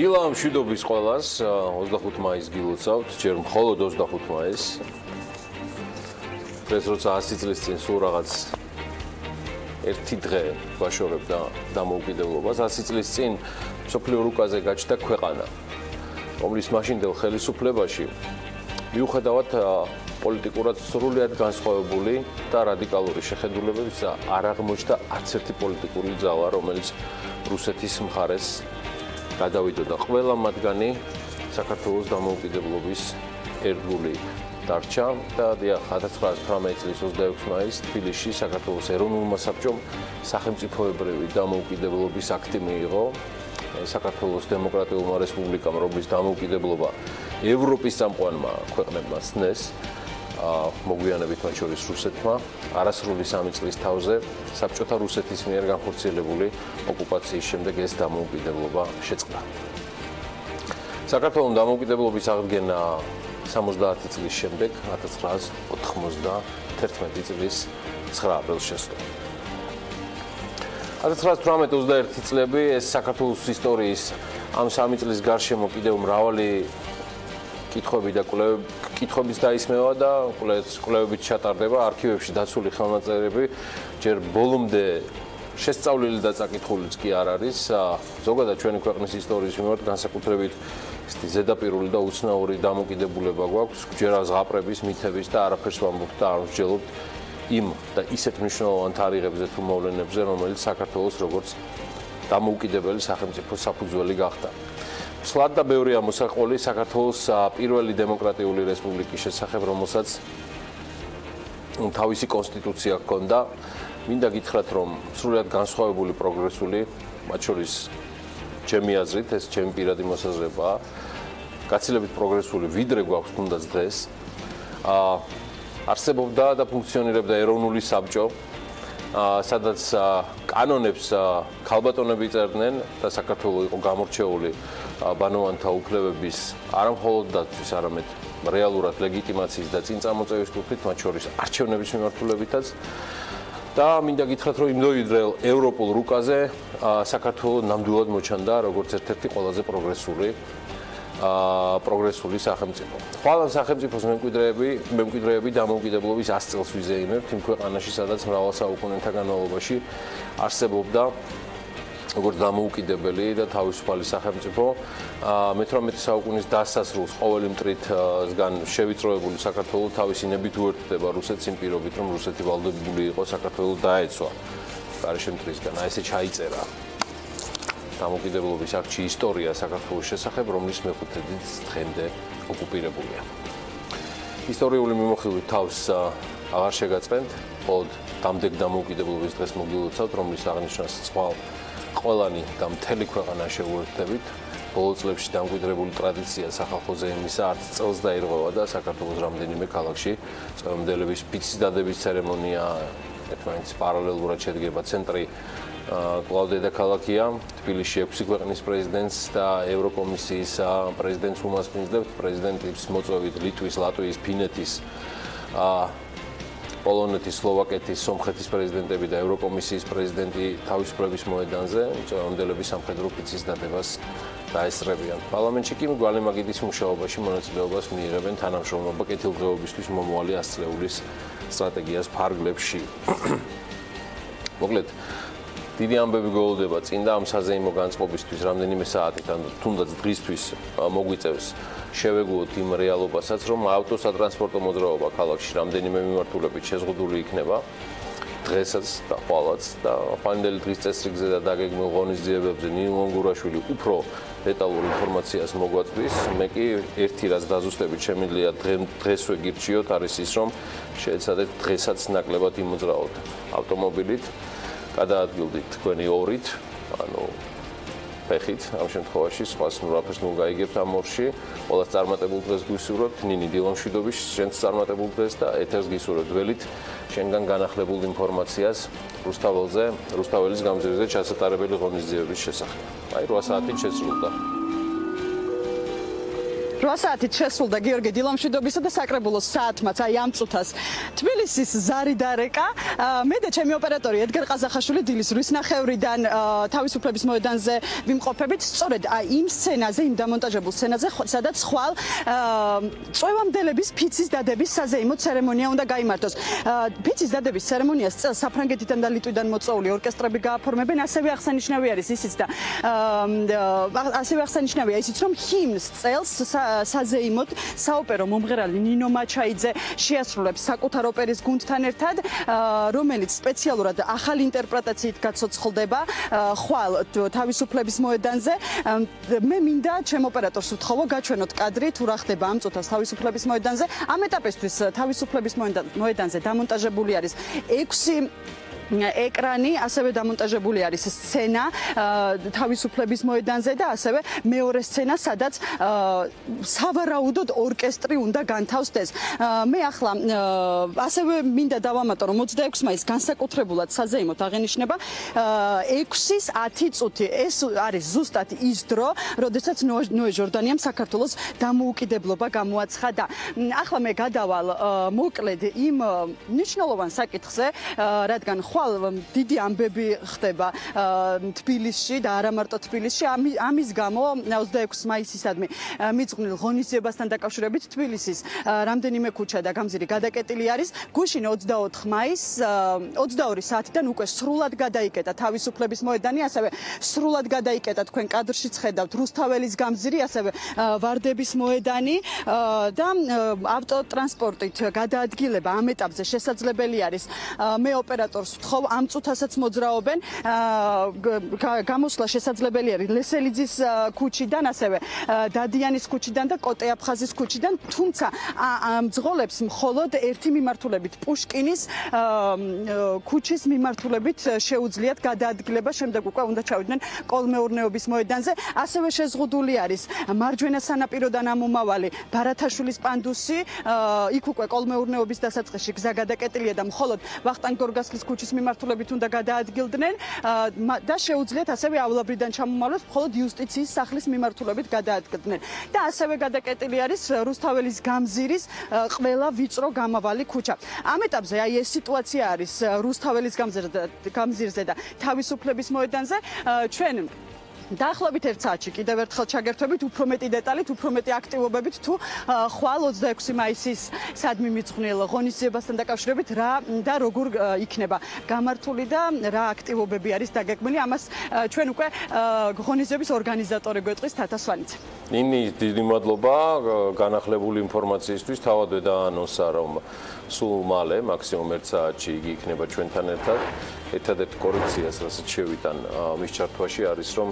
დილა მშვიდობის ყველას 25 მაისს გილოცავთ, ჯერ მხოლოდ 25 მაისს. დღეს როცა 100 წლის წინ სულ რაღაც ერთი დღე გვაშორებდა დამოუკიდებლობას, 100 წლის წინ მსოფლიო რუკაზე გაჩნდა ქვეყანა, რომლის მაშინდელ ხელისუფლებაში მიუხედავად პოლიტიკურად სრულიად განსხვავებული და რადიკალური შეხედულებებისა არ აღმოჩნდა არც ერთი პოლიტიკური ძალა, რომელიც რუსეთის მხარეს გადავიდოდა. ყველა მათგანი საქართველოს დამოუკიდებლობის ერთგული დარჩა და 1918 წლის 26 მაისს თბილისში საქართველოს ეროვნულმა საბჭომ სახელმწიფოებრივი დამოუკიდებლობის აქტი მიიღო. საქართველოს დემოკრატიულმა რესპუბლიკამ, რომლის დამოუკიდებლობა ევროპის წამყვანმა ქვეყნებმა ცნეს, მოგვიანებით მათ შორის რუსეთმა, არასრული 3 წლის თავზე საბჭოთა რუსეთის მიერ განხორციელებული ოკუპაციის შემდეგ ეს დამოუკიდებლობა შეწყდა. საქართველოს დამოუკიდებლობის აღდგენა 70 წლის შემდეგ 1991 წლის 9 აპრილს შესწო. 1918-21 წლები ეს საქართველოს ისტორიის ამ 3 წლის გარშემო კიდევ მრავალი კითხვები და კითხვების დაისმევა და კვლევებით ჩატარდება, არქივებში დაცული ხელნაწერები ჯერ ბოლომდე შესწავლილი და წაკითხულიც კი არ არის. ზოგადად ჩვენი ქვეყნის ისტორიის მიმართ განსაკუთრებით ზედაპირული და უცნაური დამოკიდებულება გვაქვს, ჯერ ზღაპრების, მითების და არაფერს ვამბობთ და არ ვსჯელობთ იმ და ისეთ მნიშვნელოვან თარიღებზე თუ მოვლენებზე, რომელიც საქართველოს როგორც დამოუკიდებელი სახელმწიფოს საფუძველი გახდა. სლად და ბევრია მოსაყოლი საქართველოს პირველი დემოკრატიული რესპუბლიკის შესახებ, რომელსაც თავისი კონსტიტუცია ჰქონდა. მინდა გითხრათ, რომ სრულიად განსხვავებული პროგრესული, მათ შორის ჩემი აზრით, ეს ჩემი პირადი მოსაზრებაა, გაცილებით პროგრესული ვიდრე გვაქვს თუნდაც დღეს. არსებობდა და ფუნქციონირებდა ეროვნული საბჭო, სადაც კანონებს ქალბატონები წერდნენ და საქართველოს იყო გამორჩეული ბანოვანთა უფლებების არამხოლოდ დაცვის, არამედ რეალურად ლეგიტიმაციის და წინწამოწევის კუთხით, მათ შორის არჩევნების მიმართულებითაც. და მინდა გითხრათ, რომ იმდროინდელ ევროპულ რუკაზე საქართველოს ნამდვილად მოჩანდა როგორც ერთ-ერთი ყველაზე პროგრესული სახელმწიფო. ხვალ სახელმწიფოს მემკვიდრეები დამოუკიდებლობის 100 წელს ვიზეიმებთ იმ ქვეყანაში, სადაც მრავალ საუკუნეთა განმავლობაში არსებობდა როგორც დამოუკიდებელი და თავისუფალი სახელმწიფო. მე-18 საუკუნის დასასრულს ყოველი მტრიდან შევიწროებული საქართველოს თავისი ნებით უერთდება რუსეთს იმ პირობით, რომ რუსეთი ვალდებული იყო საქართველოს დაეცვა გარეშე მტრისგან. ესე ჩაიწერა დამოუკიდებლობის აქტში ისტორია საქართველოს შესახებ, რომლის მეხუთე დღის დღემდე ოკუპირებულია. ისტორიული მიმოხილვით თავს აღარ შეგაწყენთ, მხოლოდ დამდეგ დამოუკიდებლობის დღეს მოგილოცავთ, რომლის აღნიშვნას ყველანი და მთელი ქვეყანა შეუერთდებით. ბოლო წლებში დამკვიდრებული ტრადიცია სახალხო ზეიმისა 10 წელს დაირღვევა და საქართველოს რამდენიმე ქალაქში წვევამდელების ფიცის დადების ცერემონია ერთმანეთის პარალელურად შედგება. ცენტრი კვლავ დედაქალაქია, თბილისში 6 ქვეყნის პრეზიდენტს და ევროკომისიის პრეზიდენტს უმასპინძლებთ. პრეზიდენტის მოწვევით ლიტვის, ლატვიის, ფინეთის, პოლონეთის, სლოვაკეთის, სომხეთის პრეზიდენტები და ევროკომისიის პრეზიდენტი თავისუფლების მოედანზე წვევამდელების სამხედრო ფიცის დადებას დაესწრებიან. პარლამენტში კი მრგვალი მაგიდის მუშაობაში მონაწილეობას მიიღებენ თანამშრომლობა კეთილდღეობისთვის მომავალი 100 წლეულის სტრატეგიას ფარგლებში. მოკლედ, დიდი ამბები გველოდება წინ და ამ საზეიმო განწყობისთვის რამდენიმე საათით ან თუნდაც დღისთვის მოგვიწევს შევეგუოთ იმ რეალობასაც, რომ ავტოსატრანსპორტო მოძრაობა ქალაქში რამდენიმე მიმართულებით შეზღუდული იქნება დღესაც და ხვალაც და ყვანილი დღის წესრიგზე და დაგეგმილ ღონისძიებებზე ნინო ლონგურაშვილი უფრო დეტალურ ინფორმაციას მოგვაწვდის. მე კი ერთი რაც დაზუსტებით შემიძლია დღესვე გირჩიოთ არის ის, რომ შეეცადეთ დღესაც ნაკლებად იმოძრაოთ ავტომობილით, გადაადგილდით თქვენი ორით, ანუ ფეხით, ამ შემთხვევაში სხვას ნურაფერს ნუ გაიგებთ ამ ორში. ყველას წარმატებულ დღეს გისურვებთ, ნინი დილა მშვიდობის, შენც წარმატებულ დღეს და ეთერს გისურვებთ ველით შენგან განახლებულ ინფორმაციას რუსთაველის გამზირზე ჩასატარებელი ღონისძიებების შესახებ. აი 8 საათით შესრულდა. 8 საათით შესრულდა გიორგი დილამშვიდობისა და საკრებულოს საათმაც აი ამ წუთას თბილისის ზარი დარეკა. მე და ჩემი ოპერატორი ედგარ ყაზახაშვილი დილის რუსნახევრიდან თავისუფლების მოედანზე ვიმყოფებით. სწორედ აი იმ სცენაზე, იმ დამონტაჟებულ სცენაზე, სადაც ხვალ წვევამდელების ფიცის დადების საზეიმო ცერემონია უნდა გაიმართოს. ფიცის დადების ცერემონიას წელს საფრანგეთიდან და ლიტვიდან მოწვეული ორკესტრები გააფორმებენ. ასევე აღსანიშნავი არის ისიც და ასევე აღსანიშნავია ისიც, რომ ჰიმნს წელს საზეიმოდ საოპერო მომღერალი ნინო მაჩაიძე შეასრულებს საკუთარ ოპერის გუნდთან ერთად, რომელიც სპეციალურად ახალი ინტერპრეტაციით გაცოცხლდება ხვალ თავისუფლების მოედანზე. მე მინდა ჩემ ოპერატორს ვთხოვო გაჩვენოთ კადრი თუ რა ხდება ამ წუთას თავისუფლების მოედანზე. ამ ეტაპისთვის თავისუფლების მოედანზე დამონტაჟებული არის 6 ეკრანი, ასევე დამონტაჟებული არის სცენა თავისუფლების მოედანზე და ასევე მეორე სცენა, სადაც სავარაუდოდ ორკესტრი უნდა განთავსდეს. მე ახლა ასევე მინდა დავამატო, რომ 26 მაისს განსაკუთრებულად საზეიმოდ აღენიშნება 6-ის 10 წუთი. ეს არის ზუსტად ის დრო, როდესაც ნოე ჟორდანიამ საქართველოს დამოუკიდებლობა გამოაცხადა. ახლა მე გადავალ მოკლედ იმ მნიშვნელოვან საკითხზე, რადგან ხვალ დიდი ამბები ხდება თბილისში და არა მარტო თბილისში. ამის გამო 26 მაისისადმი მიძღვნილ ღონისძიებასთან დაკავშირებით თბილისის რამდენიმე ქუჩა და გამზირი გადაკეტილი არის. გუშინ 24 მაისს 22 საათიდან უკვე სრულად გადაიკეტა თავისუფლების მოედანი, ასევე სრულად გადაიკეტა თქვენ კადრშიც ხედავთ რუსთაველის გამზირი, ასევე ვარდების მოედანი და ავტოტრანსპორტით გადაადგილება ამ ეტაპზე შესაძლებელი არის. მე ოპერატორს ვთხოვ ამ წუთასაც მოძრაობენ. გამოსვლა შესაძლებელი არის ლესელიძის ქუჩიდან, ასევე დადიანის ქუჩიდან და კოტე-აფხაზის ქუჩიდან, თუმცა მძღოლებს მხოლოდ ერთი მიმართულებით პუშკინის ქუჩის მიმართულებით შეუძლიათ გადაადგილება, შემდეგ უკვე უნდა ჩავიდნენ კოლმეურნეობის მოედანზე. ასევე შეზღუდული არის მარჯვენა სანაპიროდან ამომავალი ბარათაშვილის პანდუსი, იქ უკვე კოლმეურნეობის დასაწყისში გზა გადაკეტილია და მხოლოდ ვახტანგ გორგასლის ქუჩის მიმართულებით უნდა გადაადგილდნენ და შეუძლიათ ასევე ავლაბრიდან ჩამომავლებს მხოლოდ იუსტიციის სახლის მიმართულებით გადაადგილდნენ. და ასევე გადაკეტილი არის რუსთაველის გამზირის ყველა ვიწრო გამავალი ქუჩა. ამ ეტაპზე აი ეს სიტუაცია არის რუსთაველის გამზირზე და თავისუფლების მოედანზე. ჩვენ დაახლოებით 1 საათში კიდევ ერთხელ ჩაგერთვებით უფრო მეტი დეტალით, უფრო მეტი აქტივობებით თუ ხვალ 26 მაისის სადმი მიძღვნილ ღონისძიებასთან დაკავშირებით რა და როგორ იქნება გამართული და რა აქტივობები არის დაგეგმილი. ამას ჩვენ უკვე ღონისძიების ორგანიზატორი გვეტყვის თათასვანიძე. ნინი, დიდი მადლობა განახლებული ინფორმაციისთვის. თავად დაანონსა, რომ სულ მალე, მაქსიმუმ 1 საათში იგი იქნება ჩვენთან ერთად. ერთადერთი კორექციას, რასაც შევიტან მის ჩართვაში არის, რომ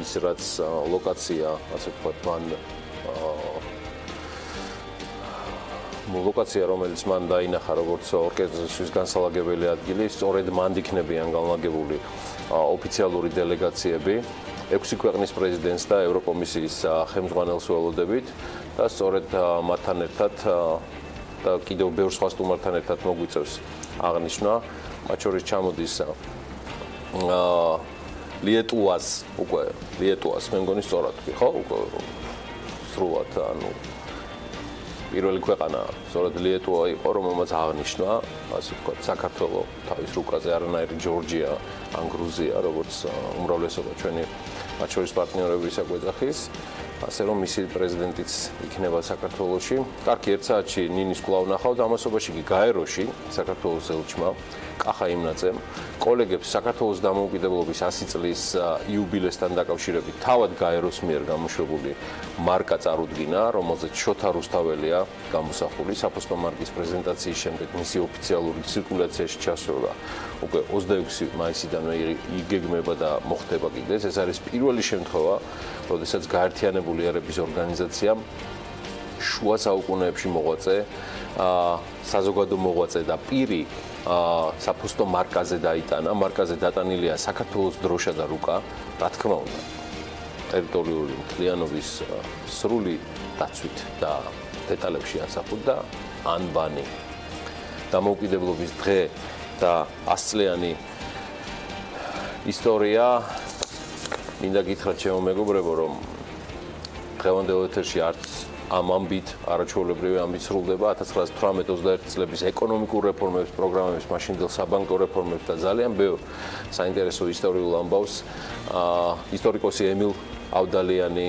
ის რაც ლოკაცია, ასე ვთქვათ, ლოკაცია, რომელიც მან დაინახა როგორც ორკესტრისთვის განსალაგებელი ადგილი, სწორედ მანდ იქნებიან განლაგებული ოფიციალური დელეგაციები 6 ქვეყნის პრეზიდენტს და ევროკომისიის ხელმძღვანელს ველოდებით და სწორედ მათთან ერთად და კიდევ ბევრ სხვა სტუმართან ერთად მოგვიწევს აღნიშნა, მათ შორის ჩამოდის ლიეტუას მე მგონი სწორად ვთქვი, ხო? უკვე სრულად, ანუ პირველი ქვეყანა სწორედ ლიეტუა იყო, რომელმაც აღნიშნა, ასე ვთქვათ, საქართველოს თავის რუკაზე, არანაირი ჯორჯია ან გრუზია, როგორც უმრავლესობა ჩვენი მათ შორის პარტნიორები საკვეძახის, ასე რომ მისი პრეზიდენტიც იქნება საქართველოში. კარგი, 1 საათში ნინის კვლავ ნახავთ, ამასობაში კი გაეროში საქართველოს ელჩმა კახა იმნაძემ კოლეგებს საქართველოს დამოუკიდებლობის 100 წლის იუბილესთან დაკავშირებით თავად გაეროს მიერ გამოშვებული მარკა წარუდგინა, რომელზეც შოთა რუსთაველია გამოსახული. საფოსტო მარკის პრეზენტაციის შემდეგ მისი ოფიციალური ცირკულაციაში ჩასვლა უკვე 26 მაისიდანვე იგეგმება და მოხდება კიდეც. ეს არის პირველი შემთხვევა, როდესაც გაერთიანებული ერების ორგანიზაციამ შუა საუკუნეებში მოღვაწე, საზოგადო მოღვაწე და პირი საფოსტო მარკაზე დაიტანა. მარკაზე დატანილია საქართველოს დროშა და რუკა, რა თქმა უნდა, ტერიტორიული მთლიანობის სრული დაცვით და დეტალებში ასახულდა ანბანი. დამოუკიდებლობის დღე და 100 წლიანი ისტორია. მინდა გითხრათ ჩემო მეგობრებო, რომ დღევანდელ ეთერში არც ამ ამბით, არაჩვეულებრივი ამბით სრულდება 1918-21 წლების ეკონომიკურ რეფორმების პროგრამების, მაშინდელ საბანკო რეფორმებს და ძალიან ბევრ საინტერესო ისტორიულ ამბავს ისტორიკოსი ემილ ავდალიანი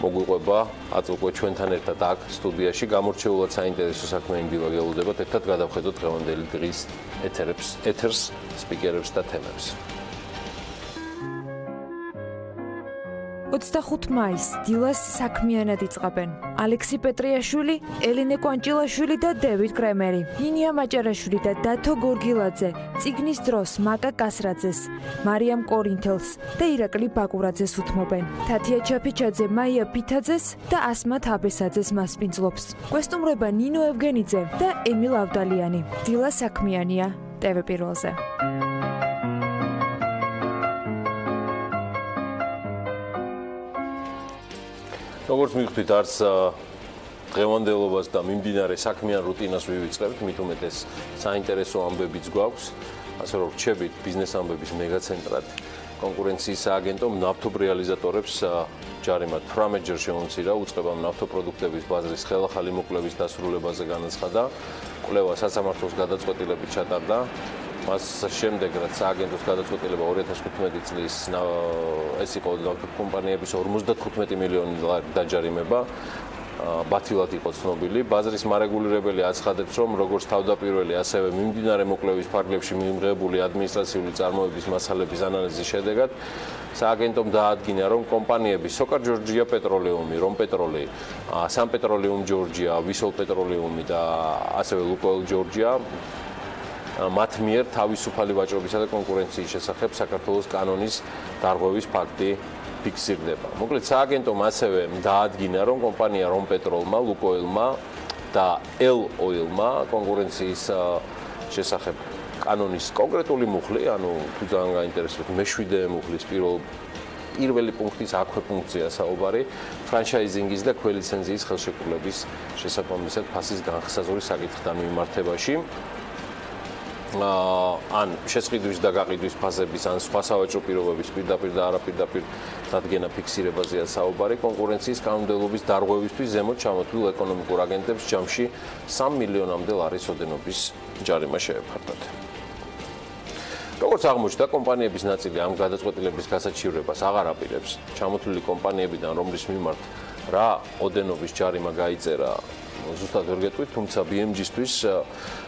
მოგვიყვება აწუყვე ჩვენთან ერთად აქ სტუდიაში. გამორჩეულად საინტერესო საქმიანი დილა გელოდებათ, ერთად გადავხედოთ დღევანდელი დღის ეთერს, სპიკერებს და თემებს. 25 მაისს დილას საქმიანად იწყებენ. ალექსი პეტრიაშვილი, ელენე კვანჭილაშვილი და დევიდ კრემერი. ინია მაჭარაშვილი და დათო გორგილაძე, წიგნის დროს მაკა კასრაძეს, მარიამ კორინთელს და ირაკლი ბაკურაძეს უთმობენ. თათია ჩაფიჩაძე მაია ფითაძეს და ასმათ აბესაძეს მასპინძლობს. გვესტუმრება ნინო ევგენიძე და ემილ ავდალიანი. დილა საქმიანია TV Pirveli-ზე. როგორც მივხვდით, არც დღევანდელობას და მიმდინარე საქმიან რუტინას ვივიწყებთ, მით უმეტეს საინტერესო ამბებიც გვაქვს, ასე რომ რჩებით ბიზნესამბების მეგაცენტრად. კონკურენციის სააგენტომ ნავთობ რეალიზატორებს ჯარიმა 18 ჯერ შეუწირა უწყებამ ნავთობპროდუქტების ბაზრის ხელახალი მოკვლევის დასრულებაზე განაცხადა. კვლევა სასამართლოს გადაწყვეტილებით ჩატარდა. მას შემდეგ რაც სააგენტოს გადაწყვეტილება 2015 წლის ეს იყო კომპანიების 55 მილიონი დოლარი დაჯარიმება ბათილად იყო ცნობილი. ბაზრის მარეგულირებელი აცხადებს, რომ როგორც თავდაპირველი, ასევე მიმდინარე მოკვლევის ფარგლებში მიმღებული ადმინისტრაციული წარმოების მასალების ანალიზის შედეგად სააგენტომ დაადგინა, რომ კომპანიები სოკარ ჯორჯია პეტროლეუმი, რომ პეტროლი, სამ პეტროლიუმ ჯორჯია, ვისოლ პეტროლეუმი და ასევე ლუკოილ ჯორჯია მათ მიერ თავისუფალი ვაჭრობისა და კონკურენციის შესახებ საქართველოს კანონის დარღვევის ფაქტი ფიქსირდება. მოკლედ სააგენტომ ასევე დაადგინა, რომ კომპანია რომ პეტროლმა, ლუკოილმა და ელ ოილმა კონკურენციის შესახებ კანონის კონკრეტული მუხლი, ანუ თუ ძალიან გაინტერესებთ, მე-7 მუხლის პირველი პუნქტის აქვე პუნქტია საუბარი, ფრანჩაიზინგის და ქველიცენზიის ხელშეკრულების შესაბამისად ფასის განხსაზღვრის საკითხთან მიმართებაში. ან შესყიდვის და გაყიდვის ფაზების ან სხვა სავაჭრო პირობების პირდაპირ და არაპირდაპირ დადგენა ფიქსირებაზეა საუბარი. კონკურენციის კანონმდებლობის დარღვევისთვის ზემოთ ჩამოთვლილ ეკონომიკურ აგენტებს ჯამში 3 მილიონამდე ლარის ოდენობის ჯარიმა შეეფარდათ. როგორც აღმოჩნდა, კომპანიების ნაწილი ამ გადაწყვეტილების გასაჩივრებას აღარ აპირებს. ჩამოთვლილი კომპანიებიდან, რომლის მიმართ რა ოდენობის ჯარიმა გაიწერა, ზუსტად ვერ გეტყვით, თუმცა BMG-ისთვის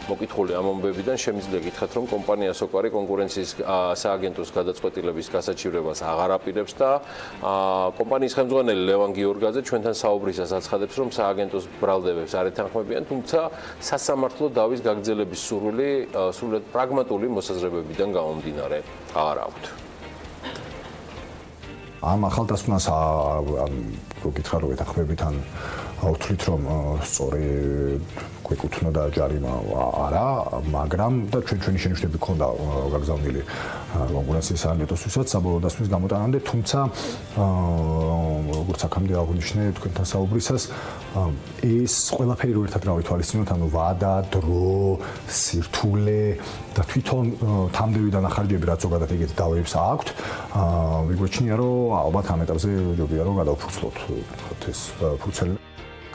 მოკითხული ამ ამბებიდან შემიძლია გითხრათ, რომ კომპანია სოკვარი კონკურენციის სააგენტოს გადაწყვეტილების გასაჩივრებას აღარ აპირებს და კომპანიის ხელმძღვანელი ლევან გიორგაძე ჩვენთან საუბრისას აცხადებს, რომ სააგენტოს ბრალდებებს არ ეთანხმებიან, თუმცა სასამართლო დავის გაგრძელების სურვილი სრულიად პრაგმატული მოსაზრებებიდან გამომდინარე აღარ აქვთ. ამ ახალდასხმას გითხარ რომ ეთანხმებით ან აუთვლით რომ სწორი გვეკუთვნოდა ჯარიმა არა, მაგრამ და ჩვენი შენიშვნები ქონდა გაგზავნილი კონკურენციის სააგენტოსთვისაც საბოლოო დასკვნის გამოტანამდე, თუმცა როგორც აქამდე აღნიშნე თქვენთან საუბრისას ეს ყველაფერი რო ერთად გავითვალისწინოთ, ანუ ვადა, დრო, სირთულე და თვითონ თამდევი დანახარჯები რაც ზოგადად ეგეთი დავებს აქვთ, მიგვეჩნია რომ ალბათ ამ ეტაპზე ჯობია რომ გადავფურცლოთ ეს ფურცელი.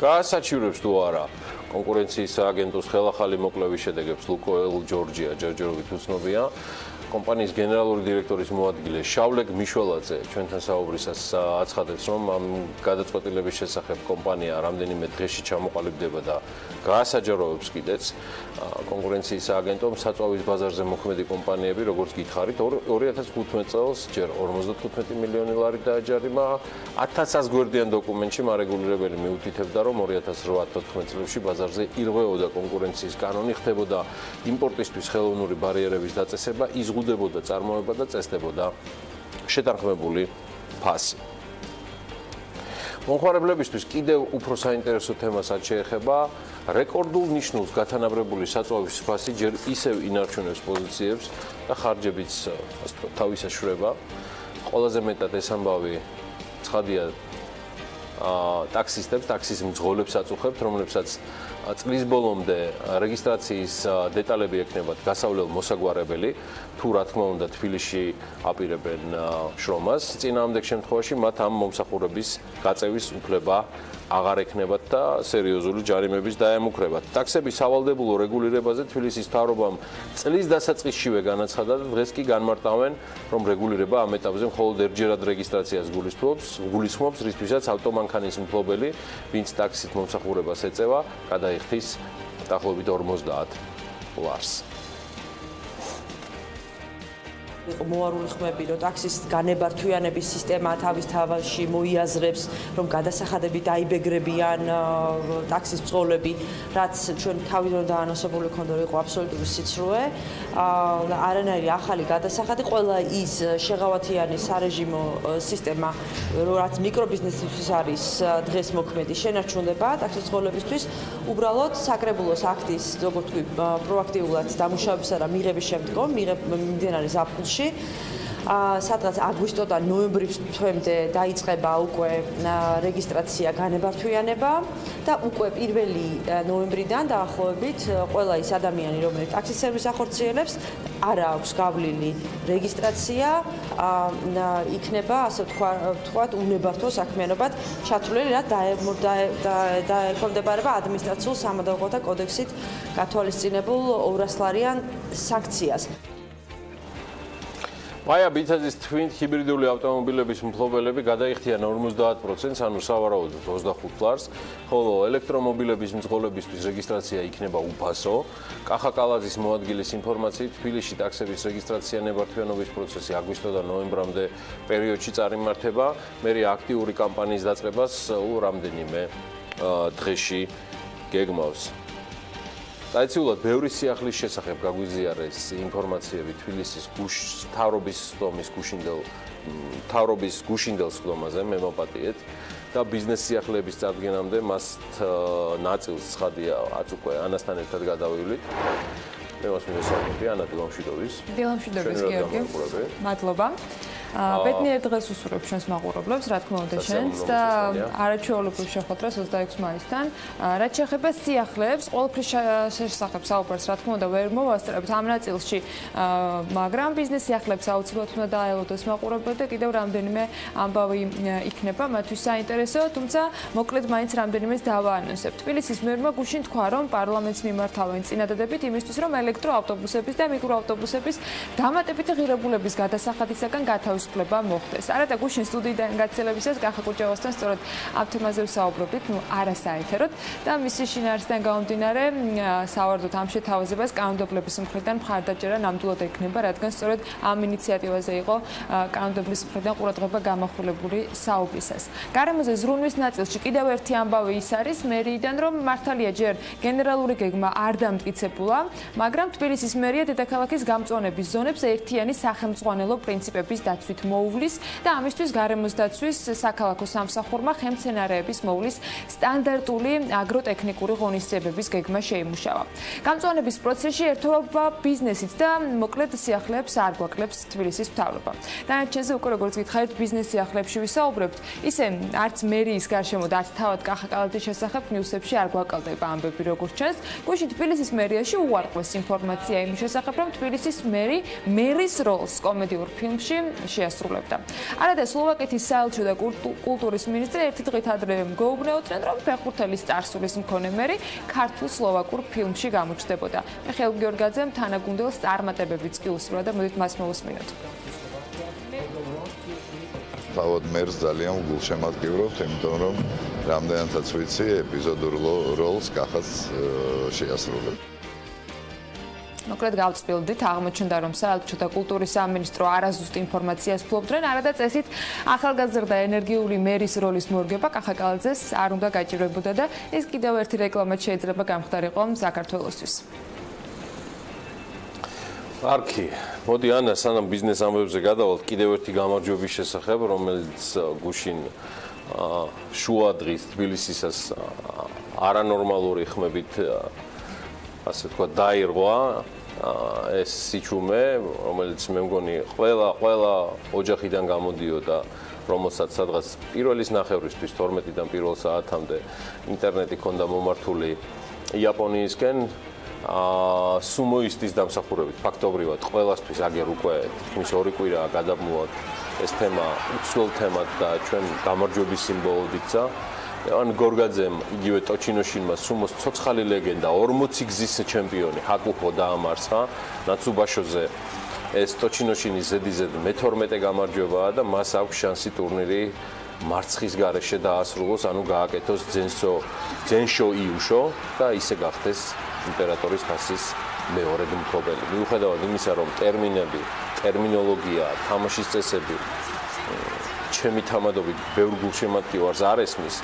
გაასაჩივრებს თუ არა კონკურენციის სააგენტოს ხელახალი მოკვლევის შედეგებს ლუკოილ ჯორჯია ჯერჯერობით უცნობია. კომპანიის გენერალური დირექტორის მოადგილე შავლეგ მიშველაძე ჩვენთან საუბრისას აცხადებს, რომ ამ გადაწყვეტილების შესახებ კომპანია რამდენიმე დღეში ჩამოყალიბდება და გაასაჯაროებს კიდეც. კონკურენციის სააგენტომ საწვავის ბაზარზე მოქმედი კომპანიები, როგორც გითხარით, 2015 წელს ჯერ 55 მილიონი ლარი დააჯარიმა. 1100 გვერდიან დოკუმენტში მარეგულირებელი მიუთითებდა, რომ 2008-14 წლებში ბაზარზე ირღვეოდა კონკურენციის კანონი, ხდებოდა იმპორტისთვის ხელოვნური ბარიერების დაწესება, იზღუდებოდა წარმოება და წესდებოდა შეთანხმებული ფასი. მომხმარებლებისთვის კიდევ უფრო საინტერესო თემასაც შეეხება რეკორდულ ნიშნულს გათანაბრებული საწვავის ფასი ჯერ ისევ ინარჩუნებს პოზიციებს და ხარჯებიც თავისაშრება. ყველაზე მეტად ეს ამბავი ცხადია ტაქსისტებს, ტაქსის მძღოლებს აწუხებთ, რომლებსაც წლის ბოლომდე რეგისტრაციის დეტალები ექნებათ გასავლელ მოსაგვარებელი, თუ რა თქმა უნდა თბილისში აპირებენ შრომას, წინააღმდეგ შემთხვევაში მათ ამ მომსახურების გაწევის უფლება აღარ ექნებათ და სერიოზული ჯარიმების დაემუქრებათ. ტაქსების სავალდებულო რეგულირებაზე თბილისის მთავრობამ წლის დასაწყისშივე განაცხადა და დღეს კი განმარტავენ, რომ რეგულირება ამ ეტაპზე მხოლოდ ერთჯერად რეგისტრაციას გულისხმობს, რისთვისაც ავტომანქანის მფლობელი, ვინც ტაქსით მომსახურებას ეწევა, გადაიხდის დაახლოებით 50 ლარს. იყო მოარული ხმები, რომ ტაქსის განებართვიანების სისტემა თავის თავში მოიაზრებს, რომ გადასახადები დაიბეგრებიან ტაქსის მძღოლები, რაც ჩვენ თავიდან დაანონსებული ქონდა, იყო აბსოლუტური სიცრუე. არანაირი ახალი გადასახადი, ყველა ის შეღავათიანი სარეჟიმო სისტემა, რაც მიკრობიზნესისთვის არის დღეს მოქმედი, შენარჩუნდება ტაქსის მძღოლებისთვის. უბრალოდ საკრებულოს აქტის, როგორც თქვი, პროაქტიულად დამუშავებისა და მიღების შემდგომ მიმდინარე ზაფხულში სადღაც აგვისტოდან ნოემბრის თვემდე დაიწყება უკვე რეგისტრაცია განებართვიანება და უკვე 1 ნოემბრიდან დაახლოებით ყველა ის ადამიანი, რომელიც ტაქსის სერვისს ახორციელებს, არ აქვს გავლილი რეგისტრაცია, იქნება, ასე ვთქვათ, უნებართვო საქმიანობად ჩათვლილი, რაც დაექვემდებარება ადმინისტრაციულ სამადაოთა კოდექსით გათვალისწინებულ 200 ლარიან სანქციას. Მაია ბითაძის თვით ჰიბრიდული ავტომობილების მფლობელები გადაიხდიან 50%, ანუ სავარაუდოდ 25 ლარს, ხოლო ელექტრომობილების მძღოლებისთვის რეგისტრაცია იქნება უფასო. კახაკალაძის მოადგილის ინფორმაციით, თბილისში ტაქსების რეგისტრაცია ნებართვიანობის პროცესი აგვისტოდან ნოემბრამდე პერიოდში წარიმართება. მერე აქტიური კამპანიის დაწყებას რამდენიმე დღეში გეგმავს. Საერთოდ ბევრი სიახლის შესახებ გაგვიზიარეს ინფორმაციები თბილისის მთავრობის გუშინდელ სხდომაზე, მე მოპატიეთ და ბიზნეს სიახლეების წარდგენამდე მას ნაწილს ცხადია უკვე ანასთან ერთად გადავივლით. მე მას მინდა ანა დილამშვიდობის. დილამშვიდობის გიორგი. მადლობა. ბედნიერ დღეს უსურვებ ჩვენს მაყურებლებს, რა თქმა უნდა შენს და არაჩვეულებრივ შეხვედრას 26 მაისთან. რაც შეეხება სიახლეებს, ყველაფრის შესახებ საუბარს, რა თქმა უნდა, ვერ მოვასწრებთ ამ ნაწილში, მაგრამ ბიზნეს სიახლეებს აუცილებლად უნდა დაელოდოს მაყურებლები და კიდევ რამდენიმე ამბავი იქნება მათთვის საინტერესო, თუმცა მოკლედ მაინც რამდენიმეს დავაანონსებთ. თბილისის მერმა გუშინ თქვა, რომ პარლამენტს მიმართავენ წინადადებით იმისთვის, რომ ელექტროავტობუსების და მიკროავტობუსების დამატებითი ღირებულების გადასახადისაგან გათავისუფლება მოხდეს. არადა გუშინ სტუდიიდან გაცელებისას გახაკუჭევასთან სწორედ ამ თემაზე ვსაუბრობდით, არასაეთეროდ და მისი შინაარსიდან გამომდინარე, სავარაუდოდ ამ შეთავაზებას კანონმდებლობის მხრიდან მხარდაჭერა ნამდვილად ექნება, რადგან სწორედ ამ ინიციატივაზე იყო კანონმდებლობის მხრიდან ყურადღება გამახვილებული საუბრისას. გარემოზე ზრუნვის ნაწილში კიდევ ერთი ამბავი ის არის მერიიდან, რომ მართალია ჯერ გენერალური გეგმა არ დამტკიცებულა, მაგრამ თბილისის მერია დედაქალაქის გამწვანების ზონებს ერთიანი სახელმწიფო პრინციპების დაცვით მოუვლის და ამისთვის გარემოს დაცვის საქალაქო სამსახურმა ხელმცენარეების მოვლის სტანდარტული აგროტექნიკური ღონისძიებების გეგმა შეიმუშავა. გამწვანების პროცესში ერთობა ბიზნესით და მოკლედ სიახლეებს არ გვაკლებს თბილისის მთავრობა. დანარჩენზე უკვე როგორც გითხარით, ბიზნეს სიახლეებში ვისაუბრებთ, ისე არც მერიის გარშემო და არც თავად კახაკალაძის შესახებ ნიუსებში არ გვაკლდება ამბები როგორც ჩანს. გუშინ თბილისის მერიაში უარყვეს ინფორმაცია იმის შესახებ, რომ თბილისის მერის როლს კომედიურ ფილმში შეასრულებდა. არადა სლოვაკეთის საელჩო და კულტურის მინისტრი ერთი დღით ადრე გვეუბნეოდნენ, რომ ფეხბურთელის წარსულის მქონე მერი ქართულ-სლოვაკურ ფილმში გამოჩნდებოდა. მიხეილ გიორგაძემ თანაგუნდელს წარმატებებიც კი უსურვა და მოდით მას მოვუსმინოთ. თავად მერს ძალიან გულშემატკივრობთ, იმიტომ რომ რამდენადაც ვიცი, ეპიზოდურ როლს კახაც შეასრულებს. მოკლედ გავწყვილდით, აღმოჩნდა, რომ საელჩო და კულტურის სამინისტრო არაზუსტ ინფორმაციას ფლობდნენ, არადა წესით ახალგაზრდა ენერგიული მერის როლის მორგება კახაკალაძეს არ უნდა გაჭირვებოდა და ეს კიდევ ერთი რეკლამაც შეიძლება გამხდარიყო საქართველოსთვის. არქი, მოდი ანა, სანამ ბიზნესამბებზე გადავალთ, კიდევ ერთი გამარჯვების შესახებ, რომელიც გუშინ შუა დღის თბილისისას არანორმალური ხმებით ასე თქვა დაირღვა ეს სიჩუმე, რომელიც მე მგონი ყველა ოჯახიდან გამოდიოდა, რომელსაც სადღაც პირველის ნახევრისთვის 12-დან პირველ საათამდე ინტერნეტი ჰქონდა მომართული იაპონიისკენ, სუმოისტის დამსახურებით ფაქტობრივად ყველასთვის აგერ უკვე თითქმის 2 კვირაა გადამოვალ ეს თემა უცვლელ თემად და ჩვენ გამარჯვების სიმბოლოდ იქცა. ლევან გორგაძემ იგივე ტოჩინოშინმა სუმოს ცოცხალი ლეგენდა 40 გზის ჩემპიონი ჰაკუჰო დაამარცხა ნაცუბაშოზე ეს ტოჩინოშინის ზედიზედ მე-12 გამარჯვებაა და მას აქვს შანსი ტურნირი მარცხის გარეშე დაასრულოს, ანუ გააკეთოს ძენშო იუშო და ისე გახდეს იმპერატორის თასის მეორე მფლობელი. მიუხედავად იმისა, რომ ტერმინები, ტერმინოლოგია, თამაშის წესები ჩემი თამადობით ბევრ გულშემატკივარს არ ესმის,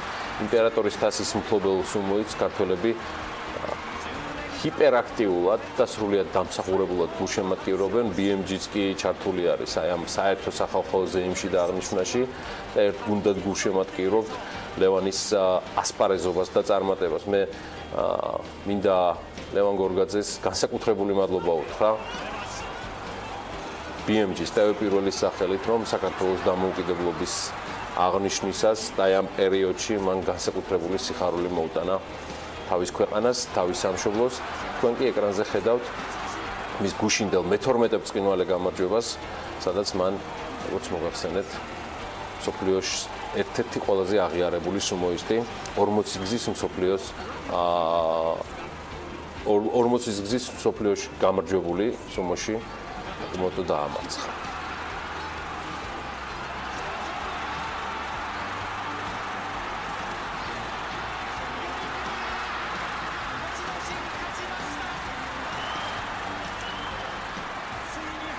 იმპერატორის თასის მფლობელ სუმოიც ქართველები ჰიპერაქტიულად და სრულიად დამსახურებულად გულშემატკივრობენ. BMG-ც კი ჩართული არის აი ამ საერთო სახალხო ზეიმში და აღნიშვნაში და ერთ გუნდად გულშემატკივრობთ ლევანის ასპარეზობას და წარმატებას. მე მინდა ლევან გორგაძეს განსაკუთრებული მადლობა უთხრა BMG-ს და პირველის სახელით, რომ საქართველოს დამოუკიდებლობის აღნიშვნისას და ამ პერიოდში მან განსაკუთრებული სიხარული მოუტანა თავის ქვეყანას, თავის სამშობლოს. თქვენ კი ეკრანზე ხედავთ მის გუშინდელ მე-12 ბრწყინვალე გამარჯვებას, სადაც მან, როგორც მოგახსენეთ, მსოფლიოს ერთ-ერთი ყველაზე აღიარებული სუმოისტი 40 გზის მსოფლიოს 40 გზის მსოფლიოში გამარჯვებული სუმოში მოტო დაამარცხა.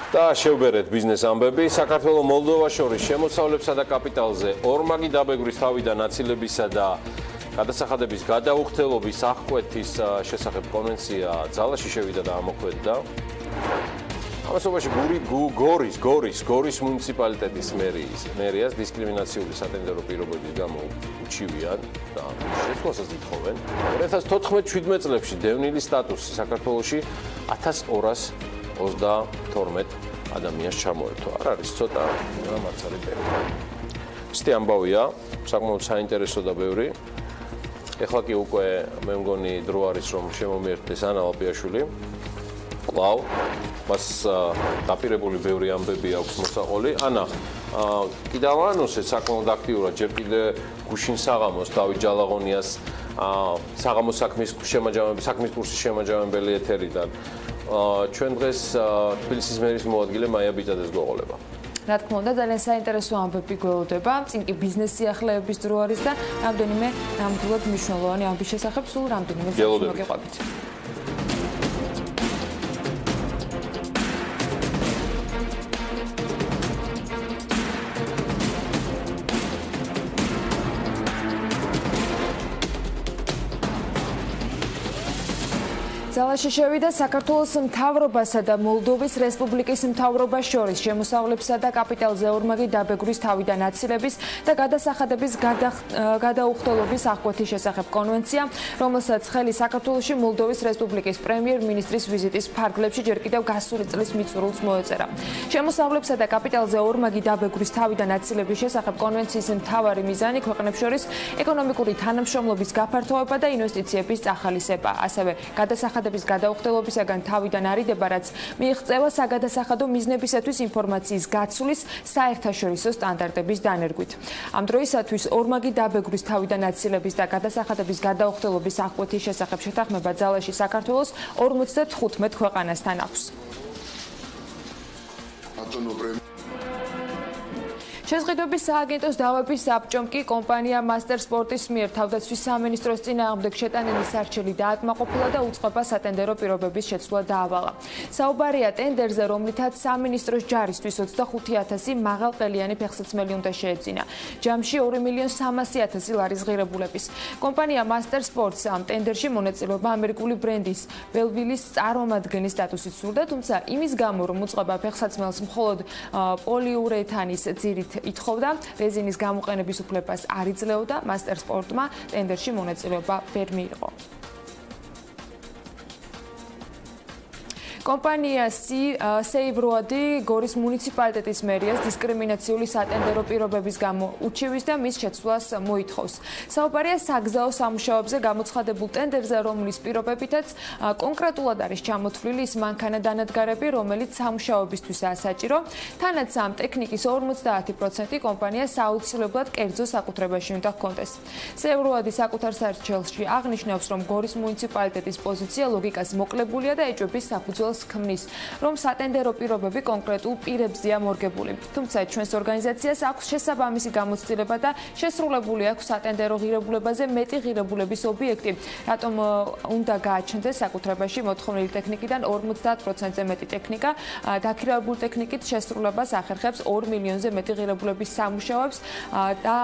და შევბერეთ ბიზნესამბები საქართველოს მოლდოვას შორის შემოსავლებსა და კაპიტალზე ორმაგი დაბეგრის თავიდან ნაცილებისა და გადასახადების გადაუხდელობის აღკვეთის შესახებ კონვენცია ძალაში შევიდა და ამოქმედდა. ამასობაში გორის მუნიციპალიტეტის მერიას დისკრიმინაციული სატენდერო პირობების გამო უჩივიან და შეცვლასაც ითხოვენ. 2014-17 წლებში დევნილი სტატუსი საქართველოში 1222 ადამიანს ჩამოერთვა. არ არის ცოტა, მაგრამ არც არის ბევრი. ცეთი ამბავია, საკმაოდ საინტერესო და ბევრი. ეხლა კი უკვე მე მგონი დრო არის, რომ შემომიერთდეს ანა ლაპიაშვილი. კлау, მას დაპირებული ბევრი ამბები აქვს მოსაყოლი. ანა, კიდევ ანონსე საკმაოდ აქტიურად ჯერ კიდე გუშინ საღამოს დავით ჯალაღონიას საღამოს საქმის კურსის შემაჯამებელი ეთერიდან ჩვენ დღეს თბილისის მერის მოადგილე მაია ბიძადეს გვეყოლება. რა თქმა უნდა, ძალიან საინტერესო ამბები გველოდება. წინ კი ბიზნეს სიახლეების დრო არის და რამდენიმე ნამდვილად მნიშვნელოვანი ამბის შესახებ სულ რამდენიმე წუთში მოგეყვებით. ძალაში შევიდა საქართველოს მთავრობასა და მოლდოვის რესპუბლიკის მთავრობას შორის შემოსავლებსა და კაპიტალზე ორმაგი დაბეგრის თავიდან აცილების და გადასახადების გადაუხდელობის აღკვეთის შესახებ კონვენცია, რომელსაც ხელი საქართველოში მოლდოვის რესპუბლიკის პრემიერ-მინისტრის ვიზიტის ფარგლებში ჯერ კიდევ გასული წლის მიწურულს მოეწერა. შემოსავლებსა და კაპიტალზე ორმაგი დაბეგრის თავიდან აცილების შესახებ კონვენციის მთავარი მიზანი ქვეყნებს შორის ეკონომიკური თანამშრომლობის გაფართოება და ინვესტიციების წახალისება, ასევე გადასახადების გადაუხდელობისაგან თავიდან არიდება, რაც მიიღწევა საგადასახადო მიზნებისათვის ინფორმაციის გაცვლის საერთაშორისო სტანდარტების დანერგვით. ამ დროისათვის ორმაგი დაბეგრის თავიდან აცილების და გადასახადების გადაუხდელობის აღკვეთის შესახებ შეთანხმება ძალაში საქართველოს 55 ქვეყანასთან აქვს. შეზღუდვების სააგენტოს დავების საბჭომ კი კომპანია მასტერ სპორტის მიერ თავდაცვის სამინისტროს წინააღმდეგ შეტანილი სარჩელი დააკმაყოფილა და უწყება სატენდერო პირობების შეცვლა დაავალა. საუბარია ტენდერზე, რომლითაც სამინისტროს ჯარისთვის 25,000 მაღალყელიანი ფეხსაცმელი უნდა შეეძინა. ჯამში 2,300,000 ლარის ღირებულების. კომპანია მასტერ სპორტს ამ ტენდერში მონაწილეობა ამერიკული ბრენდის ბელვილის წარმომადგენლის სტატუსით სურდა, თუმცა იმის გამო, რომ უწყება ფეხსაცმელს მხოლოდ პოლიურეთანის ძირით ითხოვდა, რეზინის გამოყენების უფლებას არ იძლეოდა, მასტერ სპორტმა ტენდერში მონაწილეობა ვერ მიიღო. კომპანია სეიბროადი გორის მუნიციპალიტეტის მერიას დისკრიმინაციული სატენდერო პირობების გამო უჩივის და მის შეცვლას მოითხოვს. საუბარია საგზაო სამუშაოებზე გამოცხადებულ ტენდერზე, რომლის პირობებითაც კონკრეტულად არის ჩამოთვლილი ის მანქანა დანადგარები, რომელიც სამუშაოებისთვისაა საჭირო. თანაც ამ ტექნიკის 50% კომპანიას აუცილებლად კერძო საკუთრებაში უნდა ჰქონდეს. სეიბროადი საკუთარ საერთაშორისოში აღნიშნავს, რომ გორის მუნიციპალიტეტის პოზიცია ლოგიკას მოკლებულია და ეჭვების საფუძველს ქმნის, რომ სატენდერო პირობები კონკრეტულ პირებზეა მორგებული. თუმცა ჩვენს ორგანიზაციას აქვს შესაბამისი გამოცდილება და შესრულებული აქვს სატენდერო ღირებულებაზე მეტი ღირებულების ობიექტი, რატომ უნდა გააჩნდეს საკუთრებაში მოთხოვნილი ტექნიკიდან 50%-ზე მეტი ტექნიკა, დაქირავებული ტექნიკით შესრულებას ახერხებს 2 მილიონზე მეტი ღირებულების სამუშაოებს და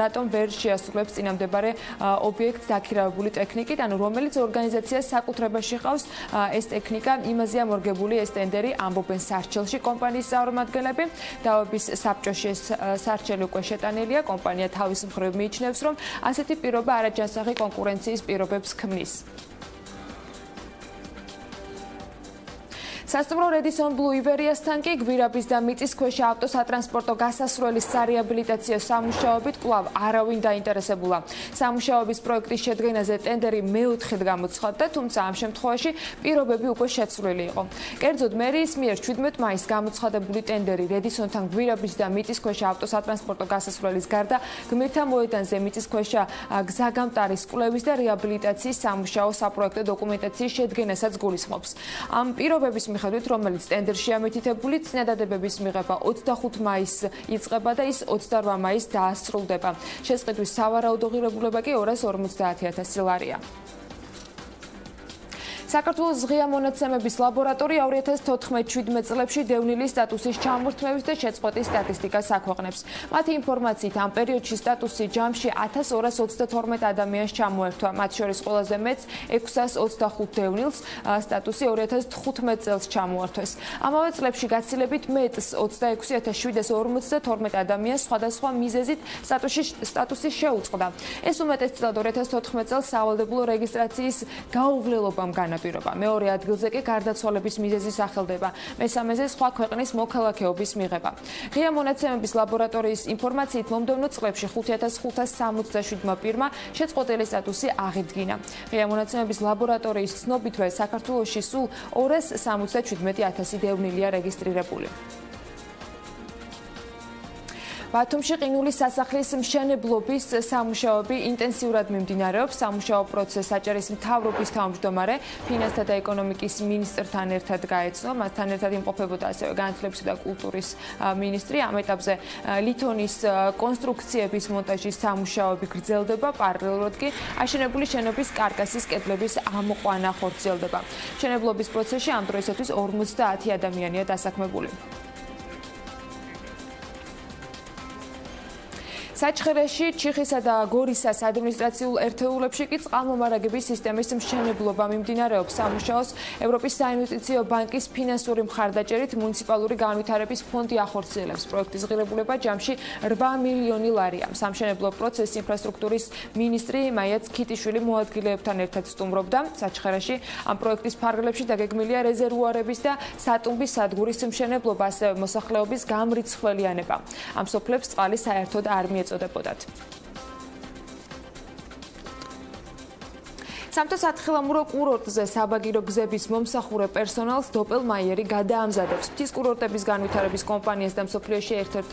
რატომ ვერ შეასრულებს წინამდებარე ობიექტს დაქირავებული ტექნიკით, ანუ რომელიც ორგანიზაციას საკუთრებაში ყავს ეს ტექნიკა, იმაზეა მორგებული ეს ტენდერი, ამბობენ სარჩელში კომპანიის წარმომადგენლები. დავების საბჭოში ეს სარჩელი უკვე შეტანილია, კომპანია თავის მხრივ მიიჩნევს, რომ ასეთი პირობა არაჯანსაღი კონკურენციის პირობებს ქმნის. სასტუმრო რედისონ ბლუ ივერიასთან კი გვირაბის და მიწისქვეშა ავტოსატრანსპორტო გასასვლელის სარეაბილიტაციო სამუშაოებით კვლავ არავინ დაინტერესებულა. სამუშაოების პროექტის შედგენაზე ტენდერი მეოთხედ გამოცხადდა, თუმცა ამ შემთხვევაში პირობები უკვე შეცვლილი იყო. კერძოდ მერიის მიერ 17 მაისს გამოცხადებული ტენდერი რედისონთან გვირაბის და მიწისქვეშა ავტოსატრანსპორტო გასასვლელის გარდა გმირთა მოედანზე მიწისქვეშა გზაგამტარის კვლევის და რეაბილიტაციის სამუშაო საპროექტო დოკუმენტაციის შედგენასაც გულისხმობს. ამ პირობების მიხედვით, რომელიც ტენდერში ამითითებული, წინადადებების მიღება 25 მაისს იწყება და ის 28 მაისს დაასრულდება. შესყიდვის სავარაუდო ღირებულება კი 250,000 ლარია. საქართველოს ღია მონაცემების ლაბორატორია 2014-17 წლებში დევნილი სტატუსის ჩამორთმევის და შეწყვეტის სტატისტიკას აქვეყნებს. მათი ინფორმაციით ამ პერიოდში სტატუსი ჯამში 1222 ადამიანს ჩამოერთვა, მათ შორის ყველაზე მეტს 625 დევნილს სტატუსი 2015 წელს ჩამოართვეს. ამავე წლებში გაცილებით მეტს 26752 ადამიანს სხვადასხვა მიზეზით სტატუსი შეუწყდა. ეს უმეტესწილად 2014 წელს სავალდებულო რეგისტრაციის გაუვლელობამ განაპირობა. მეორე ადგილზე კი გარდაცვალების მიზეზი სახელდება, მესამეზე სხვა ქვეყნის მოქალაქეობის მიღება. ღია მონაცემების ლაბორატორიის ინფორმაციით მომდევნო წლებში 5567 პირმა შეწყვეტილი სტატუსი აღიდგინა. ღია მონაცემების ლაბორატორიის ცნობითვე საქართველოში სულ 277,000 დევნილია რეგისტრირებული. ბათუმში ყინულის სასახლის მშენებლობის სამუშაოები ინტენსიურად მიმდინარეობს. სამუშაო პროცესს აჭარის მთავრობის თავმჯდომარე, ფინანსთა და ეკონომიკის მინისტრთან ერთად გაეცნო. მასთან ერთად იმყოფებოდა ასევე განათლებისა და კულტურის მინისტრი. ამ ეტაპზე ლითონის კონსტრუქციების მონტაჟის სამუშაოები გრძელდება, პარალელურად კი აშენებული შენობის კარკასის კედლების ამოყვანა ხორციელდება. მშენებლობის პროცესში ამ დროისათვის 50 ადამიანია დასაქმებული. საჩხერეში, ჩიხისა და გორისას ადმინისტრაციულ ერთეულებში კი წყალმომარაგების სისტემის მშენებლობა მიმდინარეობს. სამუშაოს ევროპის საინვესტიციო ბანკის ფინანსური მხარდაჭერით მუნიციპალური განვითარების ფონდი ახორციელებს. პროექტის ღირებულება ჯამში 8 მილიონი ლარია. სამშენებლო პროცესს ინფრასტრუქტურის მინისტრი მაიაც ქიტიშვილი მოადგილეებთან ერთად სტუმრობდა. საჩხერეში ამ პროექტის ფარგლებში დაგეგმილია რეზერვუარების და სატუმბის სადგურის მშენებლობა, ასევე მოსახლეობის გამრიცხველიანება. ამ სოფლებს წყალი საერთოდ არ მიეწოდებოდათ. სამთო-სათხილამურო კურორტზე საბაგირო გზების მომსახურე პერსონალს დოპელმაიერი გადაამზადებს. მთის კურორტების განვითარების კომპანიას და მსოფლიოში ერთ-ერთ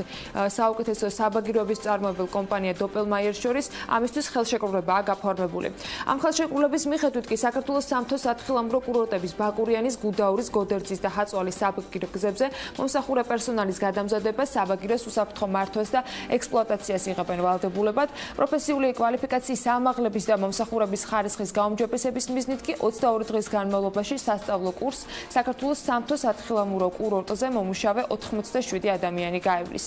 საუკეთესო საბაგიროების წარმოებელ კომპანია დოპელმაიერს შორის ამისთვის ხელშეკრულებაა გაფორმებული. ამ ხელშეკრულების მიხედვით კი საქართველოს სამთო-სათხილამურო კურორტების ბაკურიანის, გუდაურის, გოდერძის და ჰაწვალის საბაგირო გზებზე მომსახურე პერსონალის გადამზადებას, საბაგიროს უსაფრთხო მართვას და ექსპლუატაციას იღებენ ვალდებულებად. პროფესიული კვალიფიკაციის ამაღლების და მომსახურების ხარისხის გაუმჯობესების მიზნით კი 22 დღის განმავლობაში სასწავლო კურსს საქართველოს სამთო-სათხილამურო კურორტზე მომუშავე 87 ადამიანი გაივლის.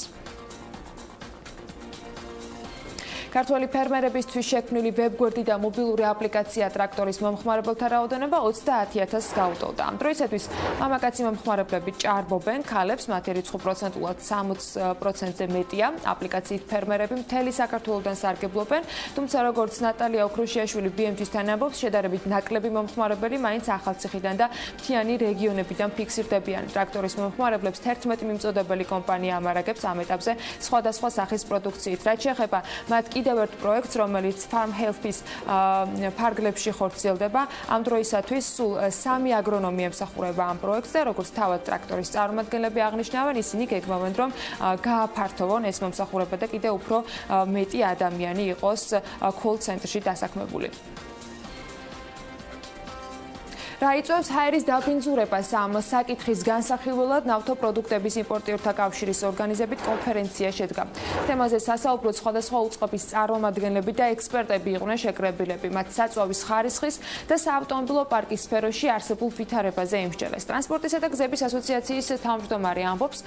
ქართველი ფერმერებისთვის შექმნილი ვებგვერდი და მობილური აპლიკაცია ტრაქტორის მომხმარებელთა რაოდენობა 30,000-ს გაუტოლდა. ამ დროისათვის მამაკაცი მომხმარებლები ჭარბობენ ქალებს, მათი რიცხვი პროცენტულად 60%-ზე მეტია. აპლიკაციით ფერმერები მთელი საქართველოდან სარგებლობენ, თუმცა როგორც ნატალია ოქროშიაშვილი BMG-სთან ამბობს, შედარებით ნაკლები მომხმარებელი მაინც ახალციხიდან და მთიანი რეგიონებიდან ფიქსირდებიან. ტრაქტორის მომხმარებლებს 11 მიმწოდებელი კომპანია ამარაგებს ამ ეტაპზე სხვადასხვა სახის პროდუქციით. რაც შეეხება მათ კიდევ ერთ პროექტს, რომელიც Farm Health-ის ფარგლებში ხორციელდება, ამ დროისათვის სულ 3 აგრონომი ემსახურება ამ პროექტს და როგორც თავად ტრაქტორის წარმომადგენლები აღნიშნავენ, ისინი გეგმავენ, რომ გააფართოვონ ეს მომსახურება და კიდევ უფრო მეტი ადამიანი იყოს კოლ-ცენტრში დასაქმებული. რა იწვევს ჰაერის დაბინძურებას ამ საკითხის განსახილველად ნავთობპროდუქტების იმპორტიორთა კავშირის ორგანიზებით კონფერენცია შედგა. თემაზე სასაუბროდ სხვადასხვა უწყების წარმომადგენლები და ექსპერტები იყვნენ შეკრებილები. მათ საწვავის ხარისხის და საავტომობილო პარკის სფეროში არსებულ ვითარებაზე იმსჯელეს. ტრანსპორტისა და გზების ასოციაციის თავმჯდომარე ამბობს,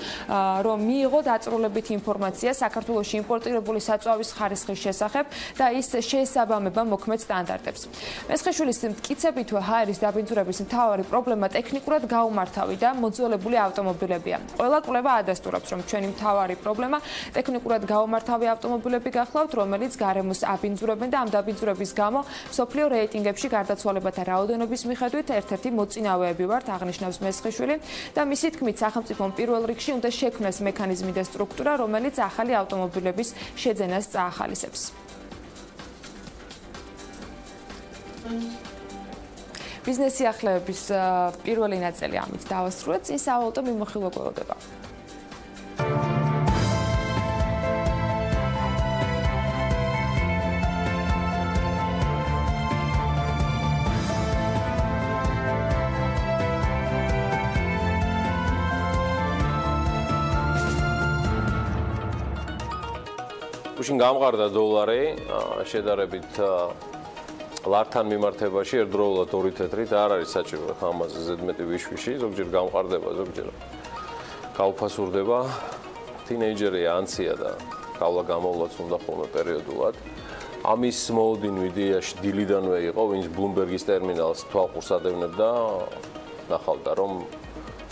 რომ მიიღო დაწვრილებითი ინფორმაცია საქართველოში იმპორტირებული საწვავის ხარისხის შესახებ და ის შეესაბამება მოქმედ სტანდარტებს. მესხიშვილის მტკიცებით ჰაერის დაბინძურება მთავარი პრობლემა ტექნიკურად გაუმართავი და მოძველებული ავტომობილებია. ყველა კვლევა ადასტურებს, რომ ჩვენი მთავარი პრობლემა ტექნიკურად გაუმართავი ავტომობილები გახლავთ, რომელიც გარემოს აბინძურებენ და ამ დაბინძურების გამო მსოფლიო რეიტინგებში გარდაცვალებათა რაოდენობის მიხედვით ერთ-ერთი მოწინავეები ვართ, აღნიშნავს მესხიშვილი და მისი თქმით, სახელმწიფომ პირველ რიგში უნდა შექმნას მექანიზმი და სტრუქტურა, რომელიც ახალი ავტომობილების შეძენას წაახალისებს. ბიზნესი ახლებების პირველი ნაწილი ამით დავასრულეთ, წინ სავალუტო მიმოხილვა გველოდება. გუშინ გამყარდა დოლარი, შედარებით ლართან მიმართებაში ერთდროულად 2 თეთრით არ არის საჭირო ამაზე ზედმეტი ვიშვიში, ზოგჯერ გამყარდება, ზოგჯერ გაუფასურდება. თინეიჯერია, ანცია და გავლა გამოვლაც უნდა ხოლმე პერიოდულად. ამის მოუდინვი იდეაში დილიდანვე იყო, ვინც ბლუმბერგის ტერმინალს თვალყურს ადევნებდა, ნახავდა, რომ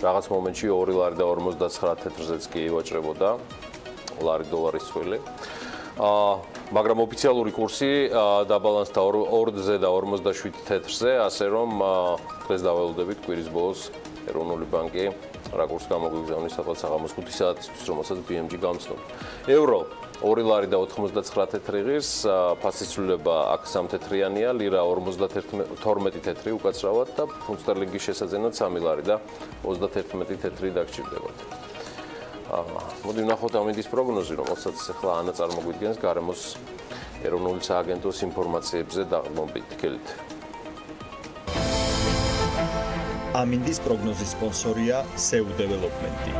რაღაც მომენტში 2 ლარი და 59 თეთრზეც კი ივაჭრებოდა ლარი დოლარის ცხვილი. მაგრამ ოფიციალური კურსი დაბალანსდა 2-ზე და 57 თეთრზე, ასე რომ დღეს დაველოდებით კვირის ბოლოს ეროვნული ბანკი რა კურსს გამოგვიგზავნის სადღაც საღამოს 5 საათისთვის, რომელსაც BMG გამცნობს. ევრო 2 ლარი და 99 თეთრი ღირს, ფასისცვლილება აქ 3 თეთრიანია, ლირა 12 თეთრი უკაცრავად და ფუნტ სტერლინგის შესაძენად 3 ლარი და 31 თეთრი დაგჭირდებათ. მოდი ვნახოთ ამინდის პროგნოზი, რომელსაც ახლა ანა წარმოგვიდგენს გარემოს ეროვნული სააგენტოს ინფორმაციებზე დაყრდნობით თქელით. ამინდის პროგნოზის სპონსორია SEU Development-ი.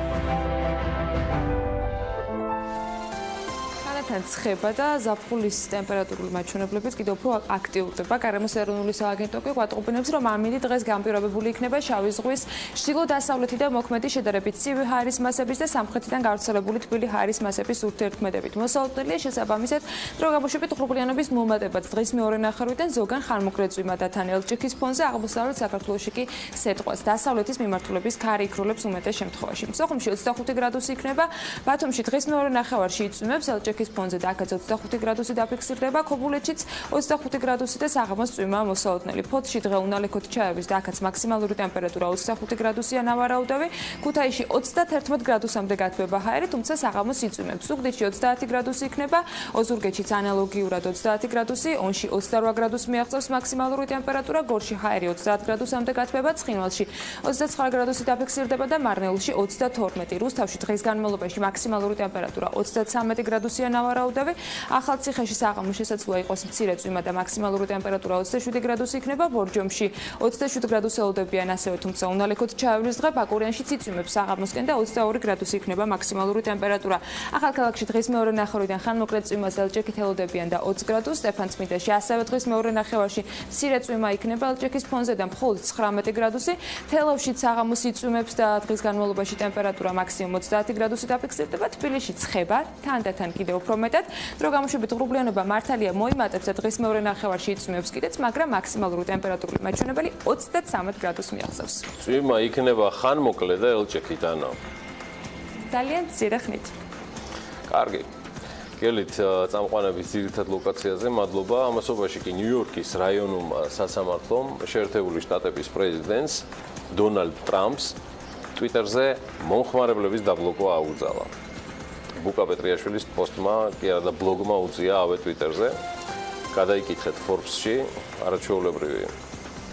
ცხება და ზაფხულის ტემპერატურული მაჩვენებლებით კიდევ უფრო აქტიურდება. გარემოს ეროვნული სააგენტო კი გვატყობინებს, რომ ამინდი დღეს განპირობებული იქნება შავი ზღვის ჩრდილო-დასავლეთიდან მოქმედი შედარებით ცივი ჰაერის მასების და სამხრეთიდან გავრცელებული თბილი ჰაერის მასების ურთიერთქმედებით. მოსალოდნელია შესაბამისად დრო გამოშვებით ღრუბლიანობის მომატებაც დღის მეორე ნახევრიდან ზოგან ხანმოკლეწვიმა და თან ელჭიქის ფონზე აღმოსავლეთ საქართველოში კი სეტყვას. დასავლეთის მიმართულების ქარი იქრულებს უმეტეს შემთხვევაში. სოხუმში 25 გრადუსი იქნება, ბათუმში დღის მეორე ნახევარში იწვიმებს ელჭიქის ფონზე და აქაც 25 გრადუსი დაფიქსირდება, ქობულეთშიც 25 გრადუსი და საღამოს წვიმა მოსალოდნელი. ფოთში დღე უნალექოთ ჩაევის და აქაც მაქსიმალური ტემპერატურა 25 გრადუსია ნავარაუდავი, ქუთაისში 31 გრადუსამდე გათბება ჰაერი, თუმცა საღამოს იწვიმებს. ზუგდიდში 30 გრადუსი იქნება, ოზურგეთშიც ანალოგიურად 30 გრადუსი, ონში 28 გრადუსს მიაღწევს მაქსიმალური ტემპერატურა, გორში ჰაერი 30 გრადუსამდე გათბება, ცხინვალში 29 გრადუსი დაფიქსირდება და მარნეულში 32. რუსთავში დღის განმავლობაში მაქსიმალური ტემპერატურა 33 გრადუსია ნავარაუდავი, ახალციხეში საღამოს შესაძლოა იყოს მცირე წვიმა და მაქსიმალური ტემპერატურა 27 გრადუსი იქნება, ბორჯომში 27 გრადუსი ელოდებიან ასევე, თუმცა უნალექოთ ჩაევლის დღე ბაკურიანში იწვიმებს საღამოსკენ და 22 გრადუსი იქნება მაქსიმალური ტემპერატურა. ახალქალაქში დღის მეორე ნახევრიდან ხანმოკლე წვიმას ელჭექით ელოდებიან და 20 გრადუსს, სტეფანწმინდაში ასევე დღის მეორე ნახევარში მცირე წვიმა იქნება ელჭექის ფონზე და მხოლოდ 19 გრადუსი, თელავში საღამოს იწვიმებს და დღის განმავლობაში ტემპერატურა მაქსიმუმ 30 გრადუსი დაფიქსირდება, თბილისში ცხება, თანდათან კიდევ უფრო მეტად. დრო გამოშვებით ღრუბლიანობა მართალია მოიმატებს და დღის მეორე ნახევარში იწვევს კიდეც, მაგრამ მაქსიმალური ტემპერატურული მაჩვენებელი 33 გრადუსს მიაღწევს. წვიმა იქნება ხანმოკლე და ელჭექით ანა. ძალიან მცირე ხნით. კარგი. გელით წამყვანების ძირითად ლოკაციაზე მადლობა. ამასობაში კი ნიუ-იორკის რაიონულმა სასამართლომ შეერთებული შტატების პრეზიდენტს დონალდ ტრამპს ტვიტერზე მომხმარებლების დაბლოკვა აუძალა. ბუკა პეტრიაშვილის პოსტმა კი არა და ბლოგმა უწია ავე ტვიტერზე. გადაიკითხეთ Forbes-ში არაჩვეულებრივი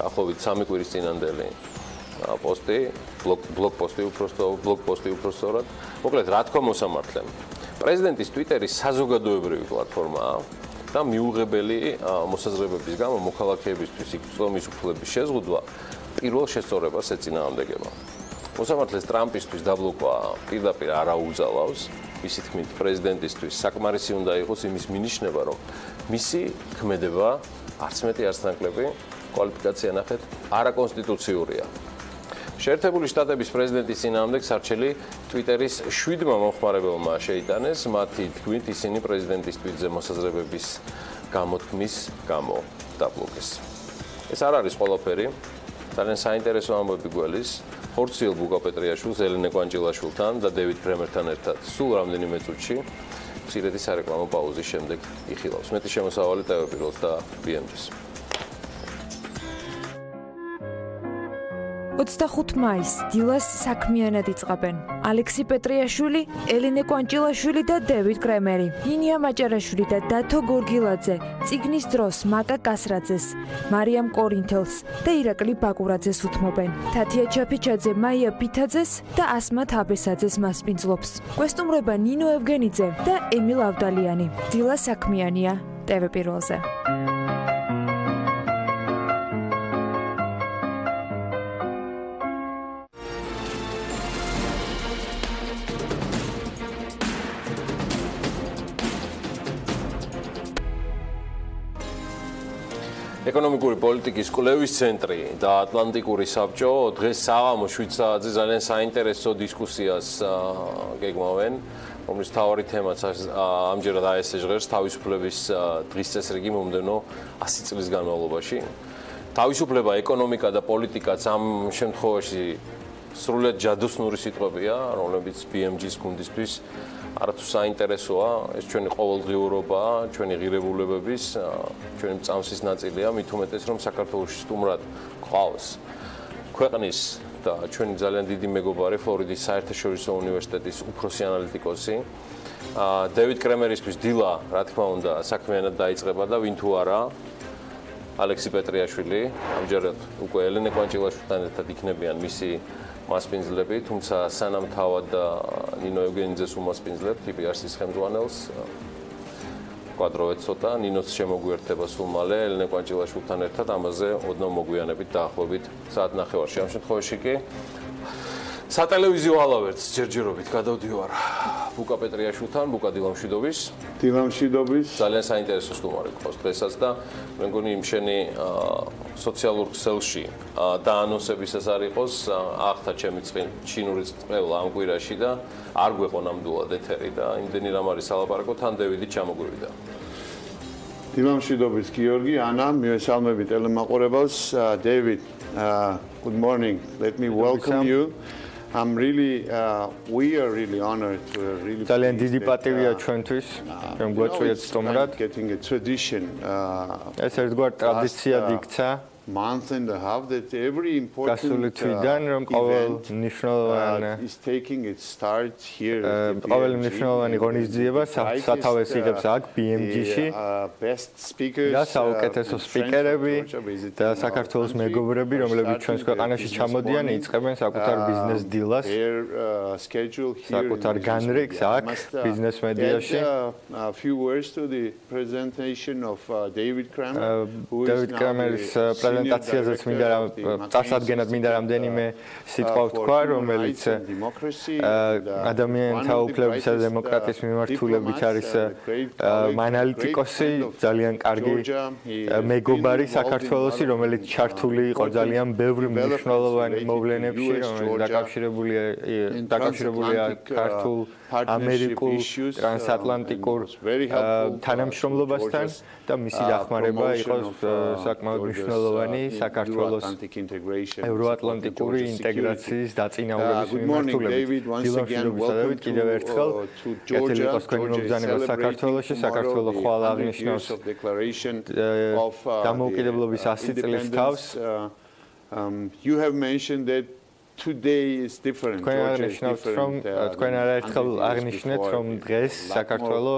ახლობით 3 კვირის წინანდელი პოსტი, ბლოგ პოსტი უფრო სწორად. მოკლედ რა თქვა მოსამართლემ? პრეზიდენტის ტვიტერი საზოგადოებრივი პლატფორმაა და მიუღებელი მოსაზრებების გამო მოქალაქეებისთვის იქცომის უფლების შეზღუდვა პირველ შესწორებას ეწინააღმდეგება. მოსამართლეს ტრამპისთვის დაბლოკვა პირდაპირ არ აუძალავს. მისი თქმით, პრეზიდენტისთვის საკმარისი უნდა იყოს იმის მინიშნება, რომ მისი ქმედება არც მეტი არც ნაკლები კვალიფიკაცია ნახეთ არაკონსტიტუციურია. შეერთებული შტატების პრეზიდენტის წინააღმდეგ სარჩელი ტვიტერის 7-მა მომხმარებელმა შეიტანეს, მათი თქმით ისინი პრეზიდენტის ტვიტზე მოსაზრებების გამოთქმის გამო დაბლოკეს. ეს არ არის ყველაფერი. ძალიან საინტერესო ამბები გველის ხორციელ ბუკა პეტრიაშვილს, ელენე კვანჭილაშვილთან და დევიდ კრემერთან ერთად სულ რამდენიმე წუთში მცირედი სარეკლამო პაუზის შემდეგ იხილავს. მეტი შემოსავალი ტევებიროს და BMG-ს. 25 მაისს დილას საქმიანად იწყებენ ალექსი პეტრიაშვილი, ელენე კვანჭილაშვილი და დევიდ კრემერი. ინია მაჭარაშვილი და დათო გორგილაძე, წიგნის დროს მაკა კასრაძეს, მარიამ კორინთელს და ირაკლი ბაკურაძეს უთმობენ. თათია ჩაფიჩაძე მაია ფითაძეს და ასმათ აბესაძეს მასპინძლობს. გვესტუმრება ნინო ევგენიძე და ემილ ავდალიანი. დილა საქმიანია TV პირველზე. ეკონომიკური პოლიტიკის კვლევის ცენტრი და ატლანტიკური საბჭო დღეს საღამოს 7 საათზე ძალიან საინტერესო დისკუსიას გეგმავენ, რომლის მთავარი თემაც ამჯერად ეს ჟღერს თავისუფლების დღის წესრიგი მომდენო 100 წლის განმავლობაში. თავისუფლება, ეკონომიკა და პოლიტიკაც ამ შემთხვევაში სრულად ჯადოსნური სიტყვებია, რომლებიც BMG-ს გუნდისთვის არათუ საინტერესოა, ეს ჩვენი ყოველდღიურობაა, ჩვენი ღირებულებების, ჩვენი წამსის ნაწილია, მით უმეტეს რომ საქართველოში სტუმრად გვყავს ქვეყნის და ჩვენი ძალიან დიდი მეგობარი ფლორიდის საერთაშორისო უნივერსიტეტის უფროსი ანალიტიკოსი დევიდ კრემერისთვის დილა, რა თქმა უნდა, საქმიანად დაიწყება და ვინ თუ არა ალექსი პეტრიაშვილი, ამჯერად უკვე ელენე კვანჭილაშვილთან ერთად იქნებიან მისი მასპინძლები, თუმცა სანამ თავად ნინო ევგენიძეს უმასპინძლებთ, PPRC-ის ხელმძღვანელს კვადროვეთ ცოტა, ნინოც შემოგვიერთება სულ მალე, ელენე კვანჭილაშვილთან ერთად ამაზე ოდნავ მოგვიანებით დაახლოებით საათ ნახევარში. ამ შემთხვევაში კი სატელევიზიო ალავერტს ჯერჯერობით გადავდივარ ბუკა პეტრიაშვილთან, ბუკა დილამშვიდობის. დილამშვიდობის. ძალიან საინტერესო სტუმარი გყავს დღესაც და მე მგონი იმ შენი სოციალურ ქსელში და ანონსებისას არ იყოს ახთა ჩემი ჩინური წყევლა ამ კვირაში და არ გვეყო ნამდვილად ეთერი და იმდენი რამ არის სალაპარაკო, თან დევიდი ჩამოგვივიდა. დილამშვიდობის გიორგი, ანა, მივესალმები ტელემაყურებელს. David, good morning. Let me welcome you. I'm really we are really honored to really ძალიან დიდი პატივია ჩვენთვის, რომ გვეწვიეთ სტუმრად. Getting a tradition. ეს ერთგვარ ტრადიციად იქცა. Month and a half that every important event is taking its start here. ყოველი მნიშვნელოვანი ღონისძიება სათავეს იღებს აქ BMG-ში. Best speakers და საუკეთესო სპიკერები და საქართველოს მეგობრები, რომლებიც ჩვენს ქვეყანაში ჩამოდიან, იწყებენ საკუთარ ბიზნეს დილას. საკუთარ განრიგს აქ ბიზნეს მედიაში. A few words to the presentation of David Kramer, who is David Kramer's ორიენტაციაზეც მინდა წარსადგენად მინდა რამდენიმე სიტყვა ვთქვა, რომელიც ადამიანთა უფლებისა და დემოკრატიის მიმართულებით არის ანალიტიკოსი, ძალიან კარგი მეგობარი საქართველოსი, რომელიც ჩართული იყო ძალიან ბევრ მნიშვნელოვან მოვლენებში, რომელიც დაკავშირებულია ქართულ ამერიკულ ტრანსატლანტიკურ თანამშრომლობასთან და მისი დახმარება იყო საკმაოდ მნიშვნელოვანი საქართველოს ევროატლანტიკური ინტეგრაციის დაწინაურების მიმართულებით. დილამშვიდობისა კიდევ ერთხელ კეთილი იყოს თქვენი მობრძანება საქართველოში, საქართველო ხვალ აღნიშნავს დამოუკიდებლობის 100 წლის თავს. You have mentioned that today is different. თქვენ არაერთხელ აღნიშნეთ, რომ დღეს საქართველო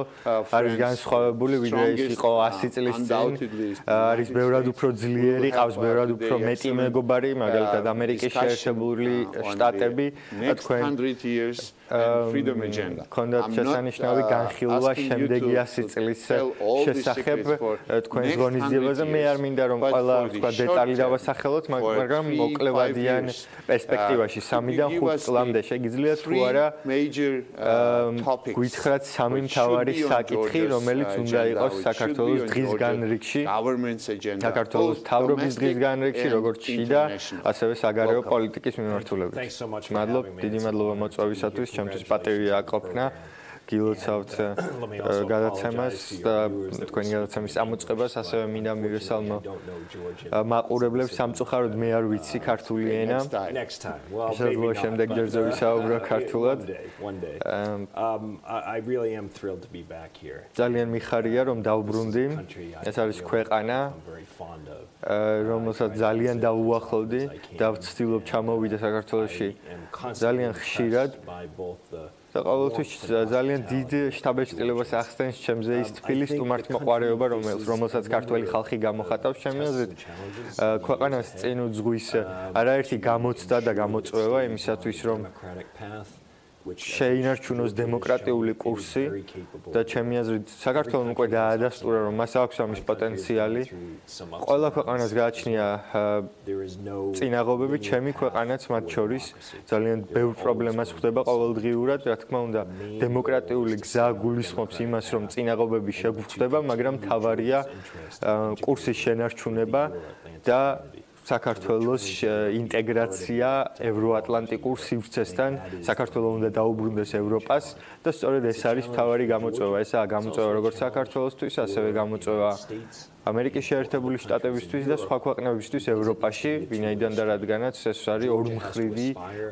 არის განსხვავებული, ვიდრე ის იყო 100 წლის წინ. არის ბევრად უფრო ძლიერი, ყავს ბევრად უფრო მეტი მეგობარი, მაგალითად ამერიკის შეერთებული შტატები. თქვენ ქონდათ შესანიშნავი განხილვა შემდეგი 100 წლის შესახებ თქვენს ღონისძიებაზე. მე არ მინდა რომ ყველა თქვა დეტალი დავასახელოთ, მაგრამ მოკლევადიან პერსპექტივაში 3-დან 5 წლამდე შეგიძლიათ თუ არა გითხრათ 3 მთავარი საკითხი, რომელიც უნდა იყოს საქართველოს დღის განრიგში, საქართველოს მთავრობის დღის განრიგში, როგორც შიდა, ასევე საგარეო პოლიტიკის მიმართულებით. მადლობ, დიდი მადლობა მოწვევისათვის, ჩემთვის პატივია აკოფნა. გილოცავთ გადაცემას და თქვენი გადაცემის ამოწყებას, ასევე მინდა მივესალმო მაყურებლებს სამწუხაროდ მე არ ვიცი ქართული ენა. შესაძლოა შემდეგ ჯერზე ვისაუბრო ქართულად. ძალიან მიხარია რომ დავბრუნდი. ეს არის ქვეყანა, რომელსაც ძალიან დავუახლოვდი და ვცდილობ ჩამოვიდე საქართველოში ძალიან ხშირად. და ყოველთვის ძალიან დიდ შთაბეჭდილებას ახსენს ჩემზე ის თბილი სტუმართმოყვარეობა, რომელსაც ქართველი ხალხი გამოხატავს ჩემი აზრით. ქვეყანას წინ უძღვის არაერთი გამოცდა და გამოწვევა იმისათვის, რომ შეინარჩუნოს დემოკრატიული კურსი და ჩემი აზრით საქართველოს უკვე დაადასტურა, რომ მას აქვს ამის პოტენციალი. ყველა ქვეყანას გააჩნია წინაღობები, ჩემი ქვეყანაც მათ შორის ძალიან ბევრ პრობლემას ხვდება ყოველდღიურად. რა თქმა უნდა, დემოკრატიული გზა გულისხმობს იმას, რომ წინაღობები შეგვხვდება, მაგრამ თავარია კურსის შენარჩუნება და საქართველოს ინტეგრაცია ევროატლანტიკურ სივრცესთან. საქართველოს უნდა დაუბრუნდეს ევროპას და სწორედ ეს არის მთავარი გამოწვევა. ესაა გამოწვევა როგორც საქართველოსთვის, ასევე გამოწვევა ამერიკის შეერთებული შტატებისთვის და სხვა ქვეყნებისთვის ევროპაში, ვინაიდან და რადგანაც ეს არის ორმხრივი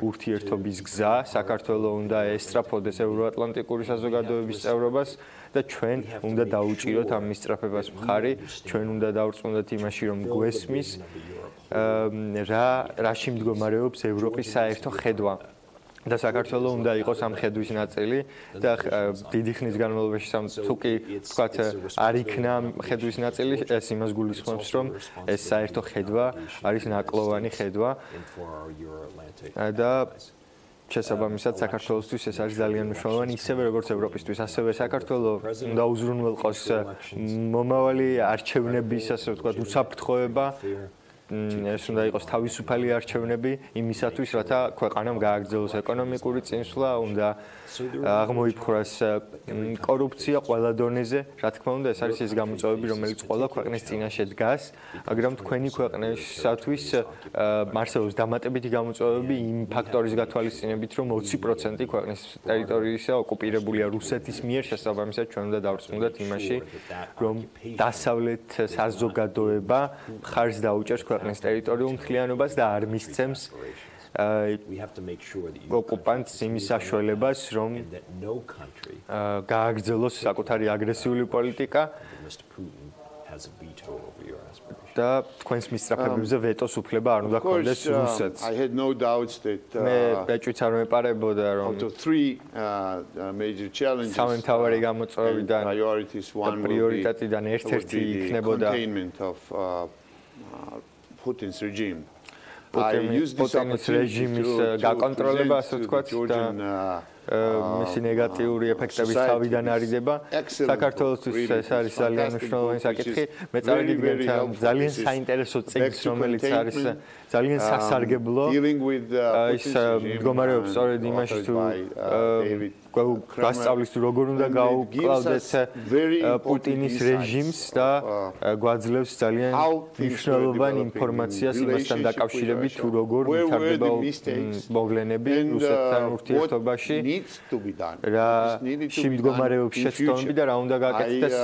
ურთიერთობის გზა. საქართველოს უნდა ესწრაფოდეს ევროატლანტიკური საზოგადოების წევრობას და ჩვენ უნდა დაუჭიროთ ამ მისწრაფებას მხარი. ჩვენ უნდა დავრწმუნდეთ იმაში, რომ გვესმის რაში მდგომარეობს ევროპის საერთო ხედვა და საქართველოს უნდა იყოს ამ ხედვის ნაწილი და დიდი ხნის განმავლობაში თუ კი ვთქვათ არ იქნა ხედვის ნაწილი, ეს იმას გულისხმობს, რომ ეს საერთო ხედვა არის ნაკლოვანი ხედვა და შესაბამისად საქართველოსთვის ეს არის ძალიან მნიშვნელოვანი, ისევე როგორც ევროპისთვის, ასევე საქართველოს უნდა უზრუნველყოს მომავალი არჩევნების, ასე ვთქვათ, უსაფრთხოება. ეს უნდა იყოს თავისუფალი არჩევნები იმისათვის, რათა ქვეყანამ გააგრძელოს ეკონომიკური წინსვლა, უნდა აღმოიფხვრას კორუფცია ყველა დონეზე. რა თქმა უნდა, ეს არის ის გამოწვევები, რომელიც ყველა ქვეყნის წინაშე დგას, მაგრამ თქვენი ქვეყნისათვის არსებობს დამატებითი გამოწვევები იმ ფაქტორის გათვალისწინებით, რომ 20% ქვეყნის ტერიტორიისა ოკუპირებულია რუსეთის მიერ, შესაბამისად ჩვენ უნდა დავრწმუნდეთ იმაში, რომ დასავლეთ საზოგადოება მხარს დაუჭერს ქვეყნის ტერიტორიულ მთლიანობას და არ მისცემს ოკუპანტს იმის საშუალებას, რომ გააგრძელოს საკუთარი აგრესიული პოლიტიკა და თქვენს მისწრაფებებზე ვეტოს უფლება არ უნდა ჰქონდეს რუსეთს. მე ეჭვიც არ მეპარებოდა, რომ სამი მთავარი გამოწვევიდან და პრიორიტეტიდან ერთ-ერთი იქნებოდა Putin's regime. Putins რეჟიმის გაკონტროლება, ასე ვთქვათ, და მისი ნეგატიური ეფექტების თავიდან არიდება. საქართველოსთვის ეს არის ძალიან მნიშვნელოვანი საკითხი. მე წავიგებთ ძალიან საინტერესო წიგნს, რომელიც არის ძალიან სასარგებლო. ის მდგომარეობს სწორედ იმაში თუ გასწავლის თუ როგორ უნდა გაუკლავდეთ პუტინის რეჟიმს და გვაძლევს ძალიან მნიშვნელოვან ინფორმაციას იმასთან დაკავშირებით თუ როგორ ვითარდება მოვლენები რუსეთთან ურთიერთობაში რა შემდგომარეობს შეცდომები და რა უნდა გაკეთდეს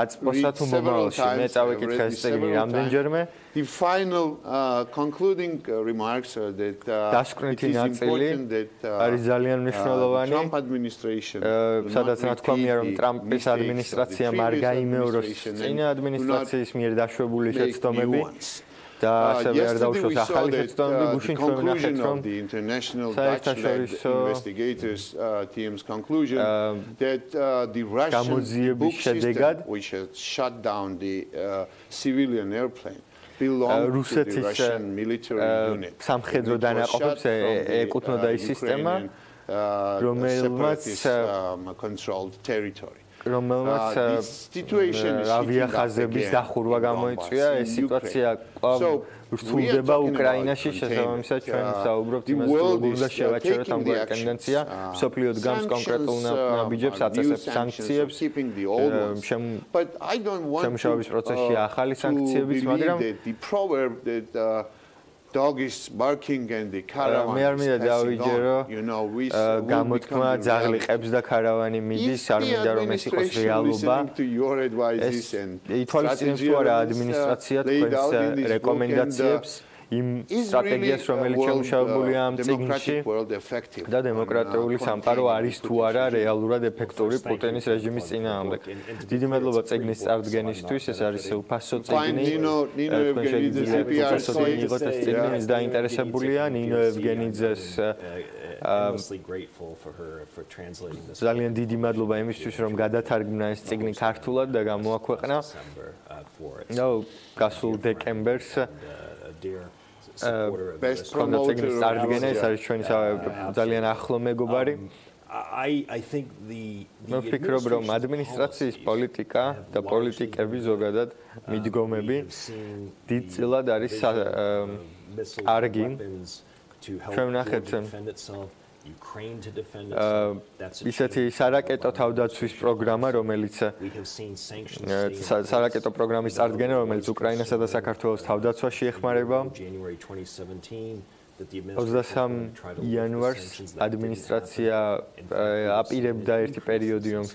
აწმოსა თუ მომავალში მე წავეკითხე ეს წიგნი რამდენჯერმე The final concluding remarks are that დასკვნითი ნაწილი არის ძალიან მნიშვნელოვანი. სადაც რა თქვა მე რომ ტრამპის ადმინისტრაციამ არ გაიმეოროს წინა ადმინისტრაციის მიერ დაშვებული შეცდომები და ასევე არ დაუშვოს ახალი შეცდომები გუშინ ჩვენ ვნახეთ რომ საერთაშორისო team's conclusion that the გამოძიების შედეგად which has shut down the civilian airplane რუსეთის სამხედრო დანაყოფებს ეკუთვნოდა ის სისტემა რომელმაც ავიახაზების დახურვა გამოიწვია ეს სიტუაცია კვლავ რთულდება უკრაინაში შესაბამისად ჩვენ ვსაუბრობთ იმაზე რომ უნდა შევაჩეროთ ამგვარი ტენდენცია მსოფლიო დგამს კონკრეტულ ნაბიჯებს აწესებს სანქციებს შემუშავების პროცესში ახალი სანქციებიც მაგრამ dog is barking and the caravan მე არ მინდა დავიჯერო გამოთქმა ძაღლი ყებს და ქარავანი მიდის არ მინდა რომ ეს იყოს რეალობა ეს ითვალისწინებს თუ არა ადმინისტრაცია თქვენს რეკომენდაციებს იმ სტრატეგიას რომელიც შემუშავებულია ამ წიგნში და დემოკრატიული სამყარო არის თუ არა რეალურად ეფექტური პუტინის რეჟიმის წინააღმდეგ. დიდი მადლობა წიგნის წარდგენისთვის, ეს არის უფასო წიგნი. თქვენ შეგიძლიათ იღოთ ეს წიგნი, ის დაინტერესებულია ნინო ევგენიძეს ძალიან დიდი მადლობა იმისთვის რომ გადათარგმნა ეს წიგნი ქართულად და გამოაქვეყნა. გასულ დეკემბერს best promoter წარდგენა ეს არის ჩვენი ძალიან ახლო მეგობარი. მე ვფიქრობ რომ ადმინისტრაციის პოლიტიკა და პოლიტიკები ზოგადად მიდგომები დიდწილად არის კარგი. ჩვენ ვნახეთ ისეთი სარაკეტო თავდაცვის პროგრამა, რომელიც სარაკეტო პროგრამის წარდგენა, რომელიც უკრაინასა და საქართველოს თავდაცვაში ეხმარება. 23 იანვარს ადმინისტრაცია აპირებდა ერთი პერიოდი, რომ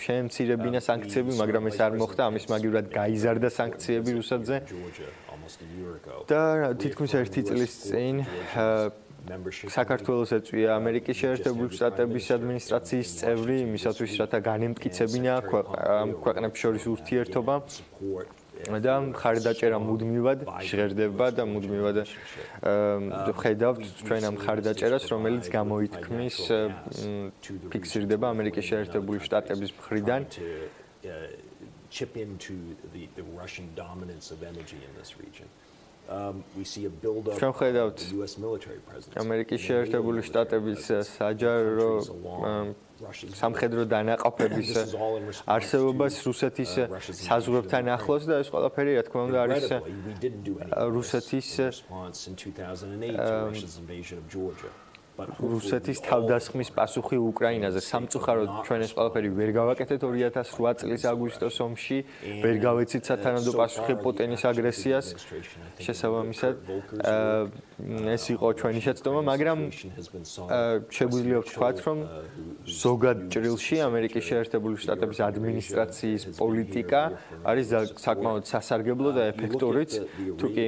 შეემცირებინა სანქციები, მაგრამ ეს არ მოხდა, ამის მაგივრად გაიზარდა სანქციები რუსეთზე. და თითქმის ერთი წლის წინ საქართველოს ეწვია ამერიკის შეერთებული შტატების ადმინისტრაციის წევრი იმისათვის, რათა განემტკიცებინა ქვეყნებს შორის ურთიერთობა და მხარდაჭერა მუდმივად ჟღერდება და მუდმივად ხედავთ ჩვენ ამ მხარდაჭერას, რომელიც გამოითქმის ფიქსირდება ამერიკის შეერთებული შტატების მხრიდან chip into the Russian dominance of energy in this region. We see a build up of the US military presence. ამერიკის შეერთებული შტატების საჯარო სამხედრო დანაყოფების არსებობას რუსეთის საზღვრებთან ახლოს და ეს ყველაფერი რა თქმა უნდა არის რუსეთის რუსეთის თავდასხმის პასუხი უკრაინაზე. სამწუხაროდ ჩვენ ეს ყველაფერი ვერ გავაკეთეთ 2008 წლის აგვისტოს ომში, ვერ გავეცით სათანადო პასუხი პუტინის აგრესიას. შესაბამისად, ეს იყო ჩვენი შეცდომა, მაგრამ შეგვიძლია ვთქვათ, რომ ზოგად ჭრილში ამერიკის შეერთებული შტატების ადმინისტრაციის პოლიტიკა არის საკმაოდ სასარგებლო და ეფექტურიც, თუკი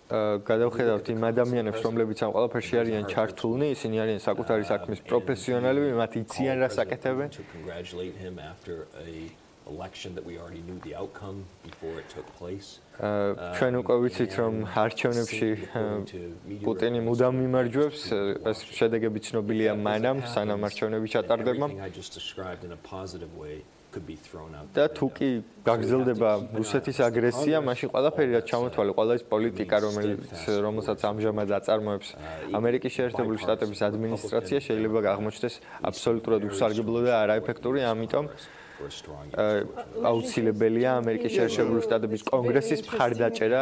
გადავხედავთ იმ ადამიანებს, რომლებიც ამ ყველაფერში არიან ჩართულნი, ისინი არიან საკუთარი საქმის პროფესიონალები, მათ იციან რა საკეთებენ. ჩვენ უკვე ვიცით, რომ არჩევნებში პუტინი მუდამ მიმარჯვებს, ეს შედეგები ცნობილია მანამ, სანამ არჩევნები ჩატარდება. და თუ კი გაგრძელდება რუსეთის აგრესია, მაშინ ყველაფერი რაც ჩამოთვალე, ყველა ის პოლიტიკა, რომელსაც ამჟამად აწარმოებს ამერიკის შეერთებული შტატების ადმინისტრაცია, შეიძლება აღმოჩნდეს აბსოლუტურად უსარგებლო და არაეფექტური, ამიტომ აუცილებელია ამერიკის შეერთებული შტატების კონგრესის მხარდაჭერა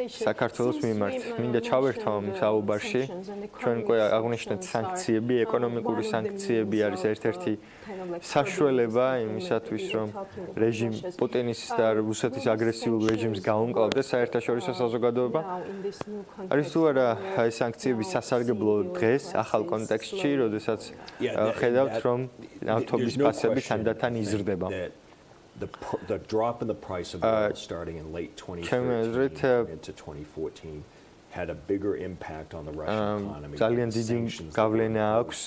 საქართველოს მიმართ. მინდა ჩავერთო ამ საუბარში, ჩვენ უკვე აღნიშნეთ სანქციები, ეკონომიკური სანქციები არის ერთ-ერთი საშუალება იმისათვის, რომ რეჟიმ პუტინის და რუსეთის აგრესიულ რეჟიმს გაუმკლავდეს საერთაშორისო საზოგადოება. არის თუ არა ეს სანქციები სასარგებლო დღეს, ახალ კონტექსტში, როდესაც ხედავთ, რომ ნავთობის ფასები თანდათან იზრდება. The drop in the price of oil starting in late 2013 into 2014 had a bigger impact on the Russian economy. ძალიან დიდი გავლენა აქვს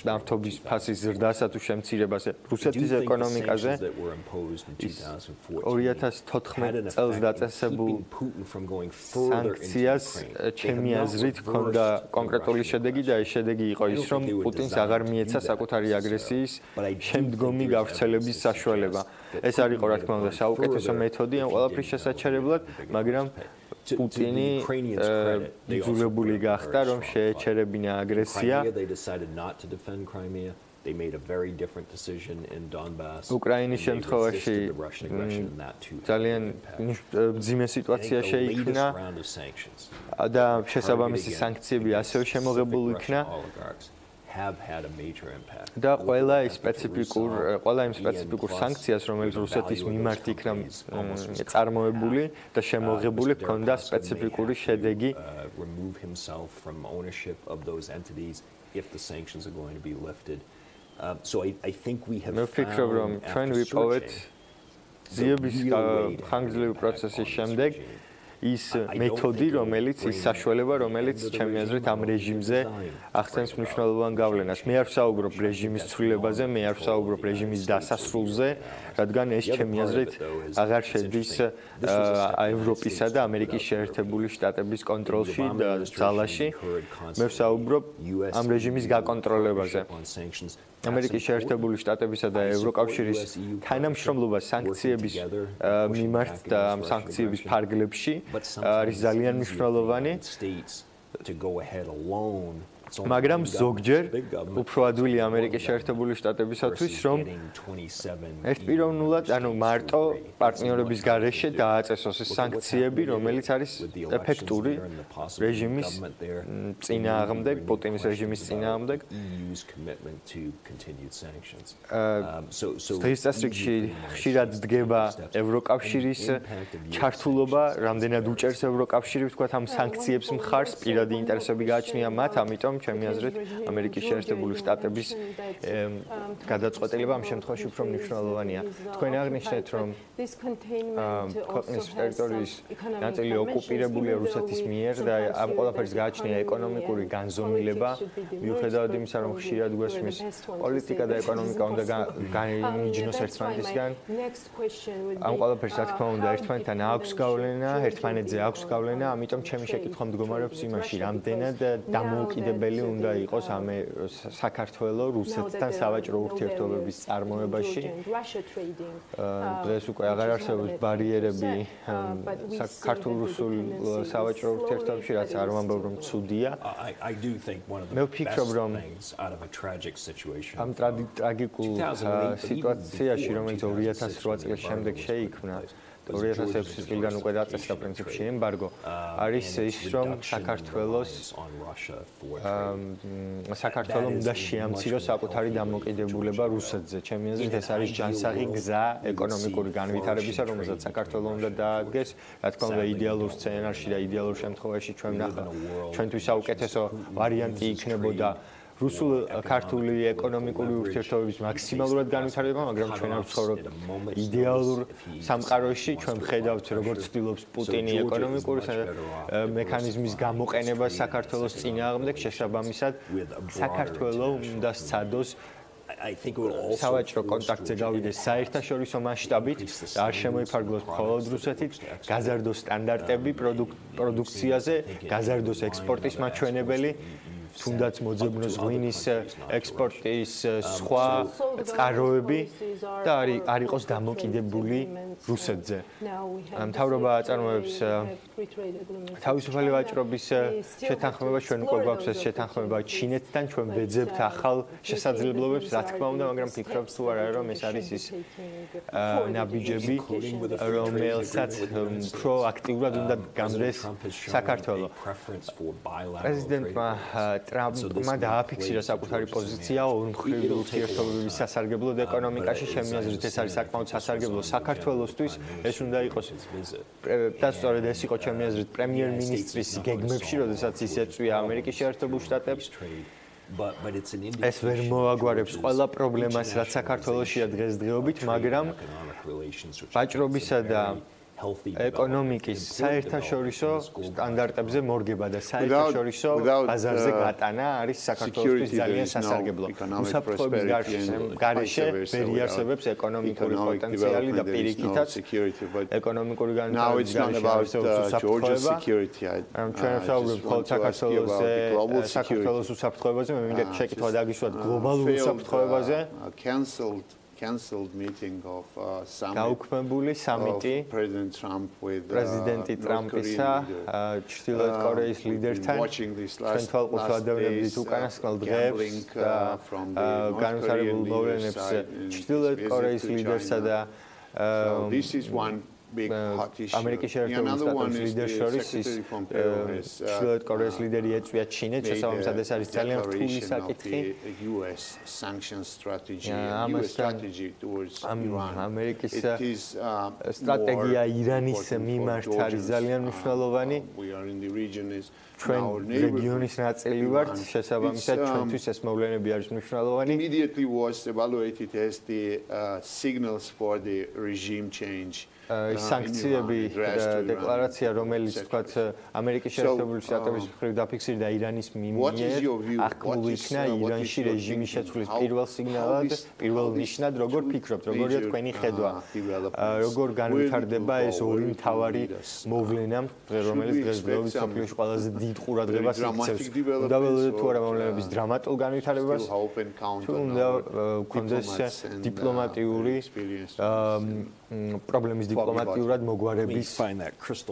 ნავთობის ფასის ზრდასა თუ შემცირებაზე რუსეთის ეკონომიკაზე. 2014 წელს დაწესებულ სანქციას ჩემი აზრით ჰქონდა კონკრეტული შედეგი და ეს შედეგი იყო ის, რომ პუტინს აღარ მიეცა საკუთარი აგრესიის შემდგომი გავრცელების საშუალება. ეს არ იყო რა თქმა უნდა საუკეთესო მეთოდი ამ ყველაფრის შესაჩერებლად, მაგრამ პუტინი იძულებული გახდა, რომ შეეჩერებინა აგრესია. უკრაინის შემთხვევაში ძალიან მძიმე სიტუაცია შეიქმნა და შესაბამისი სანქციები ასევე შემოღებული იქნა. და ყველა იმ სპეციფიკურ სანქციას, რომელიც რუსეთის მიმართ იქნა წარმოებული და შემოღებული, ჰქონდა სპეციფიკური შედეგი. მე ვფიქრობ, რომ ჩვენ ვიპოვეთ ძიების ხანგრძლივი პროცესის შემდეგ ის მეთოდი, რომელიც ის საშუალება, რომელიც ჩემი აზრით ამ რეჟიმზე ახდენს მნიშვნელოვან გავლენას. მე არ ვსაუბრობ რეჟიმის ცვლილებაზე, მე არ ვსაუბრობ რეჟიმის დასასრულზე, რადგან ეს ჩემი აზრით აღარ შედის ევროპისა და ამერიკის შეერთებული შტატების კონტროლში და ძალაში. მე ვსაუბრობ ამ რეჟიმის გაკონტროლებაზე. ამერიკის შეერთებული შტატებისა და ევროკავშირის თანამშრომლობა სანქციების მიმართ და ამ სანქციების ფარგლებში არის ძალიან მნიშვნელოვანი. მაგრამ ზოგჯერ უფრო ადვილი ამერიკის შეერთებული შტატებისათვის, რომ ერთპიროვნულად, ანუ მარტო პარტნიორების გარეშე დააწესოს ეს სანქციები, რომელიც არის ეფექტური რეჟიმის წინააღმდეგ, პუტინის რეჟიმის წინააღმდეგ. დღის წესრიგში ხშირად დგება ევროკავშირის ჩართულობა, რამდენად უჭერს ევროკავშირი, ვთქვათ, ამ სანქციებს მხარს, პირადი ინტერესები გააჩნია მათ, ამიტომ ჩემი აზრით ამერიკის შეერთებული შტატების გადაწყვეტილება ამ შემთხვევაში უფრო მნიშვნელოვანია. თქვენ აღნიშნეთ, რომ ქვეყნის ტერიტორიის ნაწილი ოკუპირებულია რუსეთის მიერ და ამ ყველაფერს გააჩნია ეკონომიკური განზომილება. მიუხედავად იმისა, რომ ხშირად გვესმის პოლიტიკა და ეკონომიკა უნდა განიმიჯნოს ერთმანეთისგან, ამ ყველაფერს რა თქმა უნდა ერთმანეთთან აქვს გავლენა, ერთმანეთზე აქვს გავლენა, ამიტომ ჩემი შეკითხვა მდგომარეობს იმაში, რამდენად დამოუკიდებელი უნდა იყოს საქართველოს რუსეთთან სავაჭრო ურთიერთობების წარმოებაში. დღეს უკვე აღარ არსებობს ბარიერები საქართველოს-რუსულ სავაჭრო ურთიერთობებში, რაც არ ვამბობ, რომ ცუდია. მე ვფიქრობ, რომ ამ ტრაგიკულ სიტუაციაში, რომელიც 2008 წლის შემდეგ შეიქმნა, 2006 წლიდან უკვე დაწესდა პრინციპში ემბარგო, არის ის, რომ საქართველოს უნდა შეამციროს საკუთარი დამოკიდებულება რუსეთზე. ჩემი აზრით, ეს არის ჯანსაღი გზა ეკონომიკური განვითარებისა, რომელსაც საქართველოს უნდა დაადგეს. რა თქმა უნდა, იდეალურ სცენარში და იდეალურ შემთხვევაში ჩვენთვის საუკეთესო ვარიანტი იქნებოდა რუსულ-ქართული ეკონომიკური ურთიერთობების მაქსიმალურად განვითარება, მაგრამ ჩვენ არ ვცხოვრობთ იდეალურ სამყაროში, ჩვენ ვხედავთ, როგორც ცდილობს პუტინი ეკონომიკური მექანიზმის გამოყენებას საქართველოს წინააღმდეგ, შესაბამისად საქართველოს უნდა სცადოს სავაჭრო კონტაქტზე გავიდეს საერთაშორისო მასშტაბით და არ შემოიფარგლოს მხოლოდ რუსეთით, გაზარდოს სტანდარტები პროდუქციაზე, გაზარდოს ექსპორტის მაჩვენებელი. თუნდაც მოძებნოს ღვინის ექსპორტის სხვა წყაროები და არ იყოს დამოკიდებული რუსეთზე. მთავრობა აწარმოებს თავისუფალი ვაჭრობის შეთანხმებას, ჩვენ უკვე გვაქვს ეს შეთანხმება ჩინეთთან, ჩვენ ვეძებთ ახალ შესაძლებლობებს, რა თქმა უნდა, მაგრამ ფიქრობთ თუ არა რომ ეს არის ის ნაბიჯები, რომელსაც პროაქტიულად უნდა გამდრეს საქართველოს. პრეზიდენტმა ტრამპმა დააფიქსირა საკუთარი პოზიცია ორმხრივი ურთიერთობების სასარგებლოდ ეკონომიკაში. ჩემი აზრით ეს არის საკმაოდ სასარგებლო საქართველოსთვის. ეს უნდა იყოს და სწორედ ეს იყო ჩემი აზრით პრემიერ-მინისტრის გეგმებში, როდესაც ის ეწვია ამერიკის შეერთებულ შტატებს. ეს ვერ მოაგვარებს ყველა პრობლემას, რაც საქართველოშია დღესდღეობით, მაგრამ ვაჭრობისა და ეკონომიკის საერთაშორისო სტანდარტებზე მორგება და საერთაშორისო ბაზარზე გატანა არის საქართველოსთვის ძალიან სასარგებლო. უსაფრთხოების გარეშე ვერ იარსებებს ეკონომიკური პოტენციალი და პირიქითაც ეკონომიკური განვითარების გარეშე უსაფრთხოება. ჩვენ ვსაუბრობთ მხოლოდ საქართველოს უსაფრთხოებაზე, მე მინდა შეკითხვა დაგისვათ გლობალურ უსაფრთხოებაზე. Cancelled meeting of გაუქმებული სამიტი პრეზიდენტი ტრამპისა ჩრდილოეთ კორეის ლიდერთან ჩვენ თვალყურს ვადევნებდით უკანასკნელ დღეებს და განვითარებულ მოვლენებს ჩრდილოეთ კორეის ლიდერსა და ამერიკის შეერთებულ შტატების ლიდერს შორის ის ჩრდილოეთ კორეის ლიდერი ეწვია ჩინეთს, შესაბამისად ეს არის ძალიან რთული საკითხი. ამერიკის სტრატეგია ირანის მიმართ არის ძალიან მნიშვნელოვანი. ჩვენ რეგიონის ნაწილი ვართ, შესაბამისად ჩვენთვის ეს მოვლენები არის მნიშვნელოვანი. Immediately was evaluated as the signals for the regime change. სანქციები დეკლარაცია, რომელიც თქვათ ამერიკის შეერთებული შტატების მხრივ დაფიქსირდა ირანის მიმართ, აღქმული იქნა ირანში რეჟიმის შეცვლის პირველ სიგნალად, პირველ ნიშნად, როგორ ფიქრობთ, როგორია თქვენი ხედვა, როგორ განვითარდება ეს ორი მთავარი მოვლენა, რომელიც დღესდღეობით მსოფლიოში ყველაზე დიდ ყურადღებას იქცევს. უნდა ველოდოთ თუ არა მოვლენების დრამატულ განვითარებას, თუ უნდა გქონდეს დიპლომატიური პრობლემის დიპლომატიურად მოგვარების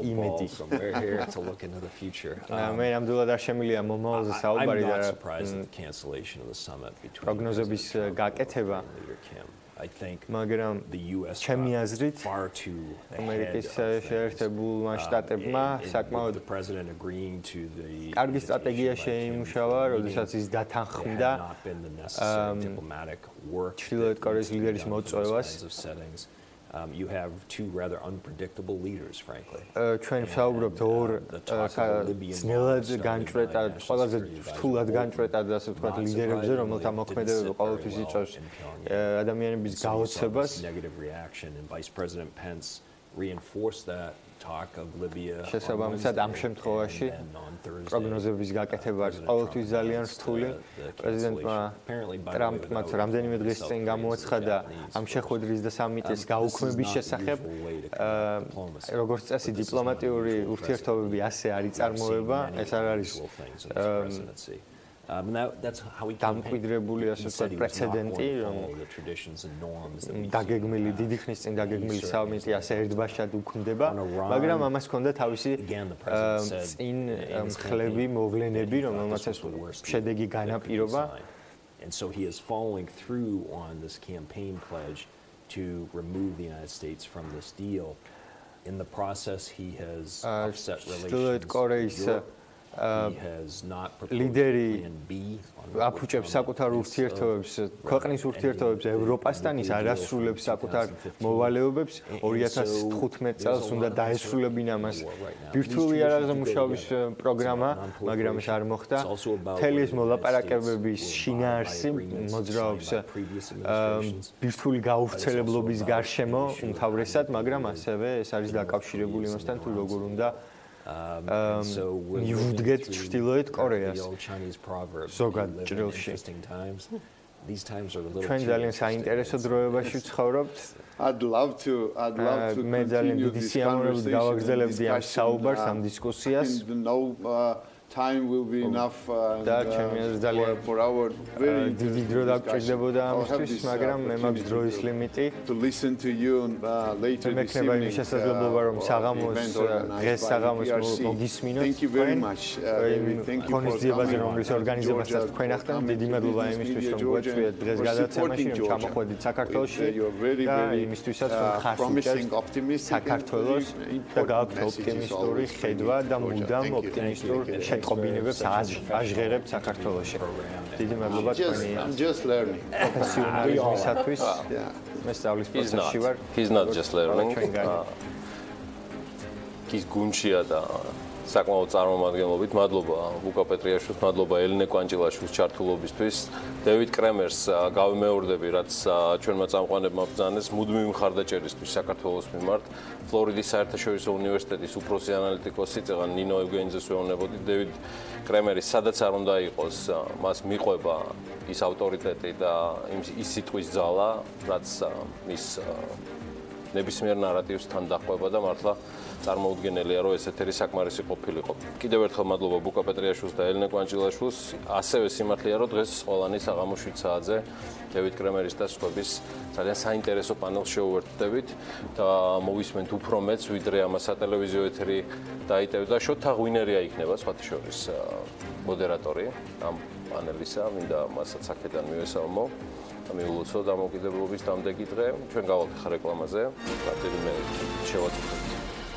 იმედი. მე ნამდვილად არ შემიძლია მომავალზე საუბარი და პროგნოზების გაკეთება. მაგრამ ჩემი აზრით ამერიკის შეერთებულ შტატებმა საკმაოდ კარგი სტრატეგია შეიმუშავა, როდესაც ის დათანხმდა ჩრდილოეთ კორეის ლიდერის მოწვევას. You have two rather unpredictable leaders, frankly. ჩვენ ვსაუბრობთ ორ ძნელად განჭრეტა, ყველაზე რთულად განჭრეტა და ასე ვთქვათ ლიდერებზე, რომელთა მოქმედებება ყოველთვის იწვევს ადამიანების გაოცებას. შესაბამისად ამ შემთხვევაში პროგნოზების გაკეთება არის ყოველთვის ძალიან რთული. პრეზიდენტმა ტრამპმა რამდენიმე დღის წინ გამოაცხადა ამ შეხვედრის და სამიტის გაუქმების შესახებ. როგორც წესი დიპლომატიური ურთიერთობები ასე არ იწარმოება, ეს არ არის დამკვიდრებული ასე ვთქვათ პრეცედენტი, რომ დაგეგმილი დიდი ხნის წინ დაგეგმილი სამიტი ასე ერთბაშად უქმდება, მაგრამ ამას ჰქონდა თავისი წინ მხლები მოვლენები, რომელმაც ეს შედეგი განაპირობა. And so he is following through on this campaign pledge to remove the United States from this deal. In the process, he has upset relations. ლიდერი აფუჭებს საკუთარ ურთიერთობებს, ქვეყნის ურთიერთობებს ევროპასთან, ის არასრულებს საკუთარ მოვალეობებს. 2015 წელს უნდა დაესრულებინა მას ბირთვული იარაღზე მუშაობის პროგრამა, მაგრამ ეს არ მოხდა. მთელი ეს მოლაპარაკებების შინაარსი მოძრაობს ბირთვული გაუვრცელებლობის გარშემო უმთავრესად, მაგრამ ასევე ეს არის დაკავშირებული იმასთან, თუ როგორ უნდა მივუდგეთ ჩრდილოეთ კორეას ზოგად ჭრილში. ჩვენ ძალიან საინტერესო დროებაში ვცხოვრობთ. მე ძალიან დიდი სიამოვნებით გავაგრძელებდი ამ საუბარს, ამ დისკუსიას. time will be enough for our very დიდი დრო დაგჭირდებოდა ამისთვის, მაგრამ მე მაქვს დროის ლიმიტი. to listen to you later this evening. შესაძლებლობა რომ საღამოს დღეს საღამოს მოგისმინოთ. Thank you very much. Thank you for coming. რომლის ორგანიზებასაც თქვენ ახდენთ, დიდი მადლობა იმისთვის რომ გვეწვიეთ დღეს გადაცემაში, რომ ჩამოხვედით საქართველოში და იმისთვისაც რომ ხართ საქართველოს და გააქვთ ოპტიმისტური ხედვა და მუდამ ოპტიმისტურ შეტყობინებებს აჟღერებთ საქართველოში. დიდი მადლობა თქვენი პროფესიონალიზმისათვის. მე სწავლის პროცესში ვარ. He's not just learning. He's გუნჩია და საკმაოდ წარმომადგენლობით. მადლობა ბუკა პეტრიაშვილს, მადლობა ელინე კვანჭილაშვილის ჩართულობისთვის. დევიდ კრემერს გავიმეორდები, რაც ჩვენმა წამყვანებმა ბრძანეს მუდმივი მხარდაჭერისთვის საქართველოს მიმართ. ფლორიდის საერთაშორისო უნივერსიტეტის უფროსი ანალიტიკოსი წეგან ნინო ევგენიძეს ვეუბნებოდი. დევიდ კრემერი სადაც არ უნდა იყოს, მას მიყვება ის ავტორიტეტი და ის სიტყვის ძალა, რაც მის ნებისმიერ ნარატივსთან დაყვება და მართლა წარმოუდგენელია, რომ ეს ეთერი საკმარისი ყოფილიყო. კიდევ ერთხელ მადლობა ბუკა პეტრიაშვილს და ელინე კვანჭილაშვილს. ასევე სიმართლეა, რომ დღეს ყველანი საღამოს 7 საათზე დევიდ კრემერის და სხვების ძალიან საინტერესო პანელს შეუერთდებით და მოვისმენთ უფრო მეც, ვიდრე ამას სატელევიზიო ეთერი დაიტევდა. შოთა ღვინერია იქნება სხვათა შორის მოდერატორი ამ პანელისა, მინდა მასაც აქედან მივესალმო. მიულოცო დამოუკიდებლობის დამდეგი დღე. ჩვენ გავალთ რეკლამაზე. რამდენიმე შევაწყვეტთ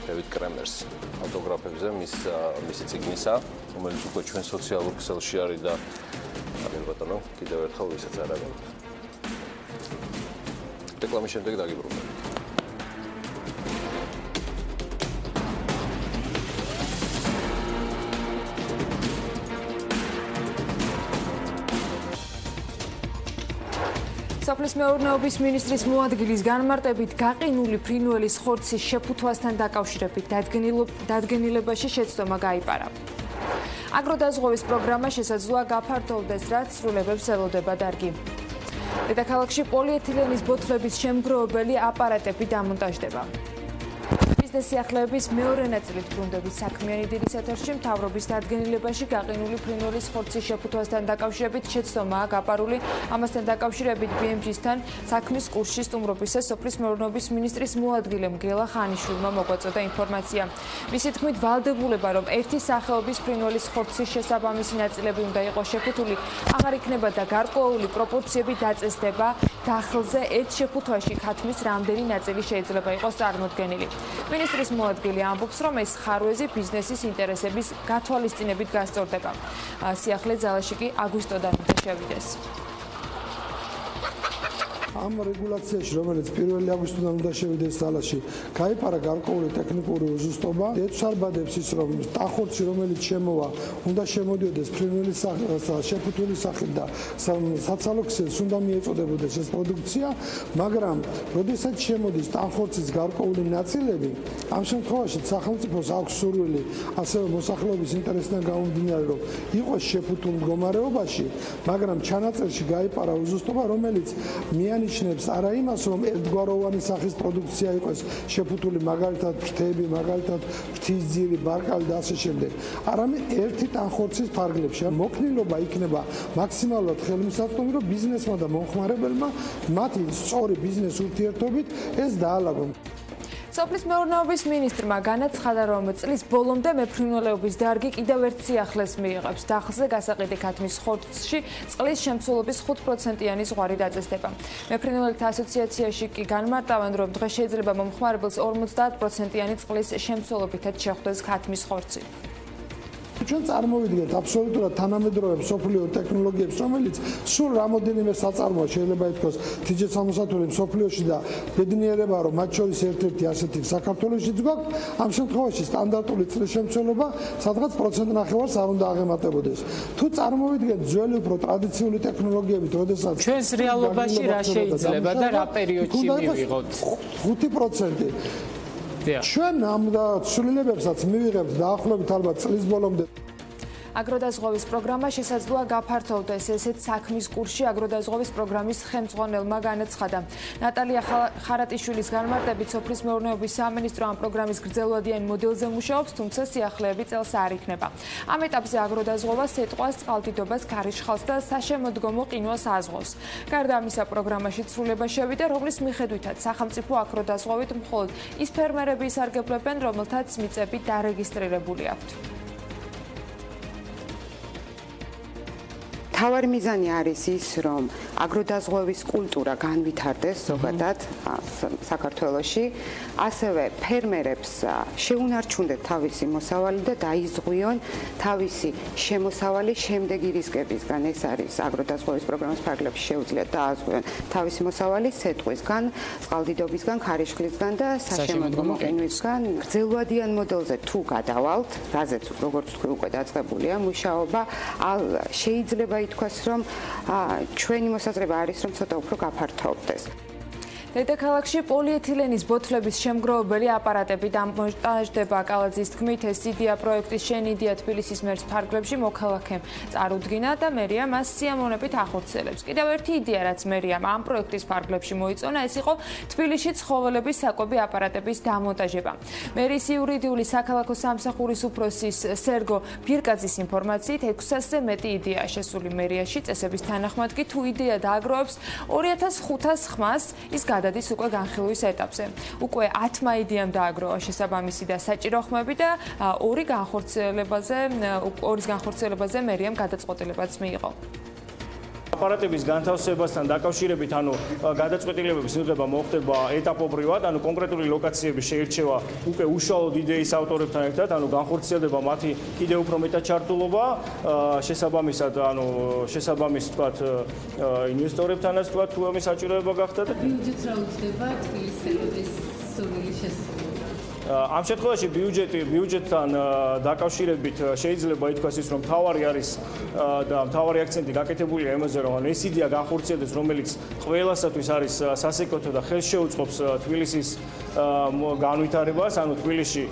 დევიდ კრემერს ავტოგრაფებზე მისი წიგნისა, რომელიც უკვე ჩვენ სოციალურ ქსელში არის და ამერ ბატონო, კიდევ ერთხელ ვისაც არ აგებთ. რეკლამის შემდეგ დაგიბრუნდებით. სოფლის მეურნეობის მინისტრის მოადგილის განმარტებით გაყინული ფრინველის ხორცის შეფუთვასთან დაკავშირებით დადგენილებაში შეცდომა გაიპარა. აგროდაზღვევის პროგრამა შესაძლოა გაფართოვდეს, რაც სრულებებს ელოდება დარგი. დედაქალაქში პოლიეთილენის ბოთლების შემგროვებელი აპარატები დამონტაჟდება. ბიზნესიახლეების მეორე ნაწილით ბრუნდებით საქმიანი დილის ეთერში მთავრობის დადგენილებაში გაყინული ფრინველის ხორცის შეფუთვასთან დაკავშირებით შეცდომაა გაპარული. ამასთან დაკავშირებით BMG-სთან საქმის კურსში სტუმრობისას სოფლის მეურნეობის მინისტრის მოადგილემ გელა ხანიშვილმა მოგვაწოდა ინფორმაცია. მისი თქმით, ვალდებულება, რომ ერთი სახეობის ფრინველის ხორცის შესაბამისი ნაწილები უნდა იყოს შეფუთული, აღარ იქნება და გარკვეული პროპორციები დაწესდება. დახლზე ერთ შეფუთვაში ქათმის რამდენი ნაწილი შეიძლება იყოს წარმოდგენილი. მინისტრის მოადგილე ამბობს, რომ ეს ხარვეზი ბიზნესის ინტერესების გათვალისწინებით გასწორდება. სიახლე ძალაში კი აგვისტოდან უნდა შევიდეს. ამ რეგულაციაში, რომელიც 1 აგვისტოდან უნდა შევიდეს ძალაში, გაიპარა გარკვეული ტექნიკური უზუსტობა. ეცვარბადებს ის, რომ ტახორცი, რომელიც შემოვა, უნდა შემოდიოდეს ფრინველის შეფუთული სახით და საცალო ქსელს უნდა მიეწოდებოდეს ეს პროდუქცია, მაგრამ როდესაც შემოდის ტახორცის გარკვეული ნაწილები, ამ შემთხვევაში სახელმწიფოს აქვს სურვილი, ასევე მოსახლეობის ინტერესიდან გამომდინარე, რომ იყოს შეფუთულ მდგომარეობაში, მაგრამ ჩანაწერში გაიპარა უზუსტობა, რომელიც ნიშნებს არა იმას, რომ ერთგვაროვანი სახის პროდუქცია იყოს შეფუთული, მაგალითად ფრთები, მაგალითად ფრთისძირი, ბარკალი და ასე შემდეგ. არამედ ერთი ტანხორცის ფარგლებში. მოქნილობა იქნება მაქსიმალურად ხელმისაწვდომი, რომ ბიზნესმა და მომხმარებელმა მათი სწორი ბიზნეს ურთიერთობით ეს დაალაგონ. სოფლის მეურნეობის მინისტრმა განაცხადა, რომ წლის ბოლომდე მეფრინველეობის დარგი კიდევ ერთ სიახლეს მიიღებს. დახლზე გასაყიდე ქათმის ხორცში წყლის შემცველობის 5%-იანი ზღვარი დაწესდება. მეფრინველთა ასოციაციაში კი განმარტავენ, რომ დღეს შეიძლება მომხმარებელს 50%-იანი წყლის შემცველობითაც შეხვდეს ქათმის ხორცი. ჩვენ წარმოვიდგენთ აბსოლუტურად თანამედროვე მსოფლიო ტექნოლოგიებს, რომელიც სულ რამოდენიმე საწარმოა შეიძლება ითქვას თიჯეს სამოსათურე მსოფლიოში და ბედნიერება, რომ მათ შორის ერთ-ერთი ასეთი საქართველოშიც გვაქვს. ამ შემთხვევაში სტანდარტული წყლის შემცველობა სადღაც 1.5%-ს არ უნდა აღემატებოდეს. თუ წარმოვიდგენთ ძველი უფრო ტრადიციული ტექნოლოგიებით, როდესაც ჩვენს რეალობაში რა შეიძლება და რა პერიოდში მივიღოთ 5%. ჩვენ ამ ცვლილებებსაც მივიღებთ დაახლოებით ალბათ წლის ბოლომდე. აგროდაზღვევის პროგრამა შესაძლოა გაფართოვდეს, ესეც საქმის კურსში აგროდაზღვევის პროგრამის ხელმძღვანელმა განაცხადა. ნატალია ხარატიშვილის განმარტებით, სოფლის მეურნეობის სამინისტრო ამ პროგრამის გრძელვადიან მოდელზე მუშაობს, თუმცა სიახლეები წელს არ იქნება. ამ ეტაპზე აგროდაზღვევა სეტყვას, წყალდიდობას, ქარიშხალს და საშემოდგომო ყინვას აზღვავს. გარდა ამისა, პროგრამაში ცვლილება შევიდა, რომლის მიხედვითაც სახელმწიფო აგროდაზღვევით მხოლოდ ის ფერმერები ისარგებლებენ, რომელთაც მიწები დარეგისტრირებული აქვთ. თავარი მიზანი არის ის, რომ აგროდაზღვევის კულტურა განვითარდეს ზოგადად საქართველოში, ასევე ფერმერებს შეუნარჩუნდეთ თავისი მოსავალი და დაიზღვიონ თავისი შემოსავალი შემდეგი რისკებისგან. ეს არის აგროდაზღვევის პროგრამის ფარგლებში შეუძლიათ დააზღვიონ თავისი მოსავალი სეტყვისგან, წყალდიდობისგან, ქარიშხლისგან და საშემოდგომო ყინვისგან. გრძელვადიან მოდელზე თუ გადავალთ, რაზეც როგორც თქვი უკვე დაწყებულია მუშაობა, შეიძლება ითქვას, რომ ჩვენი მოსაზრება არის, რომ ცოტა უფრო გაფართოვდეს. დედაქალაქში პოლიეთილენის ბოთლების შემგროვებელი აპარატები დამონტაჟდება. კალაძის თქმით, ეს იდეა პროექტის შენიდია თბილისის მერის ფარგლებში მოქალაქემ წარუდგინა და მერია მას სიამოვნებით ახორციელებს. კიდევ ერთი იდეა, რაც მერიამ ამ პროექტის ფარგლებში მოიწონა, ეს იყო თბილისში ცხოველების საკვები აპარატების დამონტაჟება. მერის იურიდიული საქალაქო სამსახურის უფროსის სერგო ბირკაძის ინფორმაციით 600-ზე მეტი იდეაა შესული მერიაში. წესების თანახმად კი თუ იდეა დააგროვებს 2500 ხმას, ის გადადის უკვე განხილვის ეტაპზე. უკვე 10 იდეამ დააგროვა შესაბამისი და საჭირო ხმები და ორის განხორციელებაზე მერიამ გადაწყვეტილებაც მიიღო. აპარატების განთავსებასთან დაკავშირებით, გადაწყვეტილებების მიღება მოხდება ეტაპობრივად, კონკრეტული ლოკაციების შეირჩევა უკვე უშუალოდ იდეის ავტორებთან ერთად, განხორციელდება მათი კიდევ უფრო მეტად ჩართულობა, შესაბამისად, შესაბამის თქვათ ინვესტორებთანაც თქვათ თუ ამის საჭიროება გახდა და ბიუჯეტს რა უწდება თბილისის სურვილის შესრულება. ამ შემთხვევაში ბიუჯეტთან დაკავშირებით შეიძლება ითქვას ის, რომ მთავარი არის და მთავარი აქცენტი გაკეთებულია იმაზე, რომ ეს იდეა განხორციელდეს, რომელიც ყველასათვის არის სასეკრეტო და ხელს შეუწყობს თბილისის განვითარებას, თბილისში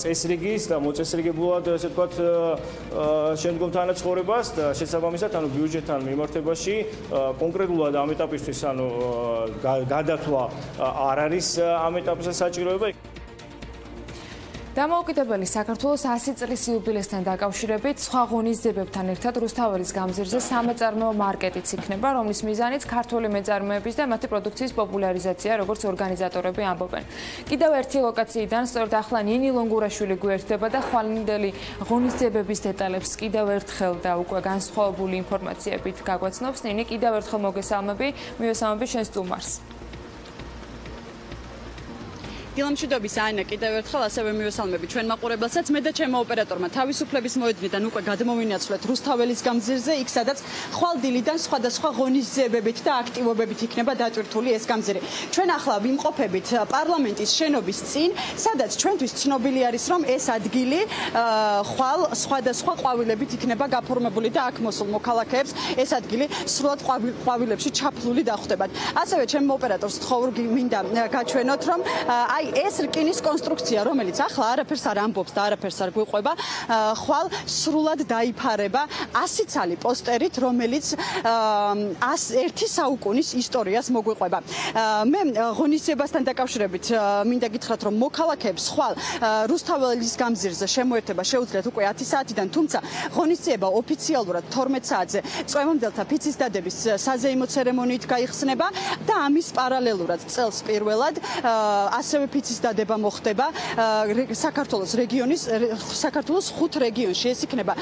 წესრიგის და მოწესრიგებულად, ესე ვთქვათ, შემდგომ თანაცხოვრებას და შესაბამისად, ბიუჯეტთან მიმართებაში კონკრეტულად ამ ეტაპისთვის, გადათვლა არ არის ამ ეტაპზე საჭიროება. დამოუკიდებელი საქართველოს 100 წლის იუბილესთან დაკავშირებით სხვა ღონისძიებებთან ერთად რუსთაველის გამზირზე სამეწარმეო მარკეტიც იქნება, რომლის მიზანიც ქართული მეწარმეების და მათი პროდუქციის პოპულარიზაცია, როგორც ორგანიზატორები ამბობენ. კიდევ ერთი ლოკაციიდან, სწორედ ახლა ნინი ლონგურაშვილი გვერდება და ხვალინდელი ღონისძიებების დეტალებს კიდევ ერთხელ და უკვე განსხვავებული ინფორმაციებით გაგვაცნობს. ნინი, კიდევ ერთხელ მოგესალმები, მივესალმები შენ სტუმარს. დილამშვიდობის ანა, კიდევ ერთხელ ასევე მივესალმები ჩვენ მაყურებელსაც. მე და ჩემო ოპერატორმა თავისუფლების მოედნიდან უკვე გადმოვინაცვლეთ რუსთაველის გამზირზე, იქ სადაც ხვალდილიდან სხვადასხვა ღონისძიებებით და აქტივობებით იქნება დატვირთული ეს გამზირი. ჩვენ ახლა ვიმყოფებით პარლამენტის შენობის წინ, სადაც ჩვენთვის ცნობილი არის, რომ ეს ადგილი ხვალ სხვადასხვა ყვავილებით იქნება გაფორმებული და აქ მოსულ მოქალაქეებს ეს ადგილი სრულად ყვავილებში ჩაფლული დახვდებათ. ასევე ჩემო ოპერატორს მინდა გაჩვენოთ, რომ ეს რკინის კონსტრუქცია, რომელიც ახლა არაფერს არ ამბობს და არაფერს არ გვიყვება, ხვალ სრულად დაიფარება 100 ცალი პოსტერით, რომელიც 101 საუკუნის ისტორიას მოგვიყვება. მე ღონისძიებასთან დაკავშირებით მინდა გითხრათ, რომ მოქალაქეებს ხვალ რუსთაველის გამზირზე შემოერთება შეუძლიათ უკვე 10 საათიდან, თუმცა ღონისძიება ოფიციალურად 12 საათზე წვემამდელთა ფიცის დადების საზეიმო ცერემონიით გაიხსნება და ამის პარალელურად წელს პირველად ასევე ფიცის დადება მოხდება საქართველოს 5 რეგიონში. ეს იქნება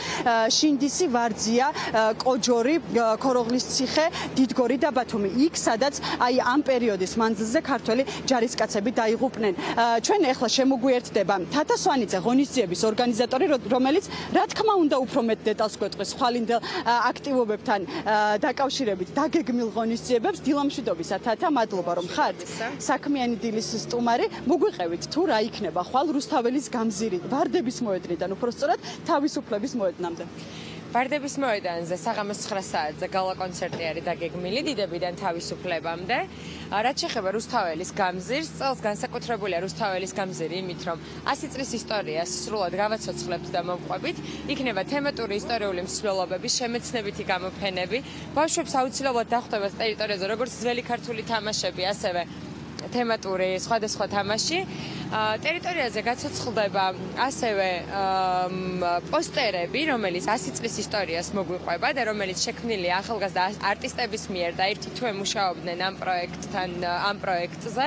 შინდისი, ვარძია, კოჯორი, ქოროღლის ციხე, დიდგორი და ბათუმი. იქ სადაც ამ პერიოდის მანძილზე ქართველი ჯარისკაცები დაიღუპნენ. ჩვენ ახლა შემოგვიერთდება თათასვანიძე ღონისძიების ორგანიზატორი, რომელიც რა თქმა უნდა უფრო მეტ დეტალს გვეტყვის ხვალინდელ აქტივობებთან დაკავშირებით დაგეგმილ ღონისძიებებს. დილამშვიდობისა თათა, მადლობა რომ ხართ. საქმიანი დილის სტუმარი, მოგვიყევით თუ რა იქნება ხვალ რუსთაველის გამზირი ვარდების მოედნიდან, უფრო სწორად თავისუფლების მოედნამდე. ვარდების მოედანზე საღამოს 9 საათზე გალა კონცერტი არის დაგეგმილი დიდებიდან თავისუფლებამდე. რაც შეეხება რუსთაველის გამზირს, წელს განსაკუთრებულია რუსთაველის გამზირი იმით, რომ 100 წლის ისტორიას სრულად გავაცოცხლებთ და მოვყვებით. იქნება თემატური ისტორიული მსვლელობები, შემეცნებითი გამოფენები, ბავშვებს აუცილებლად დახვდებათ ტერიტორიაზე როგორც ძველი ქართული თამაშები, ასევე თემატური სხვადასხვა თამაში. ტერიტორიაზე გაცოცხლდება ასევე პოსტერები, რომელიც 100 წლის ისტორიას მოგვიყვება და რომელიც შექმნილია ახალგაზრდა არტისტების მიერ და ერთით თუ მუშაობდნენ ამ პროექტზე.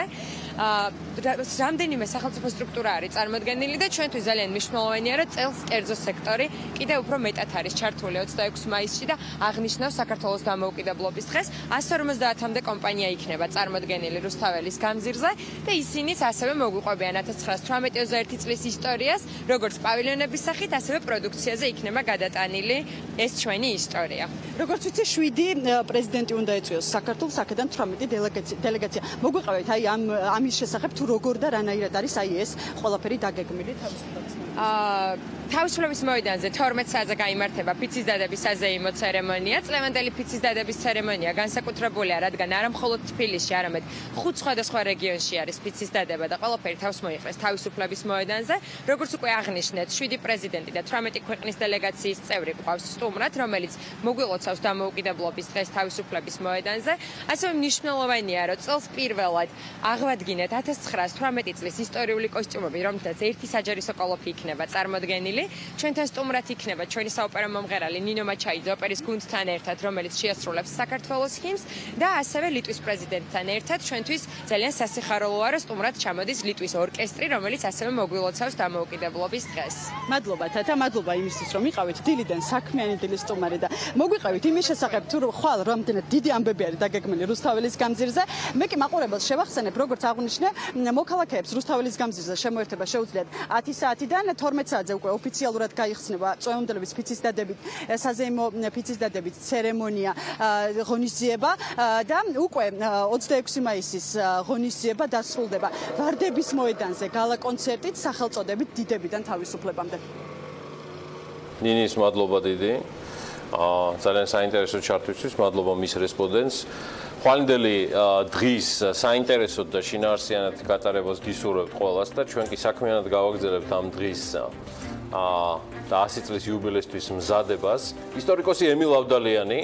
რამდენიმე სახელმწიფო სტრუქტურა არის წარმოდგენილი და ჩვენთვის ძალიან მნიშვნელოვანია, რომ წელს კერძო სექტორი კიდევ უფრო მეტად არის ჩართული 26 მაისში და აღნიშნავს საქართველოს დამოუკიდებლობის დღეს. 150-მდე კომპანია იქნება წარმოდგენილი რუსთაველის გამზირზე და ისინიც ასევე მოგვიყვებიან 1918 წლის ისტორიას, როგორც პავილიონების სახით, ასევე პროდუქციაზე იქნება გადატანილი ეს ჩვენი ისტორია. როგორც ვიცი, 7 პრეზიდენტი უნდა ეწვიოს საქართველოს, აქედან 18 დელეგაცია. მოგვიყევით აი ამის შესახებ თუ როგორ და რანაირად არის აი ეს ყველაფერი დაგეგმილი თავისუფლების თავისუფლების მოედანზე 12 საათზე გაიმართება ფიცის დადების საზეიმო ცერემონია. წლევანდელი ფიცის დადების ცერემონია განსაკუთრებულია, რადგან არა მხოლოდ თბილისში, არამედ 5 სხვადასხვა რეგიონში არის ფიცის დადება და ყველაფერი თავს მოიყრეს თავისუფლების მოედანზე. როგორც უკვე აღნიშნეთ, 7 პრეზიდენტი და 18 ქვეყნის დელეგაციის წევრი გვყავს სტუმრად, რომელიც მოგვილოცავს დამოუკიდებლობის დღეს თავისუფლების მოედანზე. ასევე მნიშვნელოვანია, რომ წელს პირველად აღვადგინეთ 1918 წლის ისტორიული კოსტიუმები, რომელთაც ერთი საჯარისო კოლოფი იქნება წარმოდგენილი. ჩვენთან სტუმრად იქნება ჩვენი საოპერო მომღერალი ნინო მაჩაიძე ოპერის გუნდთან ერთად, რომელიც შეასრულებს საქართველოს ჰიმნს და ასევე ლიტვის პრეზიდენტთან ერთად. ჩვენთვის ძალიან სასიხარულოა, რომ სტუმრად ჩამოდის ლიტვის ორკესტრი, რომელიც ასევე მოგვილოცავს დამოუკიდებლობის დღეს. მადლობა თათა, მადლობა იმისთვის, რომ იყავით დილიდან საქმიანი დილის სტუმარი და მოგვიყევით იმის შესახებ, თუ ხვალ რამდენად დიდი ამბები არის დაგეგმილი რუსთაველის გამზირზე. მე კი მაყურებელს შევახსენებ, როგორც აღვნიშნე, მოქალაქეებს რუსთაველის გამზირზე შემოერთება შეუძლიათ 10 საათიდან 12 საათზე უკვე ოფიციალურად გაიხსნება წვეუნდელების ფიცის დადებით, საზეიმო ფიცის დადებით ცერემონია ღონისძიება და უკვე 26 მაისის ღონისძიება დასრულდება ვარდების მოედანზე გალა კონცერტით სახელწოდებით დიდებიდან თავისუფლებამდე. ნინის მადლობა დიდი. ძალიან საინტერესო ჩართვისთვის, მადლობა მის რესპონდენტს. ხვალინდელი დღის საინტერესოდ და შინაარსიანად გატარებას გისურვებთ ყველას და ჩვენ კი საქმიანად გავაგრძელებთ ამ დღის და 100 წლის იუბილეისთვის მზადებას. ისტორიკოსი ემილ ავდალიანი,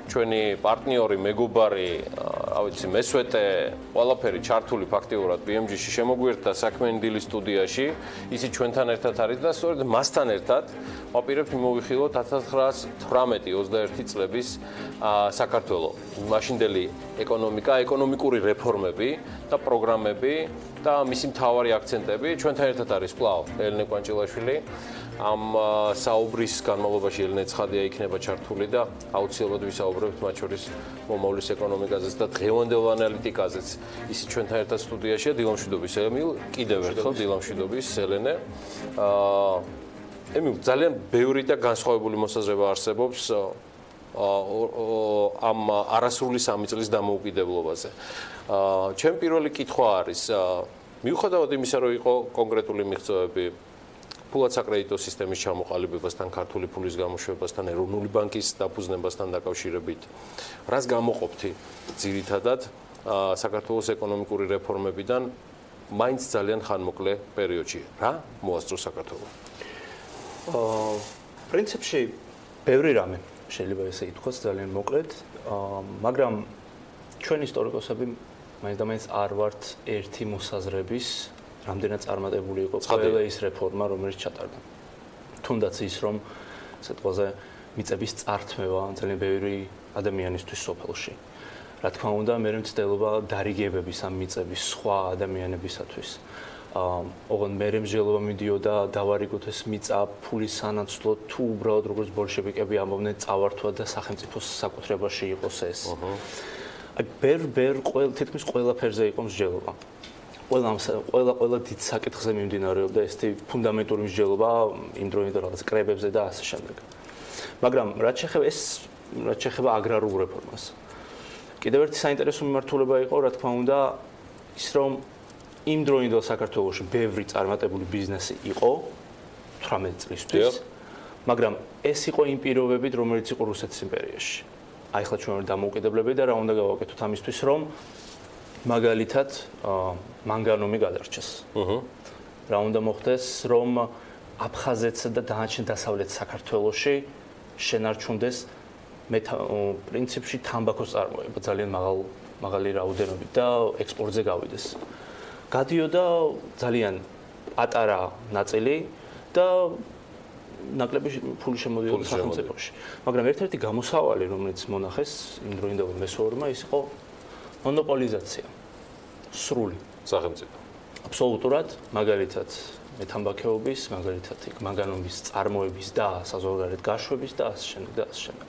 ჩვენი პარტნიორი, მეგობარი, რა ვიცი, მესვეტე, ყველაფერი ჩართული ფაქტიურად BMG-ში შემოგვიერთდა საქმიანი დილის სტუდიაში. ისიც ჩვენთან ერთად არის და სწორედ მასთან ერთად ვაპირებთ მიმოვიხილოთ 1918-21 წლების საქართველო. მაშინდელი ეკონომიკა, ეკონომიკური რეფორმები და პროგრამები და მისი მთავარი აქცენტები. ჩვენთან ერთად არის კვლავ ელენე კვანჭილაშვილი. ამ საუბრის განმავლობაში ელენე ცხადია იქნება ჩართული და აუცილებლად ვისაუბრებთ მათ შორის მომავლის ეკონომიკაზეც და დღევანდელ ანალიტიკაზეც. ისიც ჩვენთან ერთად სტუდიაშია დილამშვიდობის ემილ, კიდევ ერთხელ დილამშვიდობის ელენე. ემილ, ძალიან ბევრი და განსხვავებული მოსაზრება არსებობს ამ არასრული 3 წლის დამოუკიდებლობაზე. ჩემ პირველი კითხვა არის, მიუხედავად იმისა, რომ იყო კონკრეტული მიღწევები ფულად საკრედიტო სისტემის ჩამოყალიბებასთან, ქართული ფულის გამოშვებასთან, ეროვნული ბანკის დაფუძნებასთან დაკავშირებით, რას გამოყოფთი ძირითადად საქართველოს ეკონომიკური რეფორმებიდან მაინც ძალიან ხანმოკლე პერიოდში. რა მოასწრო საქართველოს? პრინციპში ბევრი რამე შეიძლება ესე ითქვას ძალიან მოკლედ, მაგრამ ჩვენ ისტორიკოსები მაინც და მაინც არ ვართ ერთი მოსაზრების, რამდენად წარმატებული იყო ყველა ის რეფორმა, რომელიც ჩატარდა. თუნდაც ის, რომ სიტყვაზე მიწების წართმევა ძალიან ბევრი ადამიანისთვის სოფელში. რა თქმა უნდა, მე მცდელობა დარიგებების ამ მიწების სხვა ადამიანებისათვის. ოღონდ მე მსჯელობა მიდიოდა დავარიგოთ ეს მიწა ფულის სანაცვლოდ თუ უბრალოდ როგორც ბოლშევიკები ამბობდნენ წავართვა და სახელმწიფოს საკუთრებაში იყოს ეს. აი თითქმის ყველაფერზე იყო მსჯელობა. ყველა დიდ საკითხზე მიმდინარეობდა ესეთი ფუნდამენტური მსჯელობა იმ დროინდელ რაღაც კრებებზე და ასე შემდეგ. მაგრამ რაც შეეხება აგრარულ რეფორმას. კიდევ ერთი საინტერესო მიმართულება იყო, რა თქმა უნდა, ის რომ იმ დროინდელ საქართველოში ბევრი წარმატებული ბიზნესი იყო 18 წლისთვის, მაგრამ ეს იყო იმ პირობებით, რომელიც იყო რუსეთის იმპერიაში. აი ხლა ჩვენ ვარ დამოუკიდებლები და რა უნდა გავაკეთოთ ამისთვის, რომ მაგალითად მანგანუმი გადარჩეს. რა უნდა მოხდეს, რომ აფხაზეთსა და დანარჩენ დასავლეთ საქართველოში შენარჩუნდეს პრინციპში თამბაქოს წარმოება ძალიან მაღალი რაოდენობით და ექსპორტზე გავიდეს. გადიოდა ძალიან პატარა ნაწილი და ნაკლები ფული შემოდიოდა სახელმწიფოში. მაგრამ ერთ-ერთი გამოსავალი, რომელიც მონახეს იმ დროინდელ მესორმა, ის იყო მონოპოლიზაცია. სრული სახელმწიფო. აბსოლუტურად, მაგალითად, მეთამბაქოების, მაგალითად, მანგანუმის წარმოების და საზღვარგარეთ გაშვების და ასე შემდეგ და ასე შემდეგ.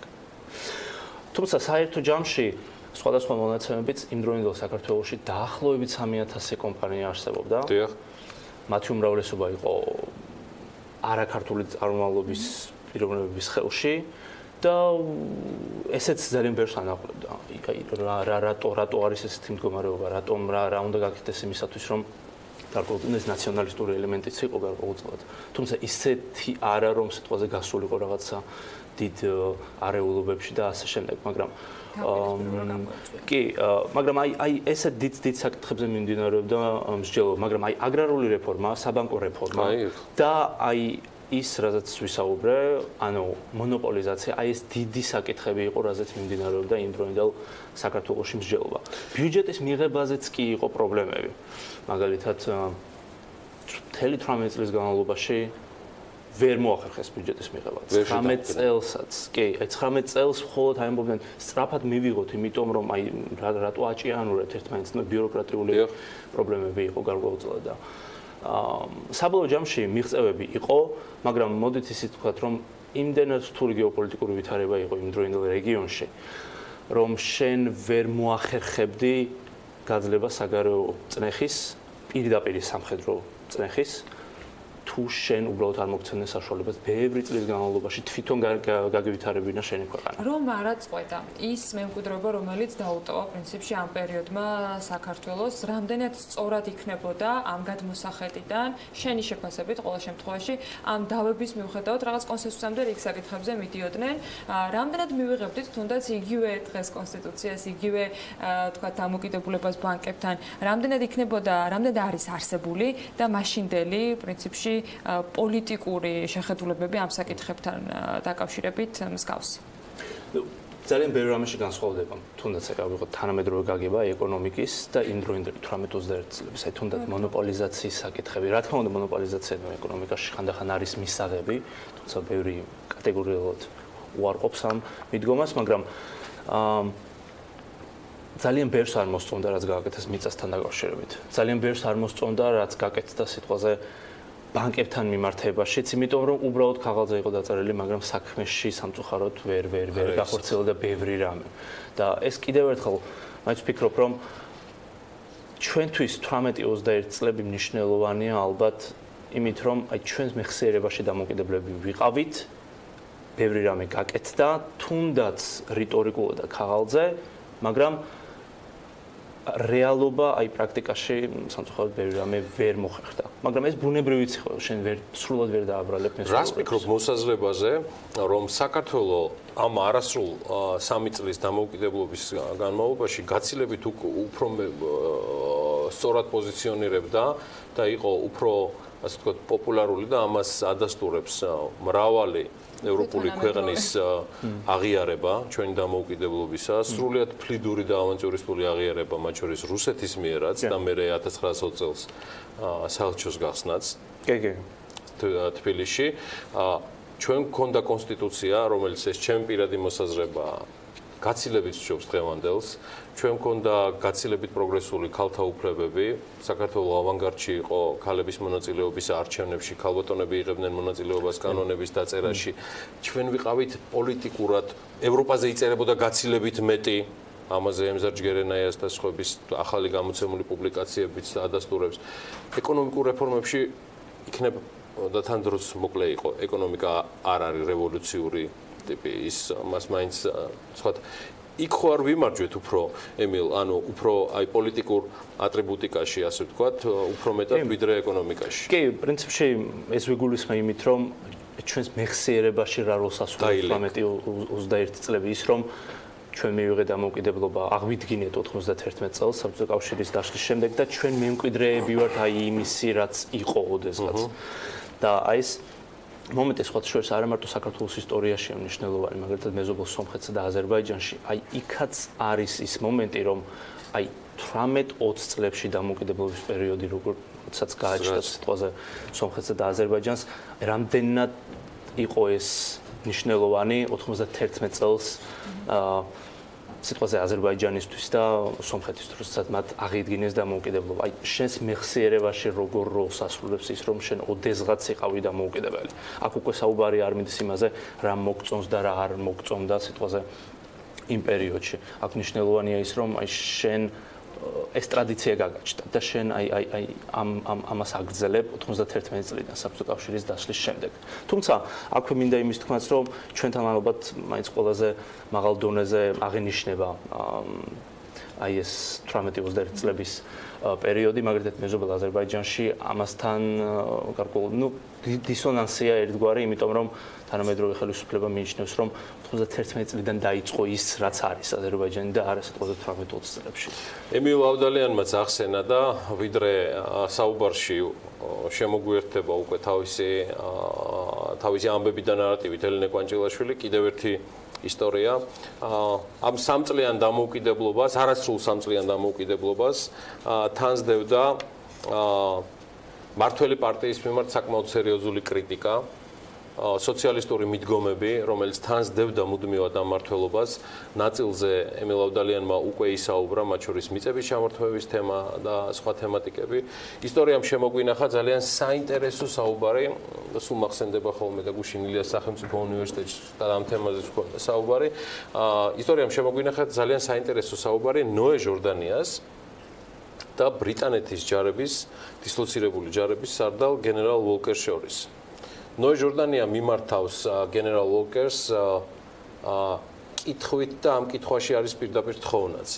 თუმცა საერთო ჯამში სხვადასხვა მონაცემებით იმ დროინდელ საქართველოში დაახლოებით 3000 კომპანია არსებობდა. დიახ. მათი უმრავლესობა იყო არაქართული წარმომავლობის პიროვნებების ხელში და ესეც ძალიან ბევრს ანაყლებდა. რატო არის ესეთი მდგომარეობა, რატომ რა უნდა გაკეთდეს იმისათვის, რომ გარკვეულწილად ნაციონალისტური ელემენტიც იყო გარკვეულწილად. თუმცა ისეთი არა, რომ სიტყვაზე გასულიყო რაღაცა დიდ არეულობებში და ასე შემდეგ, მაგრამ კი, მაგრამ აი ესეთ დიდ საკითხებზე მიმდინარეობდა მსჯელობა, მაგრამ აი აგრარული რეფორმა, საბანკო რეფორმა და აი ის, რაზეც ვისაუბრე, ანუ მონოპოლიზაცია, აი ეს დიდი საკითხები იყო, რაზეც მიმდინარეობდა იმ დროინდელ საქართველოში მსჯელობა. ბიუჯეტის მიღებაზეც კი იყო პრობლემები. მაგალითად, მთელი 18 წლის განმავლობაში ვერ მოახერხეს ბიუჯეტის მიღება. 19 წელსაც, კი, აი 19 წელს მხოლოდ აიმბობდნენ სწრაფად მივიღოთ, იმიტომ რომ აი რატო აჭიანურეთ ერთმანეთს, ბიუროკრატიული პრობლემები იყო გარკვეულწილად და საბოლოო ჯამში მიღწევები იყო, მაგრამ მოდით ისიც ვთქვათ, რომ იმდენად რთული გეოპოლიტიკური ვითარება იყო იმ დროინდელ რეგიონში, რომ შენ ვერ მოახერხებდი გაძლება საგარეო წნეხის, პირდაპირ სამხედრო წნეხის, თუ შენ უბრალოდ არ მოგცემდნენ საშუალებას ბევრი წლის განმავლობაში თვითონ გაგივითარებინა შენი ქვეყანა. რომ არა წყვეტა ის მემკვიდრეობა, რომელიც დაუტოვა პრინციპში ამ პერიოდმა საქართველოს, რამდენად სწორად იქნებოდა ამ გადმოსახედიდან შენი შეფასებით ყოველ შემთხვევაში ამ დავების მიუხედავად რაღაც კონსენსუსამდე რიგ საკითხებზე მიდიოდნენ, რამდენად მივიღებდით თუნდაც იგივე დღეს კონსტიტუციას, იგივე თქვა დამოკიდებულებას ბანკებთან, რამდენად იქნებოდა, რამდენად არის არსებული და მაშინდელი პრინციპში პოლიტიკური შეხედულებები ამ საკითხებთან დაკავშირებით მსგავსი. ძალიან ბევრი რამეში განსხვავდება. თუნდაც ეკავიღოთ თანამედროვე გაგება ეკონომიკის და იმ დროინდელი 18-21 წლების, აი თუნდაც მონოპოლიზაციის საკითხები. რა თქმა უნდა, მონოპოლიზაცია ეკონომიკაში ხანდახან არის მისაღები, თუმცა ბევრი კატეგორიულად უარყოფს ამ მიდგომას, მაგრამ ძალიან ბევრს არ მოსწონდა, რაც გააკეთეს მიწასთან დაკავშირებით. ძალიან ბევრს არ მოსწონდა, რაც გააკეთდა სიტყვაზე ბანკებთან მიმართებაშიც, იმიტომ რომ უბრალოდ ქაღალდზე იყო დაწერილი, მაგრამ საქმეში სამწუხაროდ ვერ გახორციელდა ბევრი რამე. და ეს კიდევ ერთხელ მაინც ვფიქრობ, რომ ჩვენთვის 18-21 წლები მნიშვნელოვანია ალბათ იმით, რომ აი ჩვენს მეხსიერებაში დამოკიდებლები ვიყავით, ბევრი რამე გაკეთდა, თუნდაც რიტორიკულად და ქაღალდზე, მაგრამ რეალობა აი პრაქტიკაში სამწუხაროდ ბევრი რამე ვერ მოხერხდა. მაგრამ ეს ბუნებრივიც იყო, შენ სრულად ვერ დააბრალებ მესურვებს. რას ვფიქრობ მოსაზრებაზე, რომ საქართველო ამ არასრულ 3 წლის დამოუკიდებლობის განმავლობაში გაცილებით უფრო სწორად პოზიციონირებდა და იყო უფრო, ასე ვთქვათ, პოპულარული და ამას ადასტურებს მრავალი ევროპული ქვეყნის აღიარება ჩვენი დამოუკიდებლობისა, სრულიად ფლიდური და ავანტიურისტული აღიარება, მათ შორის რუსეთის მიერაც და მე 1920 წელს საელჩოს გახსნაც. კი. თბილისში ჩვენ გქონდა კონსტიტუცია, რომელიც ეს ჩემი პირადი მოსაზრებაა, გაცილებით სჯობს დღევანდელს. ჩვენ გქონდა გაცილებით პროგრესული ქალთა უფლებები, საქართველოს ავანგარდში იყო ქალების მონაწილეობის არჩევნებში, ქალბატონები იღებდნენ მონაწილეობას კანონების დაწერაში. ჩვენ ვიყავით პოლიტიკურად, ევროპაზე იწერებოდა გაცილებით მეტი, ამაზე ემზარჯგერენაიას და სხვების ახალი გამოცემული პუბლიკაციებიც ადასტურებს. ეკონომიკურ რეფორმებში იქნებოდა თან დროს მოკლე იყო, ეკონომიკა არ არის რევოლუციური ტიპი, ის მას მაინც სხვა იქ ხო არ ვიმარჯვეთ უფრო ემილ, ანუ უფრო აი პოლიტიკურ ატრიბუტიკაში, ასე ვთქვათ, უფრო მეტად ვიდრე ეკონომიკაში. კი, პრინციპში ეს ვიგულისხმე იმით, რომ ჩვენს მეხსიერებაში რა როლს ასრულებს 18-21 წლები ის რომ ჩვენ მივიღეთ დამოუკიდებლობა აღვიდგინეთ 91 წელს საბჭოთა კავშირის დაშლის შემდეგ და ჩვენ მემკვიდრეები ვართ აი იმისი რაც იყო ოდესღაც და აი ეს მომენტი სხვა შორის არა მარტო საქართველოს ისტორიაშია მნიშვნელოვანი მაგალითად მეზობელ სომხეთსა და აზერბაიჯანში აი იქაც არის ის მომენტი რომ აი 18-20 წლებში დამოუკიდებლობის პერიოდი როგორცაც გააჩნდა სიტყვაზე სომხეთსა და აზერბაიჯანს რამდენად იყო ეს მნიშვნელოვანი 91 წელს სიტყვაზე აზერბაიჯანისთვის და სომხეთისთვის როდესაც მათ აღიდგინეს დამოუკიდებლობა. აი შენს მეხსიერებაში როგორ როლს ასრულებს ის რომ შენ ოდესღაც იყავი დამოუკიდებელი. აქ უკვე საუბარი არ მიდის იმაზე რა მოგწონს და რა არ მოგწონდა სიტყვაზე იმ პერიოდში. აქ მნიშვნელოვანია ის რომ აი შენ ეს ტრადიცია გაგაჩნდა და შენ აი ამას აგრძელებ 91 წლიდან საბჭოთა კავშირის დაშლის შემდეგ. თუმცა აქვე მინდა იმის თქმაც რომ ჩვენთან ალბათ მაინც ყველაზე მაღალ დონეზე აღინიშნება აი ეს 18-21 წლების პერიოდი, მაგალითად მეზობელ აზერბაიჯანში ამასთან გარკვეული დისონანსია ერთგვარი, იმიტომ რომ თანამედროვე ხელისუფლება მიიჩნევს რომ 91 წლიდან დაიწყო ის რაც არის აზერბაიჯანი და არა 18-20 წლებში. ემილ ავდალიანმაც ახსენა და ვიდრე საუბარში შემოგვიერთდება უკვე თავისი ამბები და ნარატივით ელენე კვანჭილაშვილი კიდევ ერთი ისტორია ამ სამწლიან დამოუკიდებლობას, არასრულ სამწლიან დამოუკიდებლობას თანსდევდა მართველი პარტიის მიმართ საკმაოდ სერიოზული კრიტიკა, სოციალისტური მიდგომები, რომელიც თანსდევდა მუდმივად ამ მმართველობას, ნაწილზე ემილ ავდალიანმა უკვე ისაუბრა, მათ შორის მიწების ჩამორთმევის თემა და სხვა თემატიკები. ისტორიამ შემოგვინახა ძალიან საინტერესო საუბარი, სულ მახსენდება ხოლმე და გუშინ ილიას სახელმწიფო უნივერსიტეტში და ამ თემაზე საუბარი. ისტორიამ შემოგვინახა ძალიან საინტერესო საუბარი ნოე ჟორდანიას და ბრიტანეთის ჯარების, დისლოცირებული ჯარების სარდალ გენერალ ვოლკერს შორის. ნოე ჟორდანია მიმართავს გენერალ ვოლკერს კითხვით და ამ კითხვაში არის პირდაპირ თხოვნაც.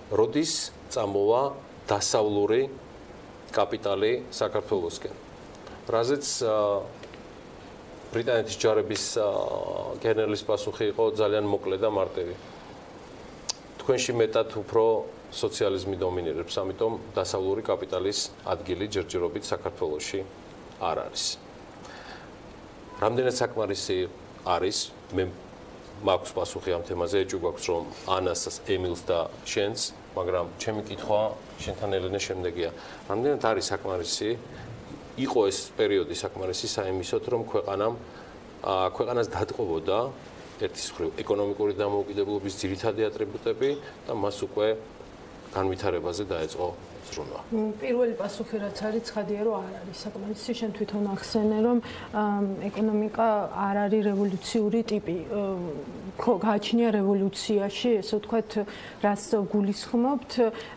როდის წამოვა დასავლური კაპიტალი საქართველოსკენ? რაზეც ბრიტანეთის ჯარების გენერლის პასუხი იყო ძალიან მოკლე და მარტივი. თქვენში მეტად უფრო სოციალიზმი დომინირებს, ამიტომ დასავლური კაპიტალის ადგილი ჯერჯერობით საქართველოში არ არის. რამდენად საკმარისი არის, მე მაქვს პასუხი ამ თემაზე, ეჭვი გვაქვს რომ ანას, ემილს და შენს, მაგრამ ჩემი კითხვა შენთან ელენე შემდეგია. რამდენად არის საკმარისი, იყო ეს პერიოდი საკმარისი საიმისოდ, რომ ქვეყანას დატყობოდა ერთის მხრივ ეკონომიკური დამოუკიდებლობის ძირითადი ატრიბუტები და მას უკვე განვითარებაზე დაეწყო ზრუნვა. პირველი პასუხი რაც არის ცხადია რომ არ არის საკმარისი. შენ თვითონ ახსენე რომ ეკონომიკა არ არის რევოლუციური ტიპი. ხო, გააჩნია რევოლუციაში, ესე ვთქვათ, რას გულისხმობთ.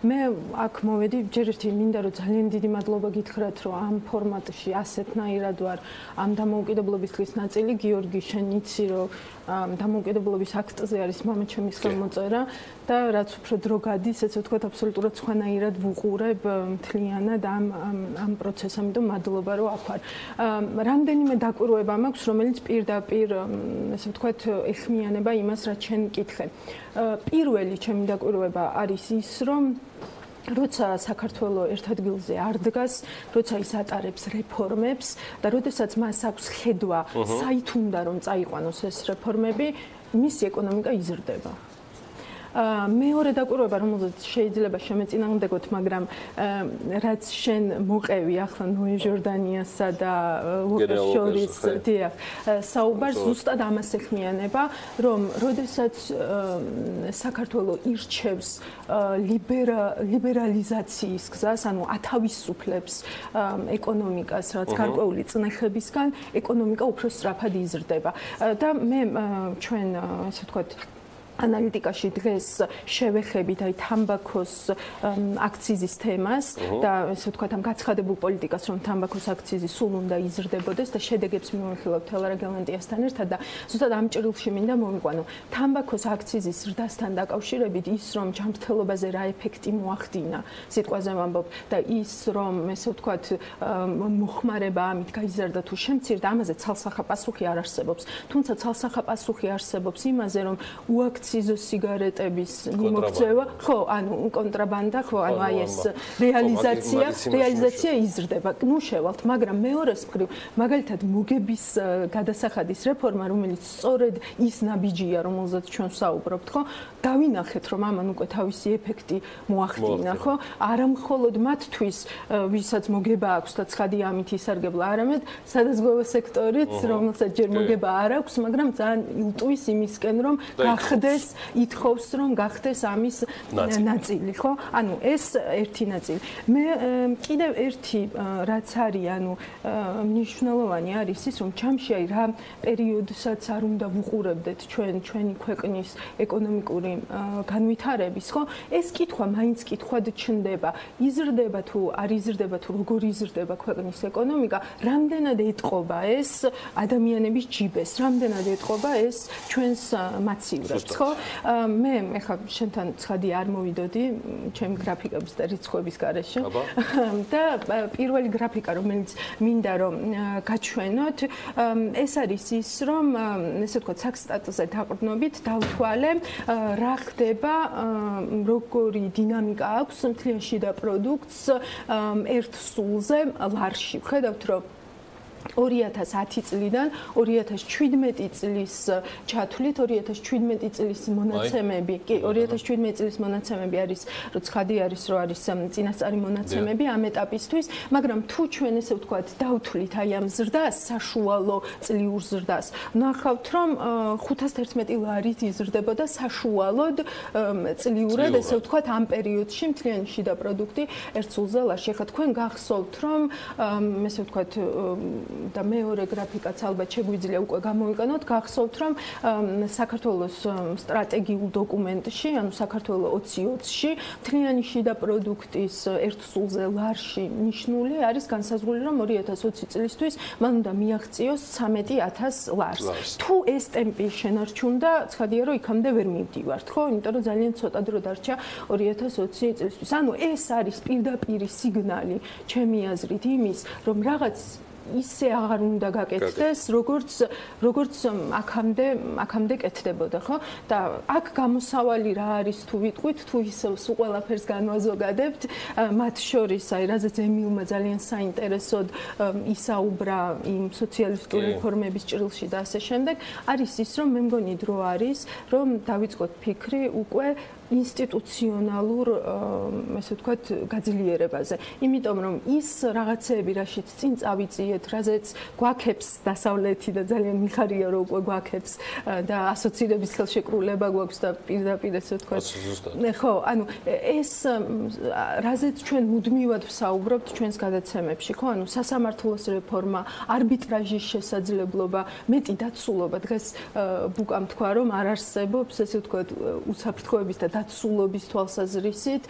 მე აქ მოვედი ჯერ ერთი მინდა რომ ძალიან დიდი მადლობა გითხრათ რომ ამ ფორმატში ასეთნაირად ვარ ამ დამოუკიდებლობის დღის ნაწილი. გიორგი, შენ იცი რომ დამოუკიდებლობის აქტზე არის მამაჩემის ხელმოწერა და რაც უფრო დრო გადის, ესე ვთქვათ, აბსოლუტურად სხვანაირად ვუყურებ მთლიანად ამ პროცესს, ამიტომ მადლობა რომ აქ ვარ. რამდენიმე დაკვირვება მაქვს, რომელიც პირდაპირ, ესე ვთქვათ, ეხმიანება იმას, რაც შენ მკითხე. პირველი ჩემი დაკვირვება არის ის, რომ როცა საქართველოს ერთ ადგილზე არ დგას, როცა ის ატარებს რეფორმებს და როდესაც მას აქვს ხედვა, საით უნდა რომ წაიყვანოს ეს რეფორმები, მისი ეკონომიკა იზრდება. მეორე დაკვირვება, რომელზეც შეიძლება შემეწინააღმდეგოთ, მაგრამ რაც შენ მოყევი ახლა ნოე ჟორდანიასა და ვოკერს შორის, დიახ, საუბარს ზუსტად ამას ეხმიანება, რომ როდესაც საქართველოს ირჩევს ლიბერალიზაციის გზას, ანუ ათავისუფლებს ეკონომიკას, რაც გარკვეული წნეხებისგან, ეკონომიკა უფრო სწრაფად იზრდება. და მე ჩვენ, ასე ვთქვათ, ანალიტიკაში დღეს შევეხებით აი თამბაქოს აქციზის თემას და ესე ვთქვათ ამ გაცხადებულ პოლიტიკას, რომ თამბაქოს აქციზი სულ უნდა იზრდებოდეს და შედეგებს მივიღებთ თელარა გელანტიასთან ერთად და ზუსტად ამ ჭრილში მინდა მოვიყვანო. თამბაქოს აქციზის ზრდასთან დაკავშირებით ის, რომ ჯანმრთელობაზე რა ეფექტი მოახდინა, სიტყვაზე ვამბობ და ის, რომ ესე ვთქვათ მოხმარება ამით გაიზარდა თუ შემცირდა, ამაზე ცალსახა პასუხი არ არსებობს. თუმცა ცალსახა პასუხი არსებობს იმაზე, რომ უაქციზო სიგარეტების მიმოქცევა, ხო, ანუ კონტრაბანდა, ხო, ანუ აი ეს რეალიზაცია იზრდება. ნუ შევალთ, მაგრამ მეორეს მხრივ, მაგალითად მოგების გადასახადის რეფორმა, რომელიც სწორედ ის ნაბიჯია, რომელზეც ჩვენ ვსაუბრობთ, ხო? დავინახეთ, რომ ამან უკვე თავისი ეფექტი მოახდინა, ხო? არა მხოლოდ მათთვის, ვისაც მოგება აქვს და ცხადი ამით ისარგებლა, არამედ სადაზღვევო სექტორიც, რომელსაც ჯერ მოგება არ აქვს, მაგრამ ძალიან ილტვის იმისკენ, რომ გახდეს, ითხოვს, რომ გახდეს ამის ნაწილი, ხო? ანუ ეს ერთი ნაწილი. მე კიდევ ერთი რაც არის, ანუ მნიშვნელოვანი არის ის, რომ ჯამში აი რა პერიოდსაც არ უნდა ვუყურებდეთ ჩვენი ქვეყნის ეკონომიკური განვითარების, ხო? ეს კითხვა მაინც კითხვად ჩნდება. იზრდება თუ არ იზრდება თუ როგორ იზრდება ქვეყნის ეკონომიკა, რამდენად ეტყობა ეს ადამიანების ჯიბეს, რამდენად ეტყობა ეს ჩვენს მაცივრებს, ხო? მე ეხლა შენთან ცხადი არ მოვიდოდი ჩემი გრაფიკების და რიცხვების გარეშე და პირველი გრაფიკა, რომელიც მინდა რომ გაჩვენოთ, ეს არის ის, რომ ესე ვთქვათ, საქსტატზე დაყრდნობით დავთვალე რა ხდება, როგორი დინამიკა აქვს მთლიან შიდა პროდუქტს ერთ სულზე ლარში. ხედავთ, რომ 2010 წლიდან 2017 წლის ჩათვლით 2017 წლის მონაცემები, კი 2017 წლის მონაცემები არის, რომ ცხადი არის, რომ არის წინასწარი მონაცემები ამ ეტაპისთვის, მაგრამ თუ ჩვენ ესე ვთქვათ, დავთვლით აი ამ ზრდას, საშუალო წლიურ ზრდას, ნახავთ, რომ 511 ლარით იზრდებოდა საშუალოდ წლიურად, ესე ვთქვათ, ამ პერიოდში მთლიანი შიდა პროდუქტი ერთ სულზე ლარში. ეხლა თქვენ გახსოვთ, რომ ესე ვთქვათ და მეორე გრაფიკაც ალბათ შეგვიძლია უკვე გამოვიყენოთ, გახსოვთ, რომ საქართველოს სტრატეგიულ დოკუმენტში, ანუ საქართველოს 2020-ში, მთლიანი შიდა პროდუქტის ერთ სულზე ლარში ნიშნული არის განსაზღვრული, რომ 2020 წლისთვის მან უნდა მიაღწიოს 13,000 ლარს. თუ ეს ტემპი შენარჩუნდა, ცხადია, რომ იქამდე ვერ მივდივართ, ხო? იმიტომ რომ ძალიან ცოტა დრო დარჩა 2020 წლისთვის. ანუ ეს არის პირდაპირი სიგნალი, ჩემი აზრით, იმის, რომ რაღაც ისე აღარ უნდა გაკეთდეს, როგორც აქამდე კეთდებოდა, ხო? და აქ გამოსავალი რა არის თუ ვიტყვით, თუ ისე სულ ყველაფერს განვაზოგადებთ, მათ შორის, აი, რაზეც ემილმა ძალიან საინტერესოდ ისაუბრა იმ სოციალისტური რეფორმების ჭრილში და ასე შემდეგ, არის ის, რომ მე მგონი დრო არის, რომ დავიწყოთ ფიქრი უკვე ინსტიტუციონალურ, ესე ვთქვათ, გაძლიერებაზე. იმიტომ რომ ის რაღაცეები, რაშიც წინ წავიწიეთ, რაზეც გვაქებს დასავლეთი და ძალიან მიხარია, რომ უკვე გვაქებს და ასოცირების ხელშეკრულება გვაქვს და პირდაპირ ესე ვთქვათ. ხო, ანუ ეს რაზეც ჩვენ მუდმივად ვსაუბრობთ ჩვენს გადაცემებში, ხო? ანუ სასამართლოს რეფორმა, არბიტრაჟის შესაძლებლობა, მეტი დაცულობა. დღეს ბუკამ თქვა, რომ არ არსებობს, ესე ვთქვათ, უსაფრთხოების და დაცულობის თვალსაზრისით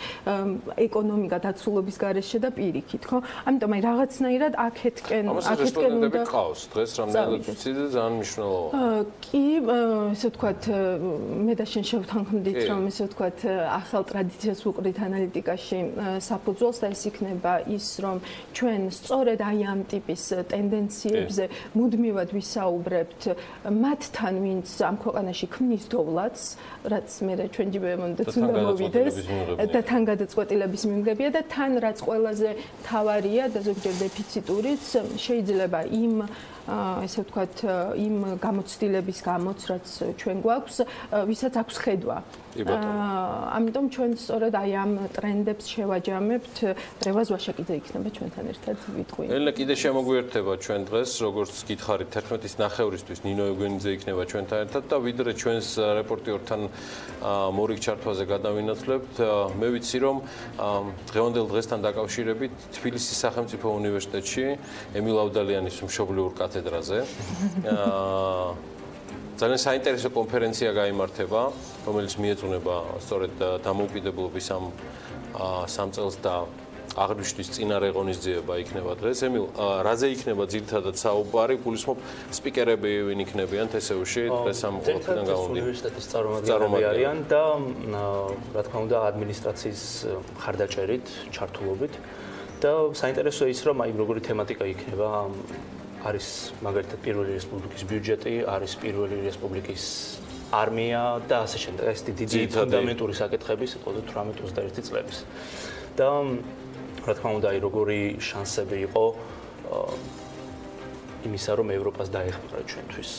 ეკონომიკა დაცულობის გარეშე და პირიქით, ხო? ამიტომ აი რაღაცნაირად აქეთკენ უნდა ყავს დღეს რამდენად ვიცი და ძალიან მნიშვნელოვანია. კი, ესე ვთქვათ, მე და შენ შევთანხმდით, რომ ესე ვთქვათ, ახალ ტრადიციას ვუყრით ანალიტიკაში საფუძველს და ეს იქნება ის, რომ ჩვენ სწორედ აი ამ ტიპის ტენდენციებზე მუდმივად ვისაუბრებთ მათთან, ვინც ამ ქვეყანაში ქმნის დოვლათს, რაც მე და ჩვენ ჯიბემონდაც უნდა მოვიდეს და თან გადაწყვეტილების მიმღებია და თან რაც ყველაზე თავარია და ზოგჯერ დეფიციტურიც შეიძლება იმ ესე ვთქვათ, იმ გამოცდილების გამოც, რაც ჩვენ გვაქვს, ვისაც აქვს ხედვა. ამიტომ ჩვენ სწორედ აი ამ ტრენდებს შევაჯამებთ. რევაზვაშა კიდე იქნება ჩვენთან ერთად ვიტყვი. ელენა კიდე შემოგვიერთება ჩვენ დღეს, როგორც გითხარით 11:09-ისთვის ნინო ეგვენიძე იქნება ჩვენთან ერთად და ვიდრე ჩვენს რეპორტიორთან მორიგ ჩართვაზე გადავინაცვლებთ, მე ვიცი რომ დღევანდელ დღესთან დაკავშირებით თბილისის სახელმწიფო უნივერსიტეტში ემილ ავდალიანის მშობლიურ კათედრაზე ძალიან საინტერესო კონფერენცია გაიმართება, რომელიც მიეძღვნება სწორედ დამოუკიდებლობის ამ 3 წელს და აღნიშნვის წინარე ღონისძიება იქნება დღეს. ემილ, რაზე იქნება ძირითადად საუბარი? გულისხმობ სპიკერები ვინ იქნებიან თესეუში დღეს ამ ყოველდღიდან გამომდინარე. უნივერსიტეტის წარმომადგენლები არიან და რა თქმა უნდა ადმინისტრაციის მხარდაჭერით, ჩართულობით და საინტერესოა ის, რომ აი როგორი თემატიკა იქნება. არის მაგალითად პირველი რესპუბლიკის ბიუჯეტი, არის პირველი რესპუბლიკის არმია და ასე შემდეგ. ეს დიდი ფუნდამენტური საკითხები სიტყვაზე 18-21 წლების. და რა თქმა უნდა, აი როგორი შანსები იყო იმისა, რომ ევროპას დაეხმარა ჩვენთვის.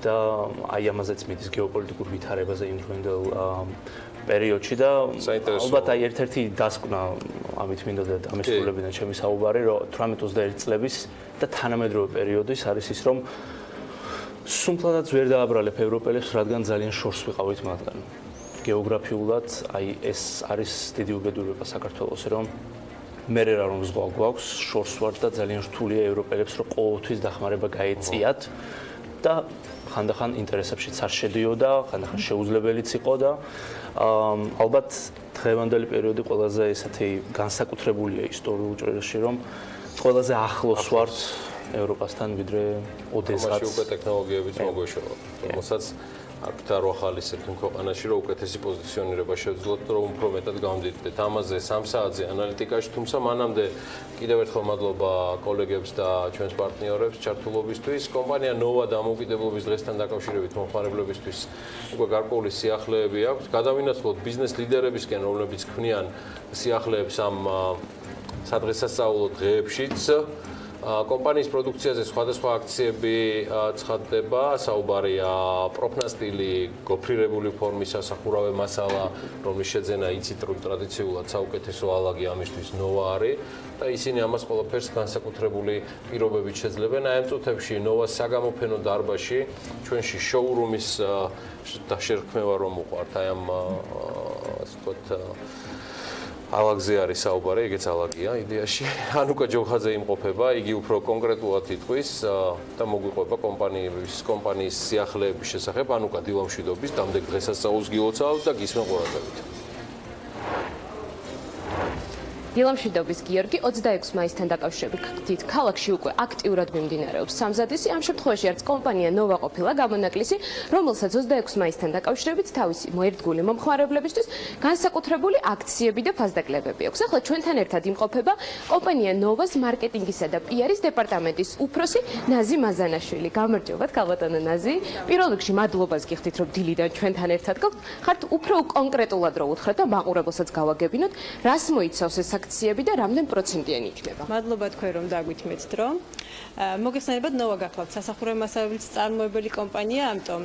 და აი ამაზეც მიდის გეოპოლიტიკურ ვითარებაზე იმ დროინდელ პერიოდში და ალბათ აი ერთ-ერთი დასკვნა ამით მინდა და დამესრულებინა ჩემი საუბარი, რომ 18-21 წლების და თანამედროვე პერიოდის არის ის, რომ სუმფლადაც ვერ დააბრალებ ევროპელებს, რადგან ძალიან შორს ვიყავით მათგან. გეოგრაფიულად აი ეს არის დიდი უბედურება საქართველოს, რომ მე რა რომ ზღვა გვაქვს, შორს ვარ და ძალიან რთულია ევროპელებს, რომ ყოველთვის დახმარება გაეწიათ და ხანდახან ინტერესებშიც არ შედიოდა, ხანდახან შეუძლებელიც იყო და ალბათ დღევანდელი პერიოდი ყველაზე ესეთი განსაკუთრებულია ისტორიულ ჭრილში, რომ ყველაზე ახლოს ვართ ევროპასთან, ვიდრე ოდესღაც. უკვე ტექნოლოგიებიც მოგვეშოვა, რომელსაც აქვთ არ ვახალისებთ იმ ქვეყანაში, რომ უკეთესი პოზიციონირება შევძლოთ, რომ უფრო მეტად გავამდიდრდეთ. ამაზე 3 საათზე ანალიტიკაში, თუმცა მანამდე კიდევ ერთხელ მადლობა კოლეგებს და ჩვენს პარტნიორებს ჩართულობისთვის. კომპანია ნოვა დამოუკიდებლობის დღესთან დაკავშირებით მომხმარებლებისთვის უკვე გარკვეული სიახლეები აქვს. გადავინაცვლოთ ბიზნეს ლიდერებისკენ, რომლებიც ქმნიან სიახლეებს ამ სადღესასწაულო დღეებშიც. კომპანიის პროდუქციაზე სხვადასხვა აქციები ცხადდება, საუბარია პროფნასტილი, გოფრირებული ფორმის სახურავე მასალა, რომლის შეძენა იცით, რომ ტრადიციულად საუკეთესო ალაგი ამისთვის ნოვა არის და ისინი ამას ყველაფერს განსაკუთრებული პირობებით შეძლებენ. აი ამ წუთებში ნოვას საგამოფენო დარბაზში ჩვენში შოურუმის დაშერქმევა რომ უყვართ, აი ამ ასე ვთქვათ ალაგზე არის საუბარი, ეგეც ალაგია იდეაში. ანუკა ჯოხაძე იმყოფება, იგი უფრო კონკრეტულად იტყვის და მოგვიყვება კომპანიის სიახლეების შესახებ. ანუკა დილამშვიდობის, დამდეგ დღესასწაულს გილოცავთ და გისმენ ყურადღებით. დილამშვიდობის გიორგი, 26 მაისთან დაკავშირებით ქალაქში უკვე აქტიურად მიმდინარეობს სამზადისი. ამ შემთხვევაში არც კომპანია ნოვა ყოფილა გამონაკლისი, რომელსაც 26 მაისთან დაკავშირებით თავისი მოერთგული მომხმარებლებისთვის განსაკუთრებული აქციები და ფასდაკლებები აქვს. ახლა ჩვენთან ერთად იმყოფება კომპანია ნოვას მარკეტინგისა და პიარის დეპარტამენტის უფროსი ნაზი მაზანაშვილი. გამარჯობათ, ქალბატონო ნაზი. პირველ რიგში მადლობას გიხდით, რომ დილიდან ჩვენთან ერთად გაქვთ. ხართ უფრო კონკრეტულად რო უთხრათ და მაყურებელსაც გავაგებინოთ, რას მოიცავს ეს აქციები და რამდენ პროცენტიანი იქნება. მადლობა თქვენ რომ დაგვითმეთ დრო. მოგეხსენებათ ნოვა გახლავთ სასახურავო მასალების წარმოებელი კომპანია, ამიტომ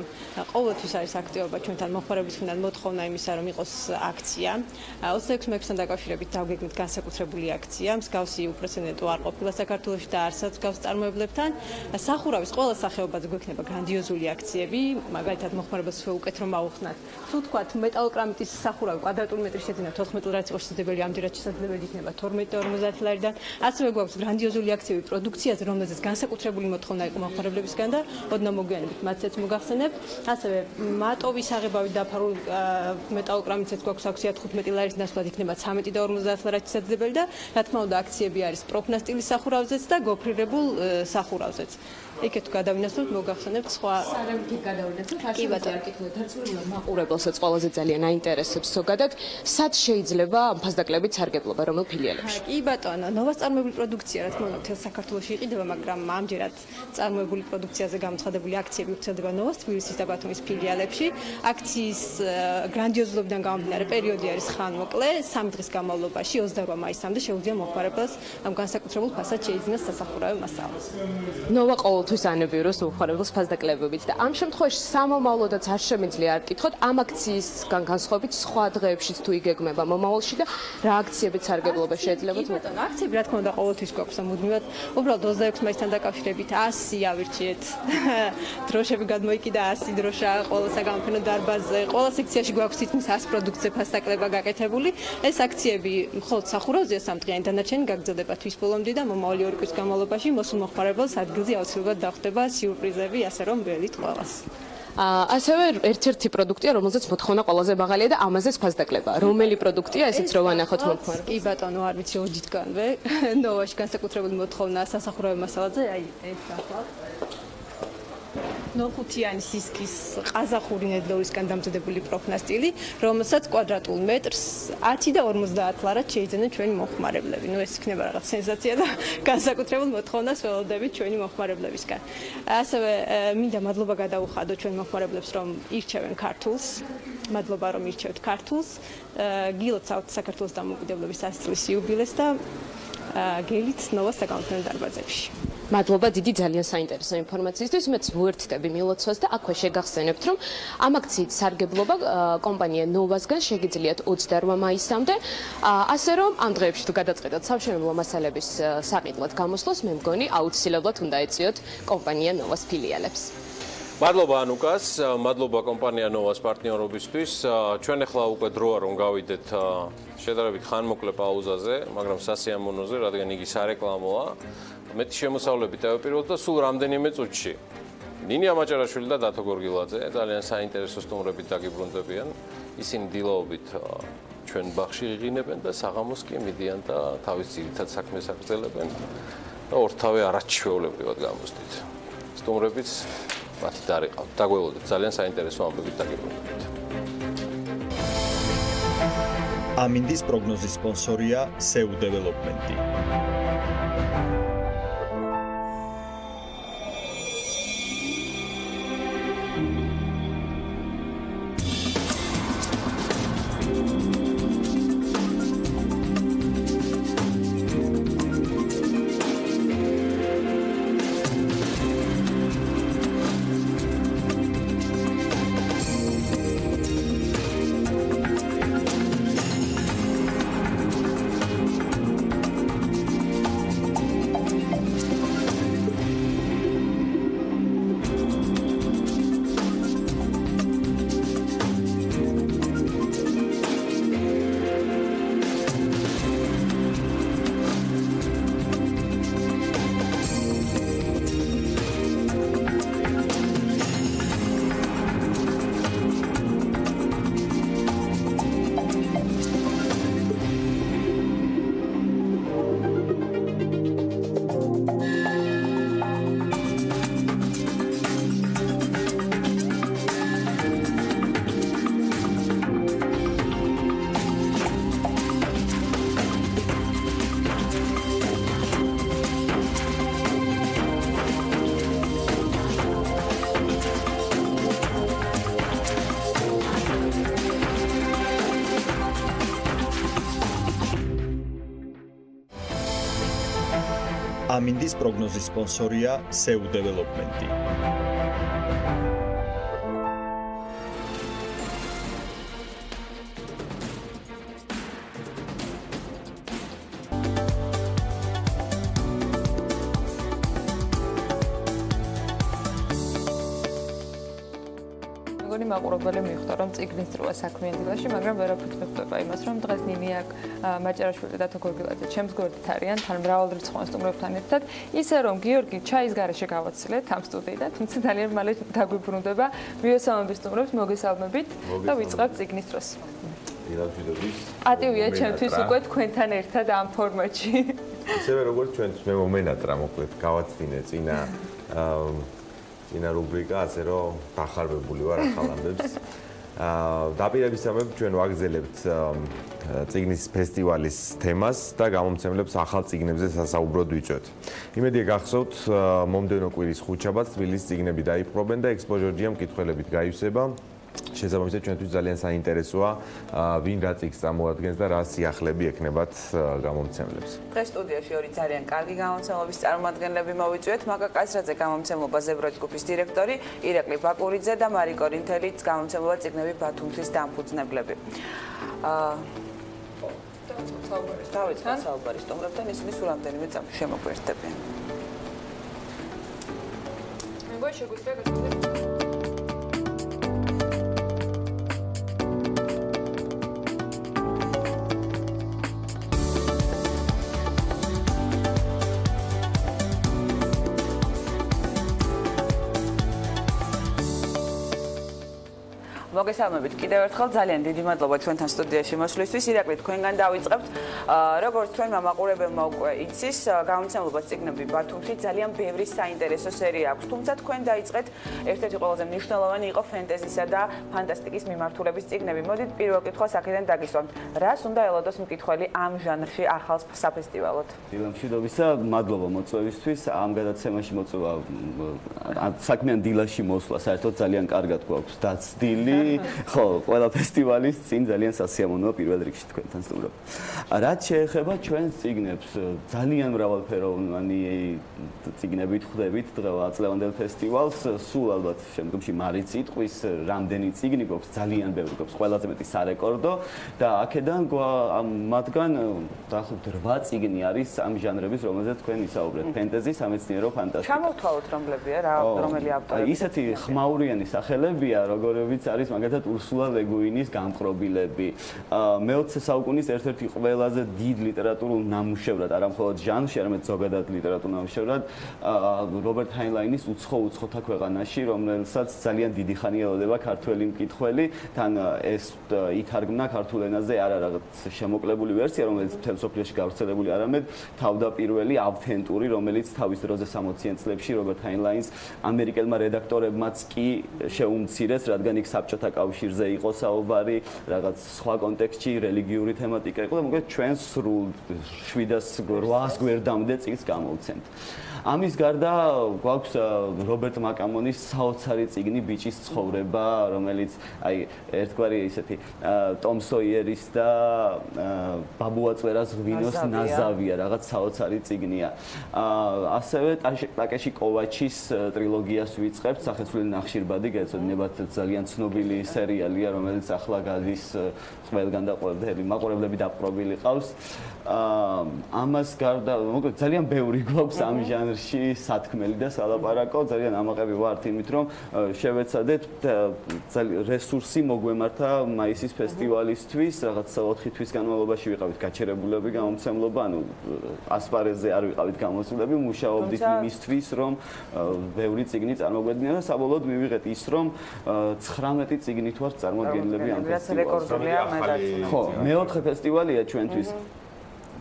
ყოველთვის არის აქტივობა ჩვენთან მომხმარებლებისგან მოთხოვნა იმისა, რომ იყოს აქცია. 26 მაისთან დაკავშირებით დავგეგმეთ განსაკუთრებული აქცია. მსგავსი უპრეცედენტო არ ყოფილა საქართველოში და არცაც გავს წარმოებლებთან. სახურავის ყველა სახეობაზე გვექნება გრანდიოზული აქციები, მაგალითად მომხმარებელს უკეთ რომ აუხსნათ. თუ თქვათ მეტალოკრამიტის სახურავი კვადრატული მეტრის შეძენა 14 ლარად იყოს შესაძლებელი, ამდენად შესაძლებელი იქნება 12-50 ლარიდან. ასევე გვაქვს გრანდიოზული აქციები პროდუქციაზე, რომელზეც განსაკუთრებული მოთხოვნა იყო მომხმარებლებისგან და ოდნავ მოგვიანებით მათაც მოგახსენებთ. ასევე მატოვის აღებავი დაფარული მეტალოკრამიტიც გვაქვს აქცია 15 ლარის ნაცვლად იქნება 13 და 50 ლარად შესაძლებელი და რა თქმა უნდა აქციები არის პროფნასტილის სახურავზეც და გოფრირებულ სახურავზეც. იქეთ გადავინაცვლოთ, მოგახსენებთ სხვა სარემთი გადავინაცვლოთ. კი ბატონო, კითხულობთ, არცმეულად მაყურებელსაც ყველაზე ძალიან აინტერესებს ზოგადად, სად შეიძლება ამ ფასდაკლებით სარგებლობა, რომელ ფილიალებში? კი ბატონო, ნოვას წარმოებული პროდუქცია, რა თქმა უნდა, მთელ საქართველოში იყიდება, მაგრამ ამჯერად წარმოებული პროდუქციაზე გამოცხადებული აქციები ვრცელდება ნოვას თბილისის და ბათუმის ფილიალებში. აქციის გრანდიოზულობიდან გამომდინარე პერიოდი არის ხანმოკლე, 3 დღის განმავლობაში 28 მაისამდე შეუძლია მომხმარებელს ამ განსაკუთრებულ ფასად შეიძინოს სასახურავო მასალა. ნოვა ყოველთვის ანებიუროს მომხმარებელს ფასდაკლებებით და ამ შემთხვევაში სამომავლოდაც არ შემიძლია არ კითხოთ, ამ აქციისგან განსხვავებით სხვა დღეებშიც თუ იგეგმება მომავალში და რა აქციებით სარგებლობა შეიძლება თქვა? აქციები რა თქმა უნდა ყოველთვის გვაქვს და მუდმივად უბრალოდ 26 მაისთან დაკავშირებით 100 ავირჩიეთ. დროშები გადმოიკიდა 100 დროშა ყველა საგამოფენო დარბაზზე, ყველა სექციაში გვაქვს თითქმის 100 პროდუქტზე ფასდაკლება გაკეთებული. ეს აქციები მხოლოდ სახურავზეა 3 დღიანი, დანარჩენი გაგრძელდება თვის ბოლომდე და მომავალი 2 წლის განმავლობაში მოსულ მომხმარებელს ადგილზე აუცილებლად დახვდება სიურპრიზები, ასე რომ ველით ყველას. ასევე ერთ-ერთი პროდუქტია, რომელზეც მოთხოვნა ყველაზე მაღალია და ამაზეც ფასდაკლება. რომელი პროდუქტია, ესეც რო ვანახოთ მომხმარებლებს? კი ბატონო, არ ვიცი ოჯითგანვე. ნოვაში განსაკუთრებული მოთხოვნა სასახურავო მასალაზე, აი ეს ახლა. ნოხუთიანი სისქის ყაზახური ნედლეულისგან დამზადებული პროფნასტილი, რომელსაც კვადრატულ მეტრს 10 და 50 ლარად შეიძენენ ჩვენი მომხმარებლები. ნუ ეს იქნება რაღაც სენსაცია და განსაკუთრებულ მოთხოვნას ველოდებით ჩვენი მომხმარებლებისგან. ასევე მინდა მადლობა გადაუხადო ჩვენ მომხმარებლებს, რომ ირჩევენ ქართულს. მადლობა რომ ირჩევთ ქართულს. გილოცავთ საქართველოს დამოუკიდებლობის 100 წლის იუბილეს და გელით ნოვას საგამოფენო დარბაზებში. მადლობა დიდი ძალიან საინტერესო ინფორმაციისთვის. მეც ვუერთდები მილოცვას და აქვე შეგახსენებთ, რომ ამ აქციით სარგებლობა კომპანია ნოვასგან შეგიძლიათ 28 მაისამდე. ასე რომ ამ დღეებში თუ გადაწყედოთ სამშენებლო მასალების საყიდლად გამოსვლას, მე მგონი აუცილებლად უნდა ეწიოთ კომპანია ნოვას ფილიალებს. მადლობა ანუკას, მადლობა კომპანია ნოვას პარტნიორობისთვის. ჩვენ ახლა უკვე დროა რომ გავიდეთ შედარებით ხანმოკლე პაუზაზე, მაგრამ სასიამოვნოზე, რადგან იგი სარეკლამოა. მეტი შემოსავლები დავაპიროთ და სულ რამდენიმე წუთში. ნინია მაჭარაშვილი და დათო გორგილაძე ძალიან საინტერესო სტუმრებით დაგიბრუნდებიან. ისინი დილაობით ჩვენ ბაღში იღინებენ და საღამოს კი მიდიან და თავის ძირითად საქმეს აგრძელებენ და ორთავე არაჩვეულებრივად გამოსდით. სტუმრებიც მათი დარიყავთ. დაგველოდეთ ძალიან საინტერესო ამბებით დაგიბრუნდებით. ამინდის პროგნოზის სპონსორია SEU დეველოპმენტი. ამინდის პროგნოზის სპონსორია SEU დეველოპმენტი. მაყურებელი მიხვდა რომ წიგნის დროა საქმიანი დილაში, მაგრამ ვერაფრით მიხვდება იმას, რომ დღეს ნინია მაჭარაშვილი და დათო გორგილაძე ჩემს გვერდით არიან, თან მრავალრიცხოვან სტუმრებთან ერთად, ისე რომ გიორგი ჩაის გარეშე გავაცილეთ ამ სტუდიიდან, თუმცა ძალიან მალე დაგვიბრუნდება მიესალმებით სტუმრებს, მოგესალმებით და ვიწყებთ წიგნის დროს. პატივია ჩემთვის უკვე თქვენთან ერთად ამ ფორმატში. ისევე როგორც ჩვენთვის მე მომენატრა მოკლედ გავაცდინე წინა რუბრიკა, ასე რომ დახარბებული ვარ ახალ ამბებს. დაპირებისამებრ ჩვენ ვაგრძელებთ წიგნის ფესტივალის თემას და გამომცემლებს ახალ წიგნებზე სასაუბროდ ვიწვევთ. იმედია გახსოვთ, მომდევნო კვირის ხუთშაბათს თბილისის წიგნები დაიპყრობენ და ექსპოზიორჯია მკითხველებით გაივსება. შესაბამისად ჩვენთვის ძალიან საინტერესოა ვინ რა წიგნს წარმოადგენს და რა სიახლეები ექნებათ გამომცემლებს. დღეს სტუდიაში ორი ძალიან კარგი გამომცემლობის წარმომადგენლები მოვიწვიეთ. მაკა კასრაძე გამომცემლობა ზებროთი ჯგუფის დირექტორი, ირაკლი ბაკურიძე და მარიკო რინთელიც გამომცემლობა წიგნები ბათუმთვის დამფუძნებლები. დავიწყოთ საუბარი სტუმრებთან, ისინი სულ რამდენიმე წამში შემოგვერთდებიან. მეგონა შეგვიძლია გასაგებია მოგესალმებით კიდევ ერთხელ ძალიან დიდი მადლობა თქვენთან სტუდიაში მოსვლისთვის. ირაკლი თქვენგან დავიწყებთ. როგორც თქვენმა მაყურებელმა უკვე იცის, გამომცემლობას წიგნები ბათუმში ძალიან ბევრი საინტერესო სერია აქვს. თუმცა თქვენ დაიწყეთ ერთ-ერთი ყველაზე მნიშვნელოვანი იყო ფენტეზისა და ფანტასტიკის მიმართულების წიგნები. მოდით პირველ კითხვას აქედან დაგისვამთ. რას უნდა ელოდოს მკითხველი ამ ჟანრში ახალ საფესტივალოდ? დილამშვიდობისა, მადლობა მოწვევისთვის. ამ გადაცემაში მოწვევა საქმიან დილაში მოსვლა საერთოდ ძალიან კარგად გვაქვს დაცდილი. ხო, ყველა ფესტივალის წინ ძალიან სასიამოვნოა პირველ რიგში თქვენთან სტუმრობა. რაც შეეხება ჩვენს წიგნებს, ძალიან მრავალფეროვანი წიგნებით ხვდებით დღევანდელ ფესტივალს. სულ ალბათ შემდგომში მარიც იტყვის, რამდენი წიგნი გვაქვს, ძალიან ბევრი გვაქვს, ყველაზე მეტი სარეკორდო და აქედან მათგან დაახლოებით 8 წიგნი არის ამ ჟანრების, რომელზეც თქვენ ისაუბრეთ. ფენტეზი, სამეცნიერო ფანტასტიკა. ჩამოვთვალოთ რომლებია რა, რომელი ავტორები? ისეთი ხმაურიანი სახელებია, როგორებიც არის მაგალითად ურსულა ლეგუინის გამყრობილები. მე-20 საუკუნის ერთ-ერთი ყველაზე დიდ ლიტერატურულ ნამუშევრად, არა მხოლოდ ჟანრში, არამედ ზოგადად ლიტერატურულ ნამუშევრად, რობერტ ჰაინლაინის უცხოთა ქვეყანაში, რომელსაც ძალიან დიდი ხანი ელოდება ქართველი მკითხველი, თან ეს ითარგმნა ქართულ ენაზე არა რაღაც შემოკლებული ვერსია, რომელიც მთელ მსოფლიოში გავრცელებული, არამედ თავდაპირველი ავთენტური, რომელიც თავის დროზე 60-იან წლებში რობერტ ჰაინლაინს ამერიკელმა რედაქტორებმაც კი შეუმცირეს, რადგან იქ საბჭოთა კავშირზე იყო საუბარი, რაღაც სხვა კონტექსტში, რელიგიური თემატიკა იყო და მოკლედ ჩვენ სრულ 700-800 გვერდამდე წიგნს გამოვცემთ. ამის გარდა გვაქვს რობერტ მაკამონის საოცარი წიგნი ბიჭის ცხოვრება, რომელიც აი ერთგვარი ისეთი ტომ სოიერის და ბაბუაწვერას ღვინოს ნაზავია, რაღაც საოცარი წიგნია. ასევე ტაკეში კოვაჩის ტრილოგიას ვიწყებთ, სახეცვლილი ნახშირბადი, გეცოდინებათ ძალიან ცნობილი სერიალია, რომელიც ახლა გადის ყველგან და მაყურებლები დაპყრობილი ყავს. ამას გარდა მოკლედ ძალიან ბევრი გვაქვს ამ ჟანრში სათქმელი და სალაპარაკო, ძალიან ამაყები ვართ იმით, რომ შევეცადეთ რესურსი მოგვემართა მაისის ფესტივალისთვის, რაღაც 4 თვის განმავლობაში ვიყავით გაჩერებულები გამომცემლობა, ანუ ასპარეზზე არ ვიყავით გამოსულები, მუშაობდით იმისთვის, რომ ბევრი წიგნი წარმოგვედგინა და საბოლოოდ მივიღეთ ის, რომ 19 წიგნით ვართ წარმოდგენილები ამ ფესტივალზე. ხო, მე-4 ფესტივალია ჩვენთვის.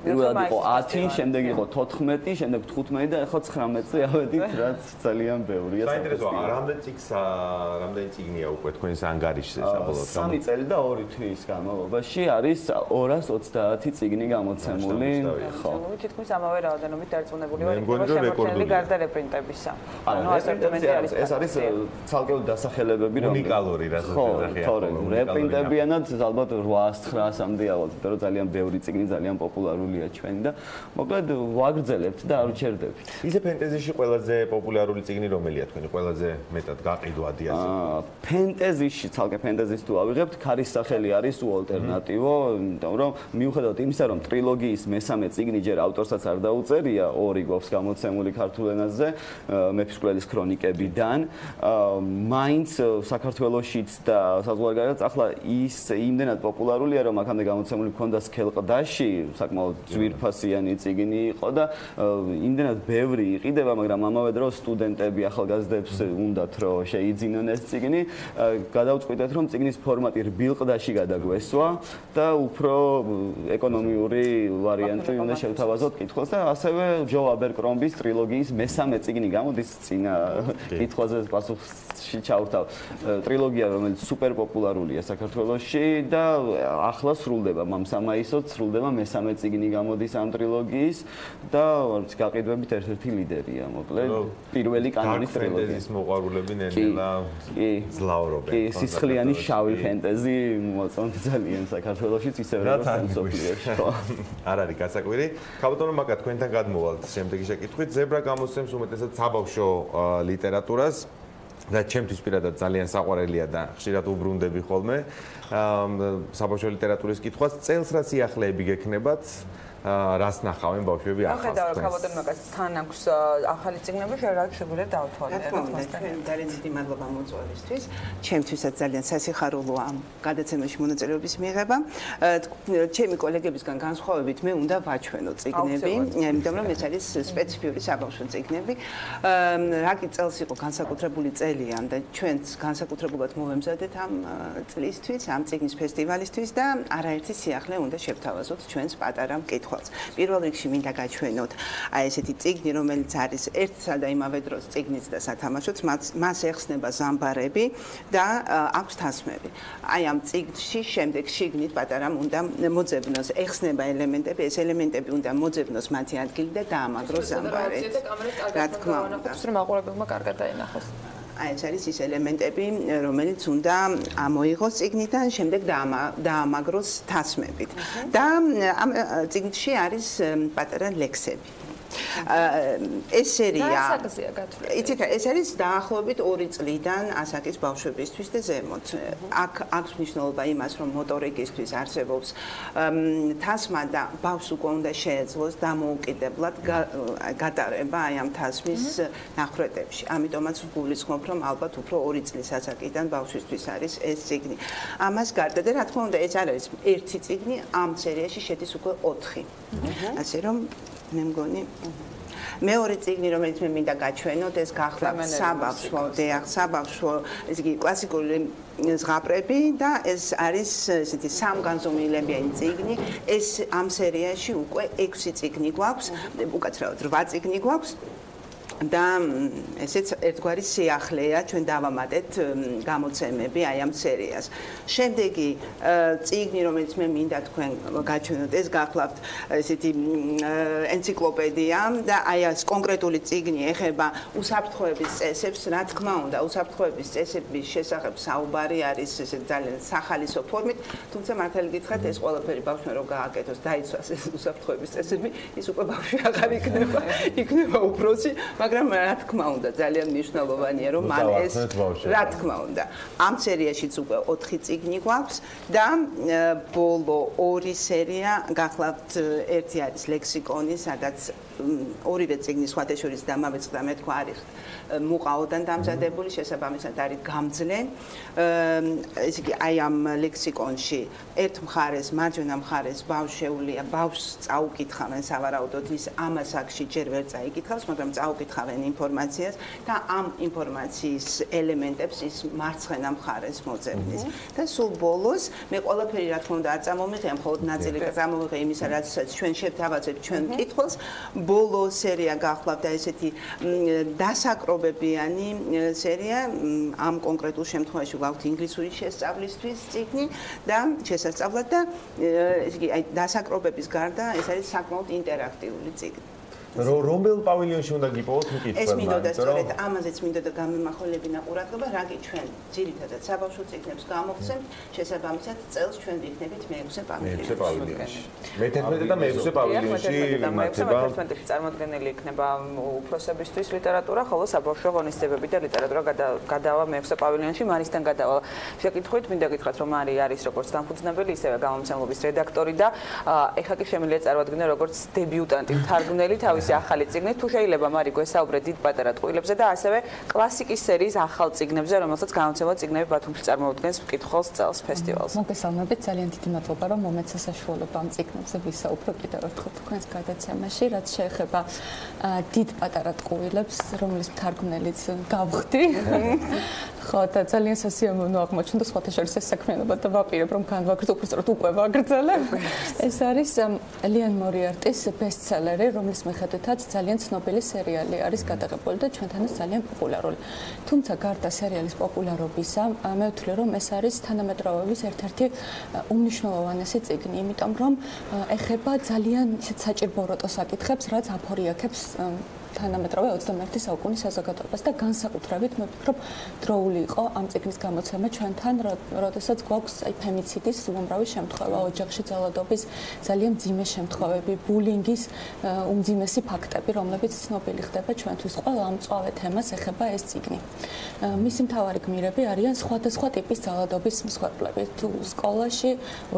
პირველად იყო 10, შემდეგ იყო 14, შემდეგ 15 და ახლა 19-ზე ავედით, რაც ძალიან ბევრია. საინტერესოა, რამდენი წიგნია უკვე თქვენს ანგარიშზე საბოლოოდ? 3 წელი და 2 თვის განმავლობაში არის 230 წიგნი გამოცემული. ხო. თითქმის ამავე რაოდენობით დარწმუნებული ვარ, რომ შემორჩენილი გარდა რეპრინტებისა. ანუ ეს არის ცალკეული დასახელებები, უნიკალური რასაც ეძახიან. ხო, რეპრინტებიანად ალბათ 800-900-მდე ალბათ, იმიტომ რომ ძალიან ბევრი წიგნი, ძალიან პოპულარული ჩვენი და მოკლედ ვაგრძელებთ და არ ვჩერდებით. ისე ფენტეზიში ყველაზე პოპულარული წიგნი რომელია თქვენი? ყველაზე მეტად გაყიდვადი ასე. ფენტეზიში, ცალკე ფენტეზის თუ ავიღებთ, ქარის სახელი არის უალტერნატივო, იმიტომ რომ მიუხედავად იმისა, რომ ტრილოგიის მესამე წიგნი ჯერ ავტორსაც არ დაუწერია, 2 გვაქვს გამოცემული ქართულ ენაზე, მეფისყვრელის ქრონიკებიდან, მაინც საქართველოშიც და საზღვარგარეთ ახლა ის იმდენად პოპულარულია, რომ აქამდე გამოცემული ჰქონდა სქელყდაში, საკმაოდ ძვირფასიანი წიგნი იყო და იმდენად ბევრი იყიდება, მაგრამ ამავე დროს სტუდენტები ახალგაზრდებს უნდათ რომ შეიძინონ ეს წიგნი. გადავწყვიტეთ რომ წიგნის ფორმატი რბილყდაში გადაგვესვა და უფრო ეკონომიური ვარიანტი უნდა შევთავაზოთ კითხვას და ასევე ჯო აბერკრომბის ტრილოგიის მესამე წიგნი გამოდის წინა კითხვაზე პასუხში ჩავრთავ. ტრილოგია რომელიც სუპერ პოპულარულია საქართველოში და ახლა სრულდება მამსამაისოდ სრულდება მესამე წიგნი გამოდის ამ ტრილოგიის და გაყიდვებით ერთ-ერთი ლიდერია, მოკლედ. პირველი კანონის ტრილოგია. ფენტეზის მოყვარულები ნელ-ნელა ძლავრობენ. კი, სისხლიანი შავი ფენტეზი მოწონთ ძალიან საქართველოშიც ისევე როგორც მსოფლიოში. არ არის გასაკვირი. ქაბატონო მაკა თქვენთან გადმოვალთ შემდეგი შეკითხვით. ზებრა გამოსცემს უმეტესად საბავშვო ლიტერატურას. და ჩემთვის პირადად ძალიან საყვარელია და ხშირად უბრუნდები ხოლმე საბავშვო ლიტერატურის კითხვას. წელს რა სიახლეები გექნებათ რას ნახავენ ბავშვები ახალს. ხედავ ქავოდერმაკაც თან აქვს ახალი წიგნები, შეიძლება შეგვიძლია დავთვალე. რა თქმა უნდა, ჩვენ ძალიან დიდი მადლობა მოწვევისთვის. ჩემთვისაც ძალიან სასიხარულოა ამ გადაცემაში მონაწილეობის მიღება. ჩემი კოლეგებისგან განსხვავებით მე უნდა ვაჩვენო წიგნები, იმიტომ რომ ეს არის სპეციფიური საბავშვო წიგნები. რაკი წელს იყო განსაკუთრებული წელია და ჩვენც განსაკუთრებულად მოვემზადეთ ამ წლისთვის, ამ წიგნის ფესტივალისთვის და არაერთი სიახლე უნდა შევთავაზოთ ჩვენს პატარა მკითხველს. პირველ რიგში მინდა გაჩვენოთ აი ესეთი წიგნი, რომელიც არის ერთსა და იმავე დროს წიგნიც და სათამაშოც, მას ეხსნება ზამბარები და აქვს თასმები. აი ამ წიგნში შემდეგ შიგნით პატარამ უნდა მოძებნოს ეხსნება ელემენტები, ეს ელემენტები უნდა მოძებნოს მათი ადგილი და დაამაგროს ზამბარით. რა თქმა უნდა, რომ მაყურებელმა კარგად დაინახოს. აი ეს არის ის ელემენტები, რომელიც უნდა ამოიღოს წიგნიდან, შემდეგ დაამაგროს თასმებით. და ამ წიგნში არის პატარა ლექსები. ეს სერია იცით ეს არის დაახლოებით 2 წლიდან ასაკის ბავშვებისთვის და ზემოთ. აქ აქვს მნიშვნელობა იმას, რომ მოტორიკისთვის არსებობს თასმა და ბავშვს უკვე უნდა შეეძლოს დამოუკიდებლად გატარება აი ამ თასმის ნახვრეტებში. ამიტომაც ვგულისხმობ, რომ ალბათ უფრო 2 წლის ასაკიდან ბავშვისთვის არის ეს წიგნი. ამას გარდა და რა თქმა უნდა ეს არ არის ერთი წიგნი, ამ სერიაში შედის უკვე 4. ასე რომ მე მგონი მეორე წიგნი, რომელიც მე მინდა გაჩვენოთ, ეს გახლავთ საბავშვო, ეს იგი კლასიკური ზღაპრები და ეს არის ესეთი სამგანზომილებიანი წიგნი. ეს ამ სერიაში უკვე 6 წიგნი გვაქვს, უკაცრავად 8 წიგნი გვაქვს. და ესეც ერთგვარი სიახლეა, ჩვენ დავამატეთ გამოცემები აი ამ სერიას. შემდეგი წიგნი, რომელიც მე მინდა თქვენ გაჩვენოთ, ეს გახლავთ ესეთი ენციკლოპედია და აი ეს კონკრეტული წიგნი ეხება უსაფრთხოების წესებს, რა თქმა უნდა, უსაფრთხოების წესების შესახებ საუბარი არის ესეთ ძალიან სახალისო ფორმით, თუმცა მართალი გითხრათ, ეს ყველაფერი ბავშვმა რო გააკეთოს, დაიცვას ეს უსაფრთხოების წესები, ის უკვე ბავშვი აღარ იქნება უფროსი, მაგრამ რა თქმა უნდა ძალიან მნიშვნელოვანია რომ მან ეს რა თქმა უნდა ამ სერიაშიც უკვე 4 წიგნი გვაქვს და ბოლო 2 სერია გახლავთ ერთი არის ლექსიკონი სადაც ორივე წიგნი სხვადასხვა დამავიწყდა მე თქვა არის მუყაოდან დამზადებული შესაბამისად არის გამძლე ეს იგი აი ამ ლექსიკონში ერთ მხარეს მარჯვენა მხარეს ბავშვეულია ბავშვს წაუკითხავენ სავარაუდოდ ის ამას აქში ჯერ ვერ წაიკითხავს მაგრამ წაუკითხავენ ინფორმაციას და ამ ინფორმაციის ელემენტებს ის მარცხენა მხარეს მოძებნის და სულ ბოლოს მე ყველაფერი რა თქმა უნდა არ წამოვიღე მხოლოდ ნაწილი წამოვიღე იმისა რაცაც ჩვენ შევთავაზებთ ჩვენ მკითხველს ბოლო სერია გახლავთ და ესეთი დასაკრობებიანი სერია ამ კონკრეტულ შემთხვევაში გვაქვს ინგლისური შესწავლისთვის წიგნი და შესასწავლად და ეს იგი აი დასაკრობების გარდა ეს არის საკმაოდ ინტერაქტიული წიგნი რომელ პავილიონში უნდა გიპოვოთ მკითხველმა? ეს მინდოდა სწორედ ამაზეც მინდოდა გამემახვილებინა ყურადღება, რაგი ჩვენ ძირითადად საბავშვო წიგნებს გამოვხსენთ, შესაბამისად წელს ჩვენ ვიქნებით მე-6 პავილიონში. მე-11 და მე-6 პავილიონში იმართება. მე-11 წარმოადგენელი იქნება უფროსებისთვის ლიტერატურა, ხოლო საბავშვო ღონისძიებები და ლიტერატურა გადავა მე-6 პავილიონში, მარისთან გადავა. შეკითხვით მინდა გითხრათ, რომ არის როგორც დამფუძნებელი, ისევე გამომცემლობის რედაქტორი და ეხლა კი შემიძლია წარმოადგინო როგორც დებიუტანტი, მთარგმნელი ახალი წიგნი თუ შეიძლება მარი გვესაუბრე დიდ პატარა ტყუილებზე და ასევე კლასიკის სერიის ახალ წიგნებზე, რომელსაც გამოცემა წიგნები ბათუმში წარმოადგენს მკითხველს წელს ფესტივალს. მოგესალმებით, ძალიან დიდი მადლობა, რომ მომეცა საშუალება ამ წიგნებზე ვისაუბრო კიდევ ერთხელ თქვენს გადაცემაში, რაც შეეხება დიდ პატარა ტყუილებს, რომლის მთარგმნელიც გავხდი. ხო, და ძალიან სასიამოვნო აღმოჩნდა სხვათა შორის ეს საქმიანობა და ვაპირებ, რომ განვაგრძელო, უბრალოდ უკვე ვაგრძელებ. ეს არის ლიან მორიარტის ბესტსელერი, რომლის მიხედვითაც ძალიან ცნობილი სერიალი არის გადაღებული და ჩვენთანაც ძალიან პოპულარული. თუმცა გარდა სერიალის პოპულარობისა, მე ვთვლი, რომ ეს არის თანამედროვეობის ერთ-ერთი უმნიშვნელოვანესი წიგნი, იმიტომ რომ ეხება ძალიან ისეთ საჭირბოროტო საკითხებს, რაც აფორიაქებს თანამედროვე 21 საუკუნის საზოგადოებას და განსაკუთრებით მე ვფიქრობ დროული იყო ამ წიგნის გამოცემა ჩვენთან, როდესაც გვაქვს ფემიციდის უამრავი შემთხვევა, ოჯახში ძალადობის ძალიან მძიმე შემთხვევები, ბულინგის უმძიმესი ფაქტები, რომლებიც ცნობილი ხდება ჩვენთვის. ყველა ამ მწვავე თემას ეხება ეს წიგნი. მისი მთავარი გმირები არიან სხვადასხვა ტიპის ძალადობის მსხვერპლები. თუ სკოლაში,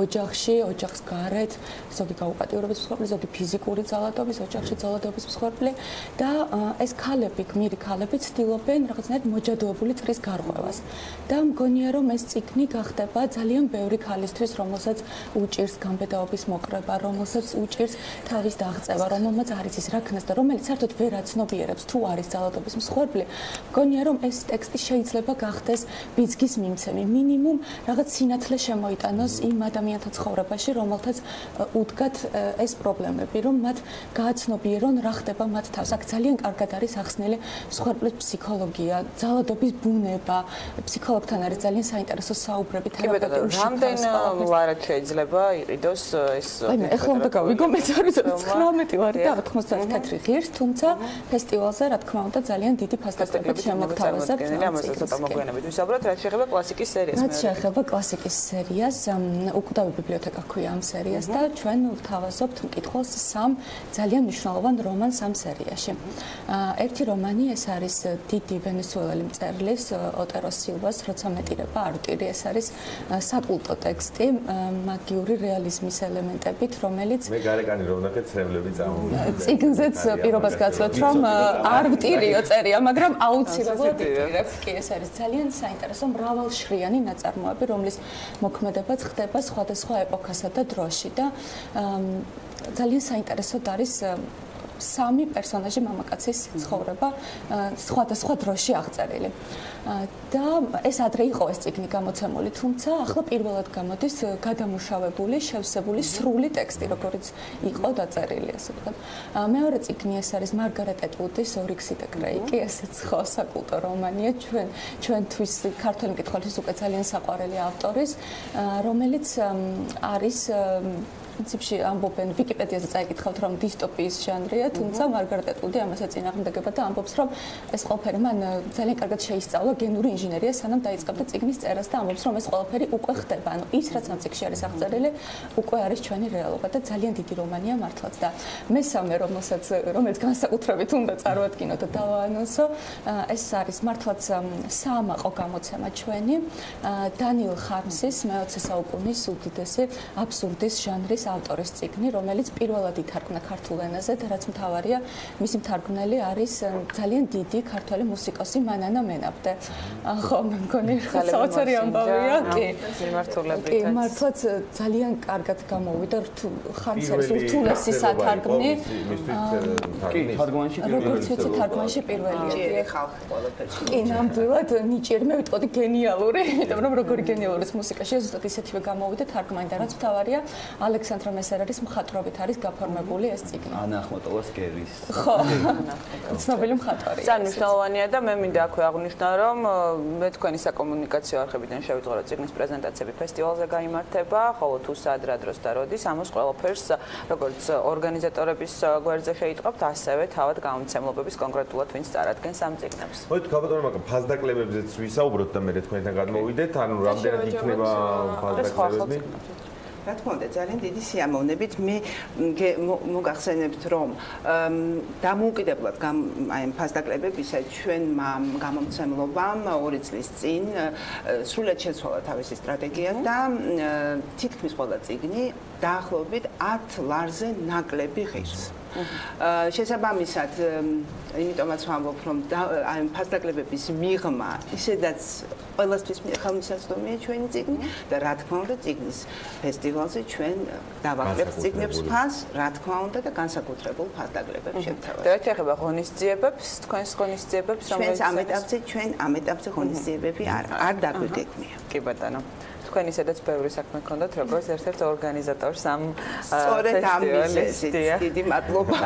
ოჯახში, ოჯახს გარეთ, ზოგი გაუპატიურების მსხვერპლი, ზოგი ფიზიკური ძალადობის, ოჯახში ძალადობის მსხვერპლი და ეს ქალები, გმირი ქალები ცდილობენ რაღაცნაირად მოჯადოებული წრის გარღვევას. და მგონია რომ ეს წიგნი გახდება ძალიან ბევრი ქალისთვის, რომელსაც უჭირს გამბედაობის მოკრება, რომელსაც უჭირს თავის დაღწევა, რომელმაც არ იცის რა ქნას და რომელიც საერთოდ ვერ აცნობიერებს თუ არის ძალადობის მსხვერპლი. მგონია რომ ეს ტექსტი შეიძლება გახდეს ბიძგის მიმცემი, მინიმუმ რაღაც სინათლე შემოიტანოს იმ ადამიანთა ცხოვრებაში, რომელთაც უდგათ ეს პრობლემები, რომ მათ გააცნობიერონ რა ხდება მათ თავს. აქ ძალიან კარგად არის ახსნილი მსხვერპლის ფსიქოლოგია, ძალადობის ბუნება, ფსიქოლოგთან არის ძალიან საინტერესო საუბრები თერაპევტული შეკითხვა. რამდენ ლარად შეიძლება იყიდოს ეს? ეხლა უნდა გავიგო მეც არ ვიცი 19 ლარი და 94 ღირს, თუმცა ფესტივალზე რა თქმა უნდა ძალიან დიდი ფასტაკებით შემოგთავაზებთ. ამასაც ცოტა მოგვიანებით ვისაუბროთ, რაც შეეხება კლასიკის სერიას. რაც შეეხება კლასიკის სერიას, უკვდავი ბიბლიოთეკა ქვია ამ სერიას და ჩვენ ვთავაზობთ მკითხველს სამ ძალიან მნიშვნელოვან რომანს ამ სერიაში. ერთი რომანი ეს არის დიდი ვენესუელელი მწერლის ოტერო სილვას როცა მეტირება არ ვტირი, ეს არის საკულტო ტექსტი მაგიური რეალიზმის ელემენტებით, რომელიც მე გარეკანი რომ ნახე ცრემლები წამოვიდა. წიგნზეც პირობას გაცვლეთ რომ არ ვტირიო წერია, მაგრამ აუცილებლად ვტირებ. კი, ეს არის ძალიან საინტერესო მრავალშრიანი ნაწარმოები, რომლის მოქმედებაც ხდება სხვადასხვა ეპოქასა და დროში და ძალიან საინტერესოდ არის სამი პერსონაჟი მამაკაცის ცხოვრება სხვადასხვა დროში აღწერილი. და ეს ადრე იყო ეს წიგნი გამოცემული, თუმცა ახლა პირველად გამოდის გადამუშავებული, შევსებული სრული ტექსტი, როგორც იყო დაწერილი, ასე ვთქვათ. მეორე წიგნი ეს არის მარგარეტ ეტვუდის ორიქსი და კრეიკი, ესეც ხო საკულტო რომანია, ჩვენთვის ქართველი მკითხველთვის უკვე ძალიან საყვარელი ავტორის, რომელიც არის პრინციპში ამბობენ ვიკიპედიაზე წაიკითხავთ რომ დისტოპიის ჟანრია, თუმცა მარგარეტ ეტვუდი ამას ეწინააღმდეგება და ამბობს რომ ეს ყველაფერი მან ძალიან კარგად შეისწავლა გენური ინჟინერია სანამ დაიწყებდა წიგნის წერას და ამბობს რომ ეს ყველაფერი უკვე ხდება. ანუ ის რაც ამ წიგნში არის აღწერილი, უკვე არის ჩვენი რეალობა და ძალიან დიდი რომანია მართლაც და მესამე რომელიც განსაკუთრებით უნდა წარვადგინოთ და დავაანონსო, ეს არის მართლაც საამაყო გამოცემა ჩვენი დანიელ ხარმსის მე-20 საუკუნის უდიდესი აბსურდის ჟანრის ავტორის წიგნი, რომელიც პირველად ითარგმნა ქართულ ენაზე და რაც მთავარია, მისი მთარგმნელი არის ძალიან დიდი ქართველი მუსიკოსი მანანა მენაბდე. ხო, მე მგონი საოცარი ამბავია, კი. მიმართულებით. მართლაც ძალიან კარგად გამოვიდა ხარმსის ურთულესი სათარგმნი. კი, თარგმანში როგორც ვიცი, თარგმანში პირველია. კი, ნამდვილად ნიჭიერი, მე ვიტყოდი გენიალური, იმიტომ რომ როგორი გენიალური მუსიკაში ზუსტად ისეთივე გამოვიდა თარგმანი და რაც მთავარია, ალექსანდრა მესერერის მხატვრობით არის გაფორმებული ეს წიგნი. ანა ახმატოვას კერის. ხო. ცნობილი მხატვარია. ძალიან მნიშვნელოვანია და მე მინდა აქვე აღვნიშნო, რომ მე თქვენი საკომუნიკაციო არხებიდან შევიწყვეტ, რომ წიგნის პრეზენტაციები ფესტივალზე გაიმართება, ხოლო თუ სად რა დროს და როდის, ამას ყველაფერს როგორც ორგანიზატორების გვერდზე შეიტყობთ, ასევე თავად გამომცემლობების კონკრეტულად ვინც წარადგენს ამ წიგნებს. მოით ქაბატონო, მაგრამ ფასდაკლებებზეც ვისაუბროთ და მე თქვენთან გადმოვიდეთ, ანუ რამდენად იქნება ფასდაკლებები? რა თქმა უნდა, ძალიან დიდი სიამოვნებით მე მოგახსენებთ, რომ დამოუკიდებლად აი ამ ფასდაკლებებისა ჩვენ გამომცემლობამ 2 წლის წინ სრულად შეცვალა თავისი სტრატეგია და თითქმის ყველა წიგნი დაახლოებით 10 ლარზე ნაკლები ღირს. შესაბამისად, იმიტომაც ვამბობ, რომ აი ფასდაკლებების მიღმა ისედაც ყველასთვის ხელმისაწვდომია ჩვენი წიგნი და რა თქმა უნდა, წიგნის ფესტივალზე ჩვენ დავაკლებთ წიგნებს ფასს, რა თქმა უნდა და განსაკუთრებულ ფასდაკლებებს შევთავაზებთ. და ეხება ღონისძიებებს, თქვენს ღონისძიებებს, რომელიც ჩვენ ამ ეტაპზე ღონისძიებები არ დაგვიგეგმია. კი ბატონო. თქვენ ისედაც ბევრი საქმე გქონდათ, როგორც ერთ-ერთ ორგანიზატორს ამ სწორედ ამ მიზეზით. დიდი მადლობა.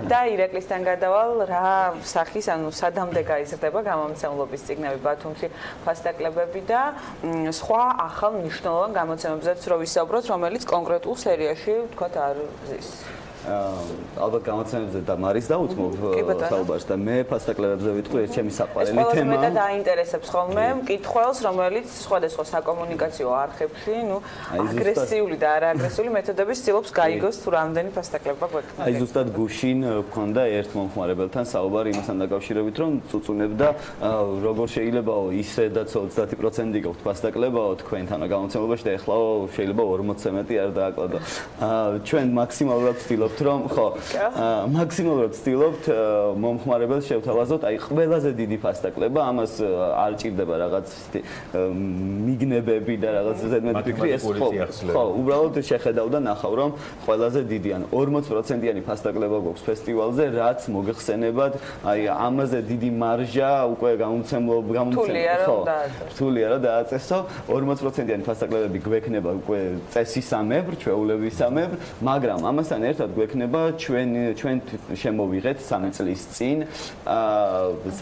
და ირაკლისთან გადავალ, რა სახის, ანუ სადამდე გაიზრდება გამომცემლობის წიგნები ბათუმში, ფასდაკლებები და სხვა ახალ მნიშვნელოვან გამოცემებზეც რო ვისაუბროთ, რომელიც კონკრეტულ სერიაში, ვთქვათ, არ ზის. ალბათ გამოცემებზე და მარის დაუთმობ საუბარს და მე ფასტაკლებებზე ვიტყვი, ეს ჩემი საყვარელი თემაა. ეს ყველაზე მეტად აინტერესებს ხოლმე მკითხველს, რომელიც სხვადასხვა საკომუნიკაციო არხებში, აგრესიული და არააგრესიული მეთოდების ცდილობს გაიგოს თუ რამდენი ფასტაკლება გვექნება. აი ზუსტად გუშინ მქონდა ერთ მომხმარებელთან საუბარი იმასთან დაკავშირებით, რომ წუწუნებდა როგორ შეიძლებაო ისედაც 30% გქონდ ფასტაკლებაო თქვენთან გამოცემებაში და ეხლაო შეიძლება 40-ზე მეტი არ დააკლადო. ჩვენ მაქსიმალურად ვცდილობთ რომ ხო მაქსიმალურად ვცდილობთ მომხმარებელს შევთავაზოთ აი ყველაზე დიდი ფასტაკლება, ამას არ ჭირდება რაღაც მიგნებები და რაღაც ზედმეტი ფიქრი, ეს ხო უბრალოდ შეხედავ და ნახავ რომ ყველაზე დიდი ან 40%-იანი ფასტაკლება გვაქვს ფესტივალზე, რაც მოგეხსენებათ, აი ამაზე დიდი მარჟა უკვე რთულია რა დააწესო, 40%-იანი ფასტაკლებები გვექნება უკვე წესისამებრ, ჩვეულებისამებრ, მაგრამ ამასთან ერთად გვექნება ჩვენ შემოვიღეთ 3 წლის წინ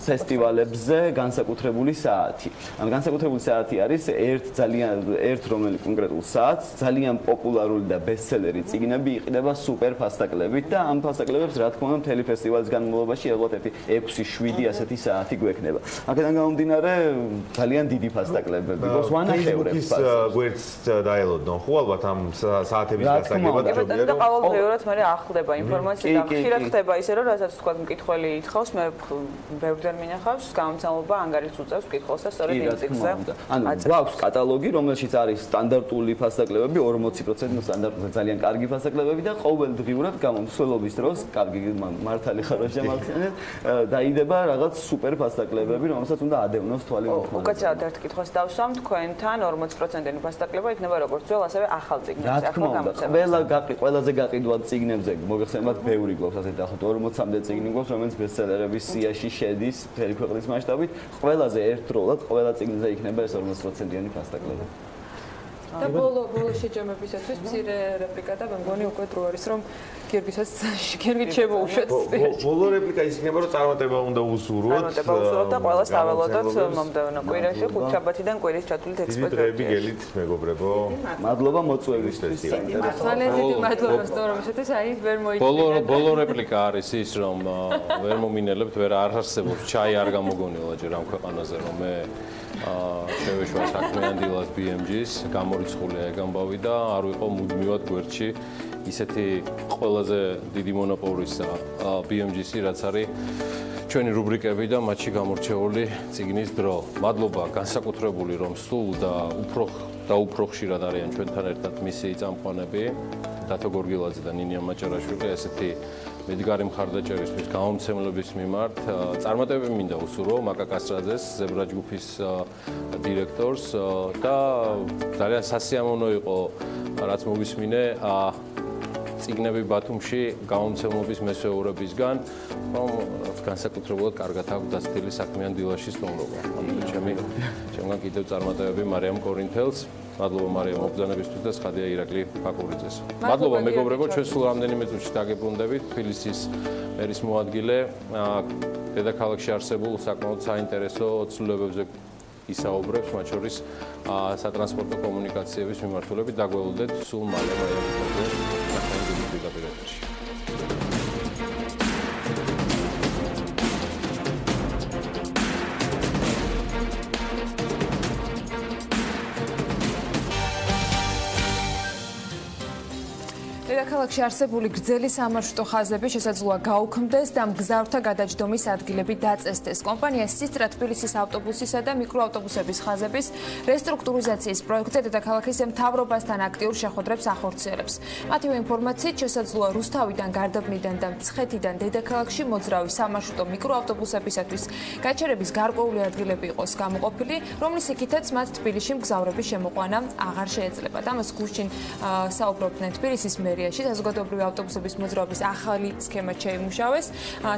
ფესტივალებზე განსაკუთრებული საათი. ან განსაკუთრებული საათი არის ერთ რომელი კონკრეტულ საათს ძალიან პოპულარული და ბესტსელერი წიგნები იყიდება სუპერ ფასტაკლებით და ამ ფასტაკლებებს რა თქმა უნდა მთელი ფესტივალის განმავლობაში ალბათ 6-7 ასეთი საათი გვექნება. აქედან გამომდინარე ძალიან დიდი ფასტაკლებები გვაქვს ვანახევრებს გვერდს დაელოდნო ხო ალბათ ამ საათების დასაგებად ჯობია და ყოველდღიურად მე ახლდება ინფორმაცია და ხშირად ხდება ისე რომ რასაც თქვა მკითხველი ითხოვს მე ბევრჯერ მინახავს გამომცემლობა ანგარიშს უწევს მკითხველს და სწორედ იმ წიგნზე ანუ გვაქვს კატალოგი რომელშიც არის სტანდარტული ფასტაკლებები 40% სტანდარტული ძალიან კარგი ფასტაკლებები და ყოველდღიურად გამომცემლობის დროს კარგი მართალი ხაროშა მაგხსენეთ დაიდება რაღაც სუპერ ფასტაკლებები რომელსაც უნდა ადევნოს თვალი მოხმარება. უკაცრავად ერთ კითხვას დავსვამ თქვენთან 40%-იანი ფასტაკლება იქნება როგორც ძველ ასევე ახალ წიგნებზე ახლა გამოცემულებზე. ყველაზე გაყიდვად წიგნებზე მოგეხსენებათ ბევრი გვაქვს ასეთ ახლა 40-მდე წიგნი გვაქვს რომელიც ბესტსელერების სიაში შედის მთელი ქვეყნის მასშტაბით. ყველაზე ერთდროულად ყველა წიგნზე იქნება ეს 40%-იანი ფასტაკლება. და ბოლო შეჯამებისათვის მცირე რეპლიკა და მე მგონი უკვე დრო არის რომ გერგისაც გერგით შემოუშვეთ. ბოლო რეპლიკა ის იქნება რომ წარმატება უნდა უსურვოთ. წარმატება უსურვოთ და ყველას დაველოდოთ მომდევნო კვირაში ხუთშაბათიდან კვირის ჩათვლით ექსპერტები. გელით მეგობრებო. მადლობა მოწვევისთვის. ძალიან დიდი მადლობა სტორობისათვის. აი ვერ მოიწვიეთ. ბოლო რეპლიკა არის ის რომ ვერ მომინელებთ, ვერ არ არსებობს ჩაი არ გამოგონილა ჯერ ამ ქვეყანაზე რომ მე შევეშვა საქმიან დილას BMG-ს გამორიცხულია ეგ ამბავი და არ ვიყო მუდმივად გვერდში ისეთი ყველაზე დიდი მონოპოლისა BMG-ი რაც არის ჩვენი რუბრიკები და მათში გამორჩეული წიგნის დრო. მადლობა განსაკუთრებული რომ სულ და უფრო ხშირად არიან ჩვენთან ერთად მისი წამყვანები დათო გორგილაძე და ნინია მაჭარაშვილი ესეთი მედგარი მხარდაჭერისთვის გამომცემლების მიმართ წარმატებები მინდა უსურვო მაკა კასრაძეს ზებრა ჯგუფის დირექტორს და ძალიან სასიამოვნო იყო რაც მოვისმინე წიგნები ბათუმში გამომცემლობის მესვეურებისგან რომ განსაკუთრებულად კარგად აქვს დასწრილი საქმიან დილაში სტუმრობა. ჩემგან კიდევ წარმატებები მარიამ კორინთელს მადლობა მარიამ მობრძანებისთვის და ხადია ირაკლი ფაკურიძეს. მადლობა მეგობრებო, ჩვენ სულ რამდენიმე წუთში დაგებრუნდებით. თბილისის მერის მოადგილე დედაქალაქში არსებულ საკმაოდ საინტერესო ცვლილებებზე ისაუბრებს, მათ შორის სატრანსპორტო კომუნიკაციების მიმართულებით. დაგველოდეთ სულ მალე მაიამზე. დედაქალაქში არსებული გრძელი სამარშუტო ხაზები შესაძლოა გაუქმდეს და მგზავრთა გადაჯდომის ადგილები დაწესდეს. კომპანია სისტრა თბილისის ავტობუსისა და მიკროავტობუსების ხაზების რესტრუქტურიზაციის პროექტზე დედაქალაქის მთავრობასთან აქტიურ შეხვედრებს ახორციელებს. მათივე ინფორმაციით შესაძლოა რუსთავიდან, გარდაბნიდან და მცხეთიდან დედაქალაქში მოძრავი სამარშუტო მიკროავტობუსებისათვის გაჩერების გარკვეული ადგილები იყოს გამოყოფილი, რომლის იქითაც მათ თბილისში მგზავრების შემოყვანა აღარ შეეძლება. ამას გუშინ საუბრობდნენ თბილისის მერიაში საზოგადოებრივი ავტობუსების მოძრაობის ახალი სქემა შეიმუშავეს.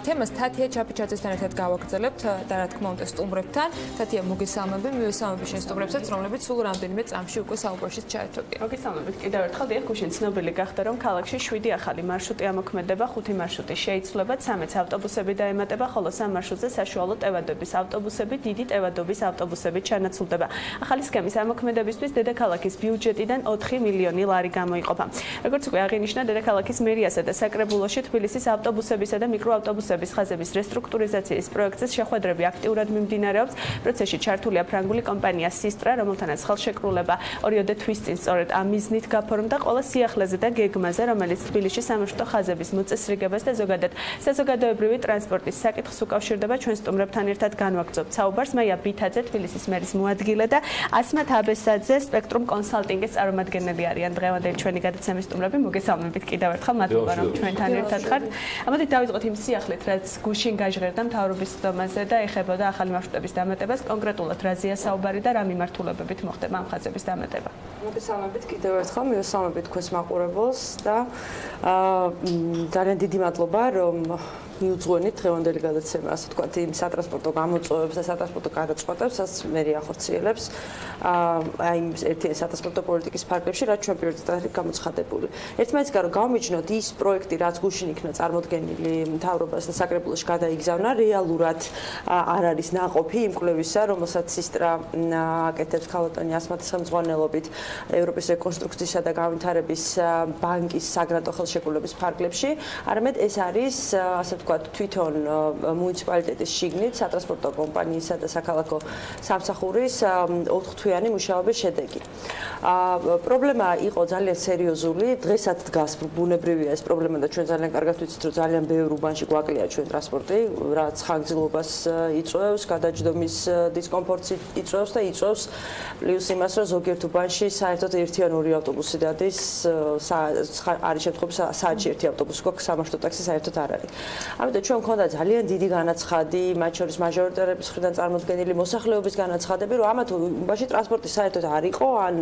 თემას თათია ჩაფიჩაძესთან ერთად გავაგრძელებთ და რა თქმა უნდა სტუმრებთან. თათია მოგესალმები, მივესალმები შენ სტუმრებსაც, რომლებიც სულ რამდენიმე წამში უკვე საუბარშიც ჩაერთვებიან. მოგესალმებით კიდევ ერთხელ, დიახ, გუშინ ცნობილი გახდა, რომ ქალაქში 7 ახალი მარშრუტი ამოქმედება, 5 მარშრუტი შეიცვლება, 13 ავტობუსები დაემატება, ხოლო 3 მარშრუტზე საშუალო ტევადობის ავტობუსები, დიდი ტევადობის ავტობუსები ჩანაცვლდება. ახალი სქემის ამოქმედებისთვის დედაქალაქის ბიუჯეტიდან 4 მილიონი ლარი გამოიყოფა. როგორც უკვე აღინიშნა დედაქალაქის მერიასა და საკრებულოში თბილისის ავტობუსებისა და მიკროავტობუსების ხაზების რესტრუქტურიზაციის პროექტის შეხვედრები აქტიურად მიმდინარეობს. პროცესში ჩართულია ფრანგული კომპანია სისტრა, რომელთანაც ხელშეკრულება 2 თვის წინ სწორედ ამ მიზნით გაფორმდა ყველა სიახლეზე და გეგმაზე, რომელიც თბილისში სამარშუტო ხაზების მოწესრიგებას და ზოგადად საზოგადოებრივი ტრანსპორტის საკითხს უკავშირდება. ჩვენ სტუმრებთან ერთად განვაგრძობთ საუბარს. მაია ბითაძე, თბილისის მერის მოადგილე და ასმათ აბესაძე, სპექტრუმ კონსალტინგის წარმომადგენელი არიან დღევანდელი ჩვენი გადაცემის სტუმრები. მოგესალმებით კიდევ ერთხელ, მადლობა რომ ჩვენთან ერთად ხართ. ამოდით დავიწყოთ იმ სიახლით, რაც გუშინ გაჟღერდა მთავრობის ხდომაზე და ეხებოდა ახალი მარშრუტების დამატებას. კონკრეტულად რაზეა საუბარი და რა მიმართულებებით მოხდება ამ ხაზების დამატება? მოგესალმებით კიდევ ერთხელ, მივესალმებით თქვენს მაყურებელს და ძალიან დიდი მადლობა რომ მიუძღვენით დღევანდელი გადაცემა, ასე ვთქვათ, იმ სატრანსპორტო გამოწვევებს და სატრანსპორტო გადაწყვეტებს, რაც მერი ახორციელებს აი იმ ერთიანი სატრანსპორტო პოლიტიკის ფარგლებში, რაც ჩვენ პრიორიტეტად გამოცხადებული. ერთმანეთს გარო გავმიჯნოთ ის პროექტი, რაც გუშინ იქნა წარმოდგენილი მთავრობას და საკრებულოში გადაიგზავნა, რეალურად არ არის ნაყოფი იმ კვლევისა, რომელსაც სისტრა აკეთებს ქალბატონი ასმათის ხელმძღვანელობით ევროპის რეკონსტრუქციისა და განვითარების ბანკის საგრანტო ხელშეკრულების ფარგლებში, არამედ ეს არის ასე ვთქვათ, თვითონ მუნიციპალიტეტის შიგნით სატრანსპორტო კომპანიისა და საქალაქო სამსახურის 4-თვიანი მუშაობის შედეგი. პრობლემა იყო ძალიან სერიოზული, დღესაც დგას ბუნებრივია ეს პრობლემა და ჩვენ ძალიან კარგად ვიცით, რომ ძალიან ბევრ უბანში გვაკლია ჩვენ ტრანსპორტი, რაც ხანგრძლივობას იწვევს, გადაჯდომის დისკომფორტს იწვევს და იწვევს პლუს იმას, რომ ზოგიერთ უბანში საერთოდ ერთი ან ორი ავტობუსი დადის, არის შემთხვევები საათში ერთი ავტობუსი გვაქვს, სამარშუტო ტაქსი საერთოდ არ არის. ამიტომ ჩვენ მქონდა ძალიან დიდი განაცხადი, მათ შორის მაჟორიტარების მხრიდან წარმოდგენილი მოსახლეობის განაცხადები, რომ ამათ უბანში ტრანსპორტი საერთოდ არ იყო, ან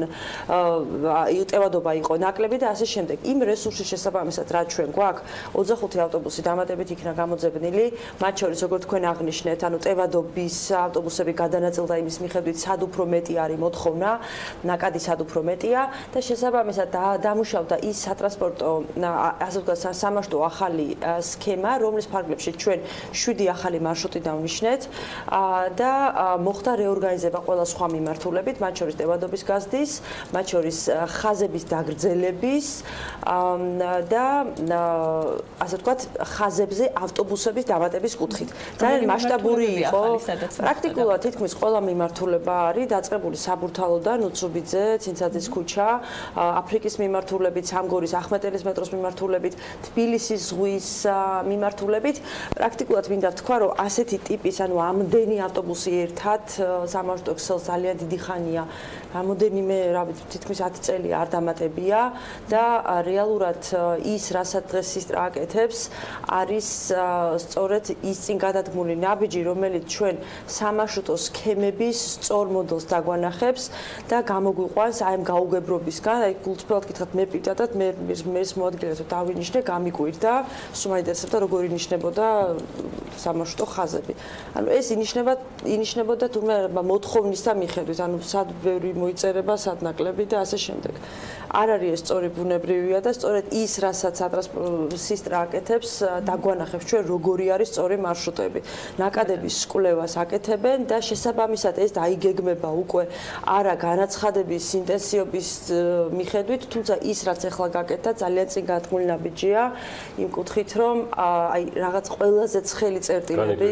ტევადობა იყო ნაკლები და ასე შემდეგ. იმ რესურსის შესაბამისად, რაც ჩვენ გვაქვს, 25 ავტობუსი დამატებით იქნა გამოძებნილი, მათ შორის როგორც თქვენ აღნიშნეთ, ანუ ტევადობის ავტობუსები გადანაწილდა იმის მიხედვით, სად უფრო მეტი არის მოთხოვნა, ნაკადი სად უფრო მეტია და შესაბამისად დამუშავდა ის სატრანსპორტო, ასე ვთქვათ, სამარშუტო ახალი სქემა, რომლის ფარგლებში ჩვენ 7 ახალი მარშრუტი დავნიშნეთ და მოხდა რეორგანიზება ყველა სხვა მიმართულებით, მათ შორის ტევადობის გაზდის, მათ შორის ხაზების დაგრძელების და ასე ვთქვათ, ხაზებზე ავტობუსების დამატების კუთხით. ძალიან მასშტაბური იყო. პრაქტიკულად თითქმის ყველა მიმართულება არის დაწყებული საბურთალოდან უცრუბიძე, ცინცაძის ქუჩა, აფრიკის მიმართულებით, სამგორის ახმეტელის მეტროს მიმართულებით, თბილისის ზღვის მიმართულებით. პრაქტიკულად მინდა ვთქვა, რომ ასეთი ტიპის, ანუ ამდენი ავტობუსი ერთად სამარშუტო ქსელს ძალიან დიდი ხანია, რამოდენიმე, რა ვიცი, თითქმის 10 წელი არ დამატებია და რეალურად ის, რასაც დღეს სისტრა აკეთებს, არის სწორედ ის წინ გადადგმული ნაბიჯი, რომელიც ჩვენ სამარშუტო სქემების სწორ მოდელს დაგვანახებს და გამოგვიყვანს აი ამ გაუგებრობისგან, აი გულწრფელად გითხრათ, მე პირდადად მერის მოადგილედ დავინიშნე, გამიკვირდა, სულ მაინტერესებდა როგორ ინიშნებოდა სამარშუტო ხაზები. ანუ ეს ინიშნებოდა თურმე მოთხოვნისა მიხედვით, ანუ სად ბევრი მოიწერება, სად ნაკლები და ასე შემდეგ. არ არის ეს სწორი ბუნებრივია და სწორედ ის, რასაც სისტრა აკეთებს, დაგვანახებს ჩვენ როგორი არის სწორი მარშრუტები. ნაკადების კვლევას აკეთებენ და შესაბამისად ეს დაიგეგმება უკვე არა განაცხადების ინტენსივობის მიხედვით, თუმცა ის, რაც ახლა გაკეთდა, ძალიან წინ გათქმული ნაბიჯია, იმ კუთხით, რომ აი რაღაც ყველაზე ცხელი წერტილები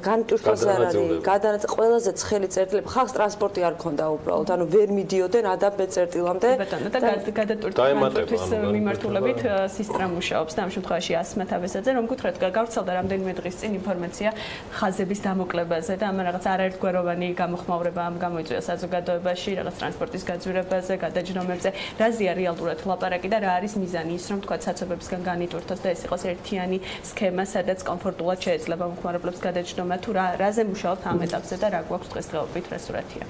განტვირთვას არ არის, ყველაზე ცხელი წერტილები, ხალხს ტრანსპორტი არ ქონდა უბრალოდ, ანუ ვერ მიდიოდნენ ადაბე წერტილამდე. და გადატვირთვის მიმართულებით სისტრა მუშაობს და ამ შემთხვევაში ასმათ აბესაძე, რომ გითხრათ, გავრცელდა რამდენიმე დღის წინ ინფორმაცია ხაზების დამოკლებაზე და ამ რაღაც არაერთგვაროვანი გამოხმაურება ამ გამოიწვია საზოგადოებაში, რაღაც ტრანსპორტის გაძვირებაზე, გადაჯდომებზე. რაზეა რეალურად ლაპარაკი და რა არის მიზანი ის, რომ თქვა საცობებისგან განიტვირთოს და ეს იყოს ერთიანი სქემა, სადაც კომფორტულად შეეძლება მომხმარებლებს გადაჯდომა, თუ რაზე მუშაობთ ამ ეტაპზე და რა გვაქვს დღესდღეობით, რა სურათია?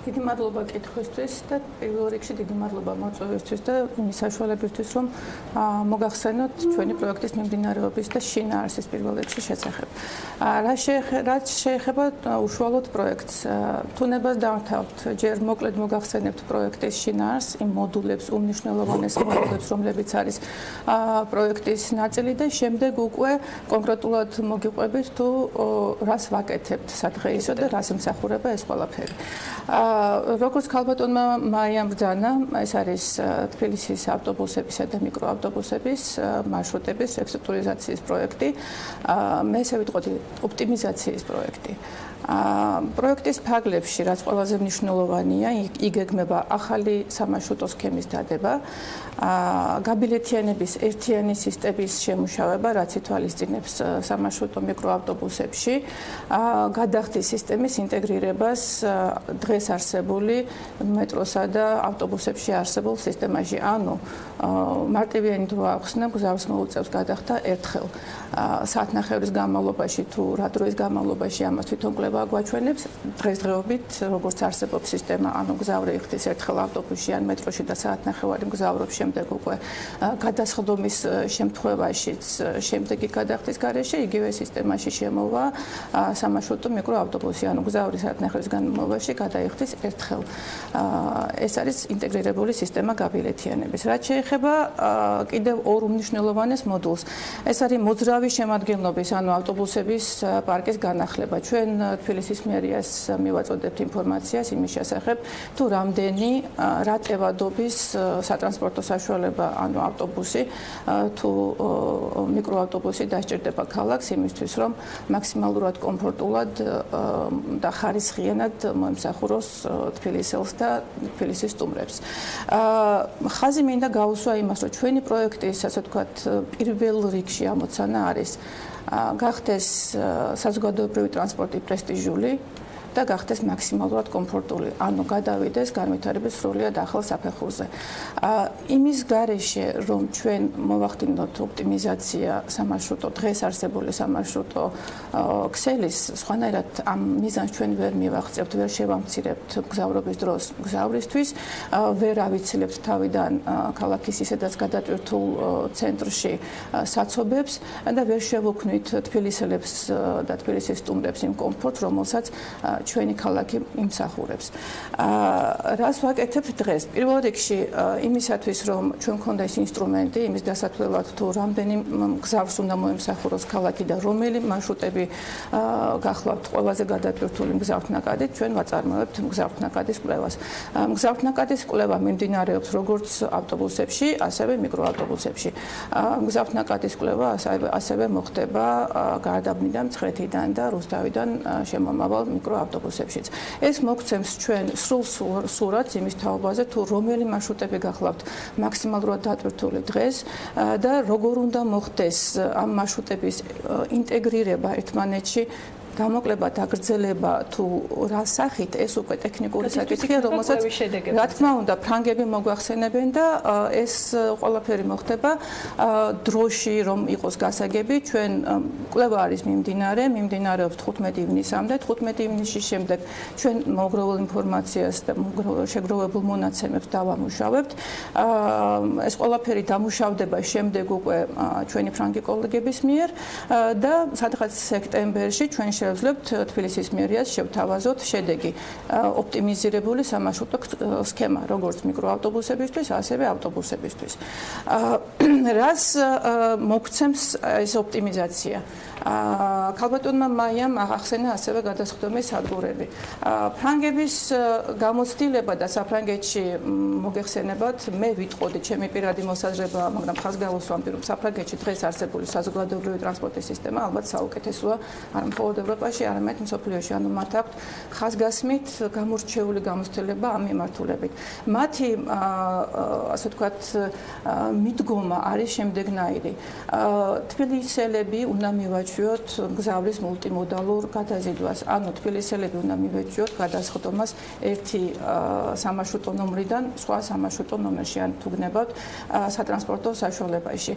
დიდი მადლობა კითხვისთვის და პირველ რიგში დიდი მადლობა მოწვევისთვის და იმის საშუალებისთვის, რომ მოგახსენოთ ჩვენი პროექტის მიმდინარეობის და შინაარსის პირველ რიგში შესახებ. რაც შეეხება უშუალოდ პროექტს, თუნებას დავთავთ, ჯერ მოკლედ მოგახსენებთ პროექტის შინაარსს, იმ მოდულებს, უმნიშვნელოვანეს მოდულებს, რომლებიც არის პროექტის ნაწილი და შემდეგ უკვე კონკრეტულად მოგიყვებით თუ რას ვაკეთებთ სადღეისო და რას ემსახურება ეს ყველაფერი. როგორც ქალბატონმა მაიამ ბრძანა, ეს არის თბილისის ავტობუსებისა და მიკროავტობუსების მარშრუტების რესტრუქტურიზაციის პროექტი. მე ესე ვიტყოდი ოპტიმიზაციის პროექტი. პროექტის ფარგლებში რაც ყველაზე მნიშვნელოვანია, იგეგმება ახალი სამარშუტო სქემის დადება, გაბილეთიანების ერთიანი სისტემის შემუშავება, რაც ითვალისწინებს სამარშუტო მიკროავტობუსებში, გადახდის სისტემის ინტეგრირებას დღეს არსებული მეტროსა და ავტობუსებში არსებულ სისტემაში. ანუ მარტივიანი დრო ახსნა გზავს მოუწევს გადახდა ერთხელ საათნახევრის განმავლობაში თუ რა დროის განმავლობაში ამას თვითონ კვლევა გვაჩვენებს. დღესდღეობით როგორც არსებობს სისტემა, ანუ გზავრი იხდის ერთხელ ავტობუსში ან მეტროში და საათნახევარი მგზავრობს, შემდეგ უკვე გადასხდომის შემთხვევაშიც შემდეგი გადახდის გარეშე იგივე სისტემაში შემოვა სამარშუტო მიკროავტობუსი, ანუ გზავრი საათნახევრის განმავლობაში გადაიხდის ერთხელ. ეს არის ინტეგრირებული სისტემა გაბილეთიანების. რაც შეეხება კიდევ ორ უმნიშვნელოვანეს მოდულს, ეს არის მოძრავი შემადგენლობის, ანუ ავტობუსების პარკის განახლება. ჩვენ თბილისის მერიას მივაწოდებთ ინფორმაციას იმის შესახებ, თუ რამდენი რა ტევადობის სატრანსპორტო საშუალება, ანუ ავტობუსი თუ მიკროავტობუსი დასჭირდება ქალაქს იმისთვის, რომ მაქსიმალურად კომფორტულად და ხარისხიანად მოემსახუროს თბილისელს და თბილისის სტუმრებს. ხაზი მინდა გაუსვა იმას, რომ ჩვენი პროექტის, ასე ვთქვათ, პირველ რიგში ამოცანა არის გახდეს საზოგადოებრივი ტრანსპორტი პრესტიჟული და გახდეს მაქსიმალურად კომფორტული, ანუ გადავიდეს განვითარების სრულად ახალ საფეხურზე. იმის გარეშე, რომ ჩვენ მოვახდინოთ ოპტიმიზაცია სამარშრუტო, დღეს არსებული სამარშრუტო ქსელის, სხვანაირად ამ მიზანს ჩვენ ვერ მივაღწევთ, ვერ შევამცირებთ გზავრობის დროს გზავრისთვის, ვერ ავიცილებთ თავიდან ქალაქის ისედაც გადატვირთულ ცენტრში საცობებს და ვერ შევუქმნით თბილისელებს და თბილისის სტუმრებს იმ კომფორტს, რომელსაც ჩვენი ქალაქი იმსახურებს. რას ვაკეთებთ დღეს? პირველ რიგში იმისათვის, რომ ჩვენ გქონდა ეს ინსტრუმენტი, იმის დასათვლელად თუ რამდენი გზავს უნდა მოემსახუროს ქალაქი და რომელი მარშრუტები გახლავთ ყველაზე გადატვირთული მგზავრთნაკადით, ჩვენ ვაწარმოებთ მგზავრთნაკადის კვლევას. მგზავრთნაკადის კვლევა მიმდინარეობს როგორც ავტობუსებში, ასევე მიკროავტობუსებში. მგზავრთნაკადის კვლევა ასევე მოხდება გარდაბნიდან, მცხეთიდან და რუსთავიდან შემომავალ მიკროავტობუსებშიც. ეს მოგცემს ჩვენ სრულ სურათს იმის თაობაზე, თუ რომელი მარშრუტები გახლავთ მაქსიმალურად დატვირთული დღეს და როგორ უნდა მოხდეს ამ მარშრუტების ინტეგრირება ერთმანეთში, გამოკლება, დაგრძელება თუ რა სახით, ეს უკვე ტექნიკური საკითხია, რომელსაც რა თქმა უნდა ფრანგები მოგვახსენებენ და ეს ყველაფერი მოხდება დროში, რომ იყოს გასაგები. ჩვენ კვლევა არის მიმდინარეობს 15 ივნისამდე, 15 ივნისის შემდეგ ჩვენ მოგროვებულ ინფორმაციას და შეგროვებულ მონაცემებს დავამუშავებთ. ეს ყველაფერი დამუშავდება შემდეგ უკვე ჩვენი ფრანგი კოლეგების მიერ და სადღაც სექტემბერში ჩვენ შევძლებთ თბილისის მერიას შევთავაზოთ შედეგი ოპტიმიზირებული სამარშრუტო სქემა, როგორც მიკროავტობუსებისთვის, ასევე ავტობუსებისთვის. რას მოგცემს ეს ოპტიმიზაცია? ქალბატონმა მაიამ ახსენა ასევე გადასხდომის სადგურები. ფრანგების გამოცდილება და საფრანგეთში მოგეხსენებათ, მე ვიტყოდი ჩემი პირადი მოსაზრება, მაგრამ ხაზგაულს ვამბობ, რომ საფრანგეთში დღეს არსებული საზოგადოებრივი ტრანსპორტის სისტემა ალბათ საუკეთესოა არ მხოლოდ ევროპაში, არამედ მსოფლიოში. ანუ მათ აქვთ ხაზგასმით გამორჩეული გამოცდილება ამ მიმართულებით. მათი ასე ვთქვათ მიდგომა არის შემდეგნაირი. თბილისელები უნდა მივაჩვიოთ გზავრის მულტიმოდალურ გადაზიდვას. ანუ თბილისელები უნდა მივაჩვიოთ გადასხდომას ერთი სამარშრუტო ნომრიდან სხვა სამარშრუტო ნომერში, ან თუ გნებავთ სატრანსპორტო საშუალებაში.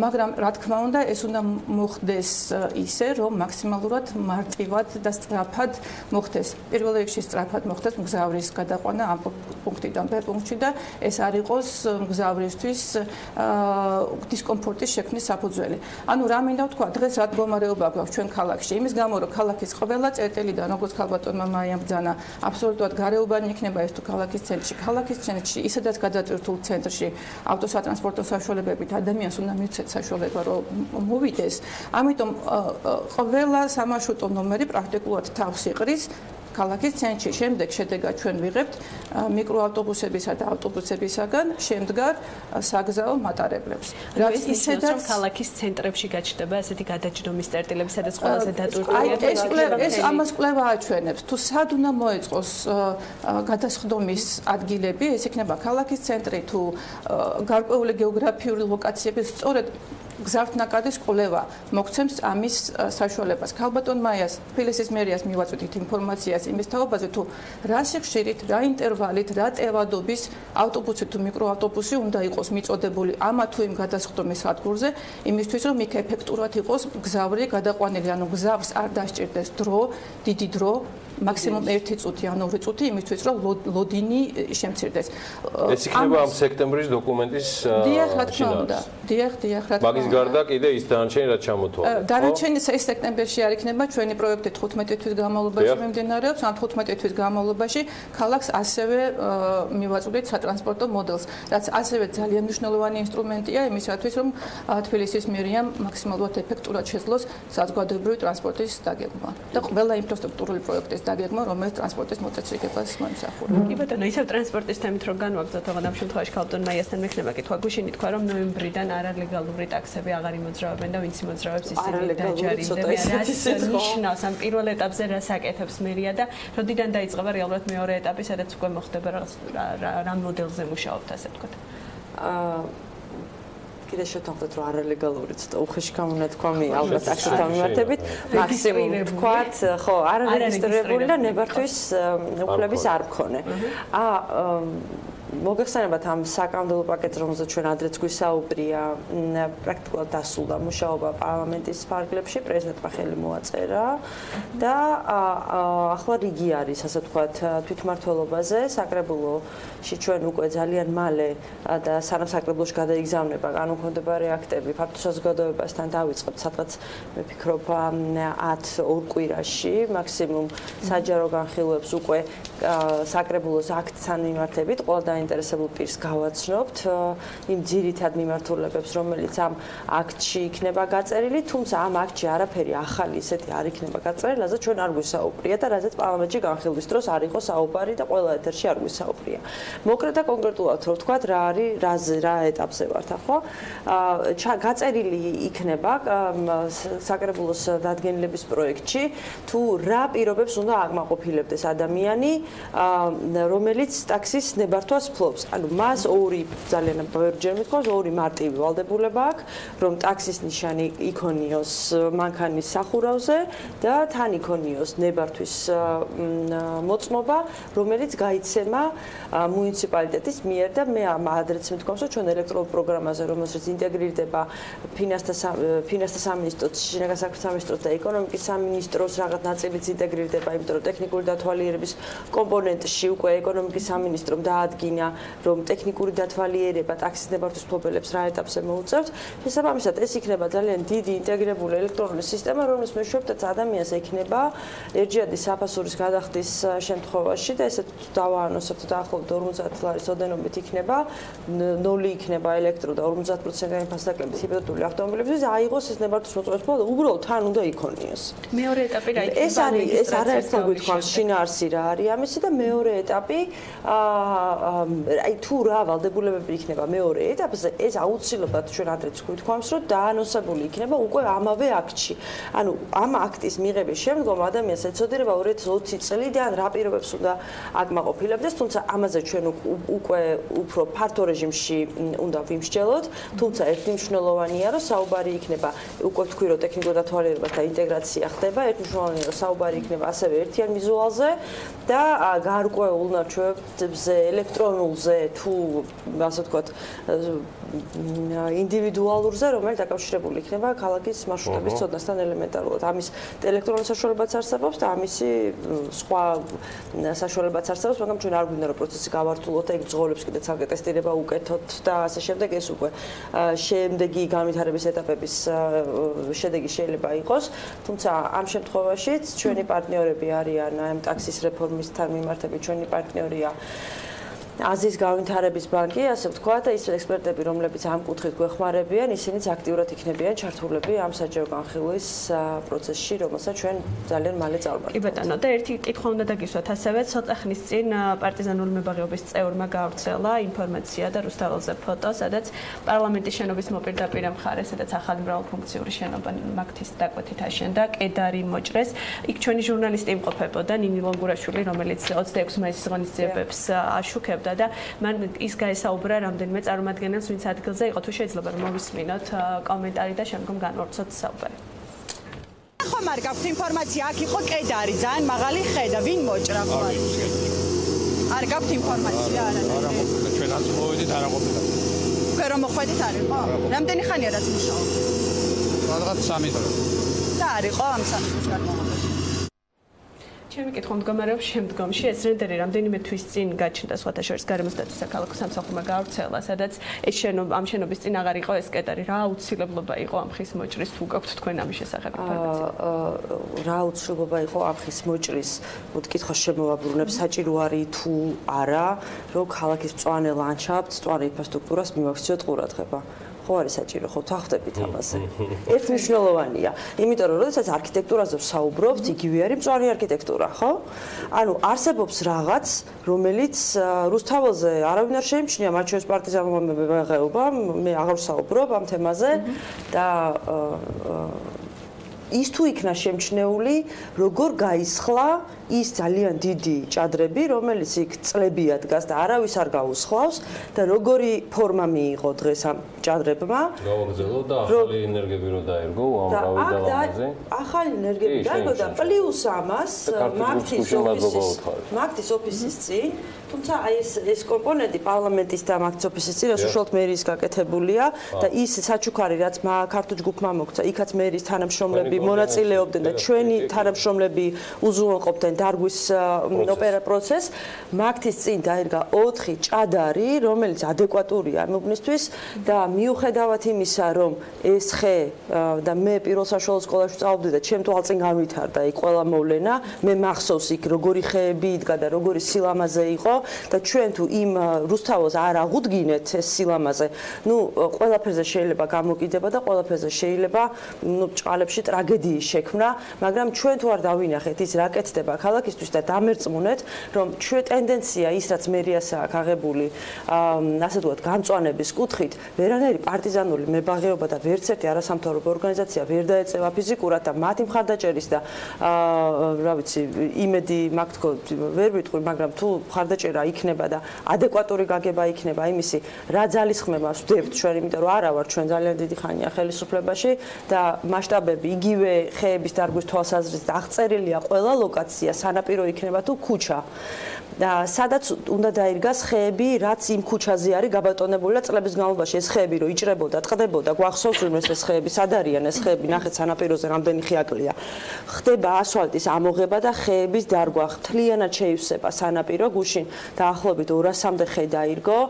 მაგრამ რა თქმა უნდა, ეს უნდა მოხდეს ისე, რომ მაქსიმალურად მარტივად და სწრაფად მოხდეს. პირველ რიგში სწრაფად მოხდეს მგზავრის გადაყვანა ამ პუნქტიდან ბ პუნქტში და ეს არ იყოს მგზავრისთვის დისკომფორტის შექმნის საფუძველი. ანუ რა მინდა ვთქვა, დღეს რა მდგომარეობა გვაქვს ჩვენ ქალაქში? იმის გამო, რომ ქალაქის ყველა წერტილიდან, როგორც ქალბატონმა მაიამ ბრძანა, აბსოლუტურად გარეუბანი იქნება ეს თუ ქალაქის ცენტრში. ქალაქის ცენტრში, ისედაც გადატვირთულ ცენტრში ავტოსატრანსპორტო საშუალებებით ადამიანს უნდა მივცეთ საშუალება, რომ მოვიდეს. ამიტომ ყველა სამარშრუტო ნომერი პრაქტიკულად თავს იყრის ქალაქის ცენტრში. შემდეგ შედეგად ჩვენ ვიღებთ მიკროავტობუსებისა და ავტობუსებისაგან შემდგარ საგზაო მატარებლებს. რაც ისედაც ქალაქის ცენტრებში გაჩნდება ესეთი გადაჯდომის წერტილები, სადაც ყველაზე დატვირთულია. ეს ამას კვლევა აჩვენებს. თუ სად უნდა მოეწყოს გადასხდომის ადგილები, ეს იქნება ქალაქის ცენტრი თუ გარკვეული გეოგრაფიული ლოკაციები, სწორედ გზავნაკადის კვლევა მოგცემს ამის საშუალებას. ქალბატონ მაიას, თბილისის მერიას მივაწვდით ინფორმაციას იმის თაობაზე, თუ რა სიხშირით, რა ინტერვალით, რა ტევადობის ავტობუსი თუ მიკროავტობუსი უნდა იყოს მიწოდებული ამა თუ იმ გადასხდომის ადგილზე, იმისთვის რომ იქ ეფექტურად იყოს გზავრი გადაყვანილი, ანუ გზავს არ დასჭირდეს დრო, დიდი დრო, მაქსიმუმ 1 წუთი ან 2 წუთი იმისთვის რომ ლოდინი შემცირდეს. ეს იქნება ამ სექტემბრის დოკუმენტის დიახ, რა თქმა უნდა. დიახ, რა თქმა უნდა. მაგის გარდა კიდე ის დანარჩენი რაც ჩამოთვალე. დანარჩენი ეს სექტემბერში არ იქნება, ჩვენი პროექტი 15 თვის განმავლობაში მიმდინარეობს, ან 15 თვის განმავლობაში ქალაქს ასევე მივაწვდით სატრანსპორტო მოდელს, რაც ასევე ძალიან მნიშვნელოვანი ინსტრუმენტია იმისათვის, რომ თბილისის მერიამ მაქსიმალურად ეფექტურად შეძლოს საზოგადოებრივი ტრანსპორტის დაგეგმა და ყველა ინფრასტრუქტურული პროექტის დაგეგმა, რომელიც ტრანსპორტის მოწესრიგებას მოისახურება. კი ბატონო, ისევ ტრანსპორტის თემით რომ განვაგრძოთ, აღარ ამ შემთხვევაში ქალბატონ მაიასთან მექნება კითხვა. გუშინი თქვა, რომ ნოემბრიდან არალეგალური ტაქსები აღარ იმოძრავებენ და ვინც იმოძრავებს ისინი დაჯარიმდებიან. რაც ნიშნავს ამ პირველ ეტაპზე რას აკეთებს მერია და როდიდან დაიწყება რეალურად მეორე ეტაპი, სადაც უკვე მოხდება რა მოდელზე მუშაობთ, ასე ვთქვათ. კიდე შევთანხმდეთ, რომ არალეგალური ცოტა უხეში გამონათქვამი ალბათ აქეთ ამიმართებით, მაქსიმუმ ვთქვათ, ხო, არარეგისტრირებული და ნებართვის უფლების არ მქონე. მოგეხსენებათ ამ საკანონმდებლო პაკეტს, რომელზეც ჩვენ ადრეც გვისაუბრია, პრაქტიკულად დასრულდა მუშაობა პარლამენტის ფარგლებში, პრეზიდენტმა ხელი მოაწერა და ახლა რიგი არის, ასე ვთქვათ, თვითმმართველობაზე, საკრებულოში ჩვენ უკვე ძალიან მალე და სანამ საკრებულოში გადაიგზავნება კანონქვემდებარე აქტები, ფართო საზოგადოებასთან დავიწყებთ, სადღაც მე ვფიქრობ 10-2 კვირაში, მაქსიმუმ საჯარო განხილვებს უკვე საკრებულოს აქტთან მიმართებით, ყველა დაინტერესებულ პირს გავაცნობთ იმ ძირითად მიმართულებებს, რომელიც ამ აქტში იქნება გაწერილი, თუმცა ამ აქტში არაფერი ახალი ისეთი არ იქნება გაწერილი, რაზეც ჩვენ არ გვისაუბრია და რაზეც პარლამენტში განხილვის დროს არ იყო საუბარი და ყველა ეთერში არ გვისაუბრია. მოკლედ და კონკრეტულად რომ ვთქვათ, რა არის, რა ეტაპზე ვართ ახლა. გაწერილი იქნება საკრებულოს დადგენილების პროექტში, თუ რა პირობებს უნდა აკმაყოფილებდეს ადამიანი, რომელიც ტაქსის ნებართვას ფლობს. ანუ მას ორი ძალიან ბევრჯერ მithქვას, ორი მარტივი ვალდებულება აქვს, რომ ტაქსის ნიშანი იქონიოს მანქანის სახურავზე და თან იქონიოს ნებართვის მოწმობა, რომელიც გაიცემა მუნიციპალიტეტის მიერ და მე ადრეც მithქვამს, რომ ჩვენ ელექტრონულ პროგრამაზე, რომელსაც ინტეგრირდება ფინანსთა სამინისტროს, შინაგან საქმეთა სამინისტროს და ეკონომიკის სამინისტროს რაღაც ნაწილიც ინტეგრირდება, იმიტომ რომ ტექნიკური დათვალიერების კომპონენტში უკვე ეკონომიკის სამინისტრომ დაადგინა, რომ ტექნიკური დათვალიერება ტაქსის ნებართვის მფლობელებს რა ეტაპზე მოუწევთ. შესაბამისად, ეს იქნება ძალიან დიდი ინტეგრირებული ელექტრონული სისტემა, რომლის მეშვეობითაც ადამიანს ექნება ერთჯერადი საფასურის გადახდის შემთხვევაში და ესეც დავაანონსებთ დაახლოებით 50 ლარის ოდენობით იქნება, 0 იქნება ელექტრო და 50%-იანი ფასდაკლებით ჰიბრიდული ავტომობილების აიღოს ეს ნებართვის მოწმობის მფლობელი, უბრალოდ თან უნდა იქონიოს. მეორე ეტაპი რა იქნება? ეს არის, ეს არაერთხელ გვითხოვს შინაარსი რა არის ამისი და მეორე ეტაპი აი თუ რა ვალდებულებები იქნება მეორე ეტაპზე, ეს აუცილებლად ჩვენ ადრეც გვითხოვს, რომ დაანონსებული იქნება უკვე ამავე აქტში. ანუ ამ აქტის მიღების შემდგომ ადამიანს ეცოდება 2020 წლიდან რა პირობებს უნდა აკმაყოფილებდეს, თუმცა ამაზე ჩვენ უკვე უფრო ფართო რეჟიმში უნდა ვიმსჯელოთ, თუმცა ერთი მნიშვნელოვანია, რომ საუბარი იქნება, უკვე ვთქვი, რომ ტექნიკურ დათვალიერებასთან ინტეგრაცია ხდება, ერთი მნიშვნელოვანია, რომ საუბარი იქნება ასევე ერთიან ვიზუალზე და გარკვეულ ნარჩვევებზე, ელექტრონულზე თუ ასე ვთქვათ, ინდივიდუალურზე, რომელიც დაკავშირებული იქნება ქალაქის მარშრუტების ცოდნასთან ელემენტარულად. ამის ელექტრონული საშუალებაც არსებობს და ამისი სხვა საშუალებაც არსებობს, მაგრამ ჩვენ არ გვინდა რომ პროცესი გავართულოთ, ეგ ძღოლებს კიდე ცალკე ტესტირება უკეთოთ და ასე შემდეგ, ეს უკვე შემდეგი განვითარების ეტაპების შედეგი შეიძლება იყოს, თუმცა ამ შემთხვევაშიც ჩვენი პარტნიორები არიან ამ ტაქსის რეფორმისთან მიმართებით, ჩვენი პარტნიორია აზიის განვითარების ბანკი, ასე ვთქვა და ის ექსპერტები, რომლებიც ამ კუთხით გვეხმარებიან, ისინიც აქტიურად იქნებიან ჩართულები ამ საჯარო განხილვის პროცესში, რომელსაც ჩვენ ძალიან მალე წავვარდნით. კი ბატონო, და ერთი კითხვა უნდა დაგისვათ ასევე, ცოტა ხნის წინ პარტიზანული მებაღეობის წევრმა გავრცელა ინფორმაცია და რუსთაველზე ფოტო, სადაც პარლამენტის შენობის მოპირდაპირე მხარე, სადაც ახალი მრავალფუნქციური შენობა მაგთის დაკვეთით აშენდა, კედარი მოჭრეს. იქ ჩვენი ჟურნალისტი იმყოფებოდა ნინი ლონგურაშვილი, რომელიც 26 მაისის ღონისძიებებს აშუქებდა და მან ის გაესაუბრა რამდენიმე წარმომადგენელს, ვინც ადგილზე იყო, თუ შეიძლება რომ მოვისმინოთ კომენტარი და შემდგომ განვავრცოთ საუბარი. ხომ არ გაქვთ ინფორმაცია, აქ იყო კედარი, ძალიან მაღალი ხედა, ვინ მოჭრა ხოლმე? არ გაქვთ ინფორმაცია არა? არა, მოკლედ ჩვენაც მოვედით არა ყოფილა. უკვე რომ მოხვედით არ იყო? რამდენი ხანია რაც მუშაობ? რაღაც 3 დღე. და არ იყო ამ 3 დღის განმავლობაში? ჩემი კითხვა მდგომარეობს შემდგომში, ეს რენდერი რამდენიმე თვის წინ გაჩნდა სხვათა შორის გარემოს დაცვის საქალაქო სამსახურმა გავრცელა, სადაც ეს ამ შენობის წინ აღარ იყო ეს კედარი. რა აუცილებლობა იყო ამ ხის მოჭრის, თუ გაქვთ თქვენ ამის შესახებ ინფორმაცია? რა აუცილებლობა იყო ამ ხის მოჭრის? კითხვა შემოვაბრუნებ, საჭირო არის თუ არა, რომ ქალაქის მწვანე ლანდშაფტს, მწვანე ინფრასტრუქტურას მივაქციოთ ყურადღება. ხო არის საჭირო, ხო თახვდებით ამაზე. ერთმნიშვნელოვანია, იმიტომ რომ როდესაც არქიტექტურაზე ვსაუბრობთ, იგივე არის მწვანე არქიტექტურა, ხო? ანუ არსებობს რაღაც, რომელიც რუსთაველზე არავინ არ შეიმჩნია, მათ შორის პარტიზანულმა მებაღეობამ, მე აღარ ვსაუბრობ ამ თემაზე და ის თუ იქნა შემჩნეული, როგორ გაისხლა ის ძალიან დიდი ჭადრები, რომელიც იქ წლებია დგას და არავის არ გაუსხლავს და როგორი ფორმა მიიღო დღეს ამ ჭადრებმა. გავაგზავნო და ახალი ენერგები რო დაერგო ამრავი დალამაზე. ახალი ენერგები დაერგო და პლუს ამას მაგთის ოფისის წინ, თუმცა აი ეს კომპონენტი პარლამენტის და მაგთის ოფისის წინ უშუალოდ მერის გაკეთებულია და ის საჩუქარი რაც ქართულ ჯგუფმა მოგცა, იქაც მერის თანამშრომლები მონაწილეობდნენ და ჩვენი თანამშრომლები უზრუნველყოფდნენ დარგვის პროცესს. მაგთის წინ დაერგა 4 ჭადარი, რომელიც ადეკვატურია ამ უბნისთვის და მიუხედავად იმისა, რომ ეს ხე და მე პირველ საშუალო სკოლაში ვსწავლობდი და ჩემ თვალწინ განვითარდა იქ ყველა მოვლენა, მე მახსოვს იქ როგორი ხეები იდგა და როგორი სილამაზე იყო და ჩვენ თუ იმ რუსთაველს არ აღუდგინეთ ეს სილამაზე, ნუ ყველაფერზე შეიძლება გამოკიდება და ყველაფერზე შეიძლება ნუ ჭყალებში ტრაგედიის შექმნა, მაგრამ ჩვენ თუ არ დავინახეთ ის რა კეთდება ქალაქისთვის და დამერწმუნეთ, რომ ჩვენ ტენდენცია ის რაც მერიასა აქვს აღებული, ასე ვთქვათ, გამწვანების კუთხით, ვერანაირი პარტიზანული მებაღეობა და ვერც ერთი არასამთავრობო ორგანიზაცია ვერ დაეწევა ფიზიკურად და მათი მხარდაჭერის და რა ვიცი, იმედი მაქვს თქო, ვერ ვიტყვი, მაგრამ თუ მხარდაჭერა იქნება და ადეკვატური გაგება იქნება იმისი, რა ძალისხმევას ვდებთ ჩვენ, იმიტომ რომ არა ვარ ჩვენ ძალიან დიდი ხანია ხელისუფლებაში და მასშტაბები იგივე ხეების დარგვის თვალსაზრისით აღწერილია ყველა ლოკაცია, სანაპირო იქნება თუ ქუჩა. და სადაც უნდა დაირგას ხეები, რაც იმ ქუჩაზე არის გაბატონებული და წლების განმავლობაში ეს ხეები რო იჭრებოდა, ტყდებოდა, გვახსოვს რომ ეს ხეები სად არიან, ეს ხეები ნახეთ სანაპიროზე რამდენი ხიაკლია. ხდება ასფალტის ამოღება და ხეების დარგვა, მთლიანად შეივსება სანაპირო გუშინ დაახლოებით 200-მდე ხე დაირგო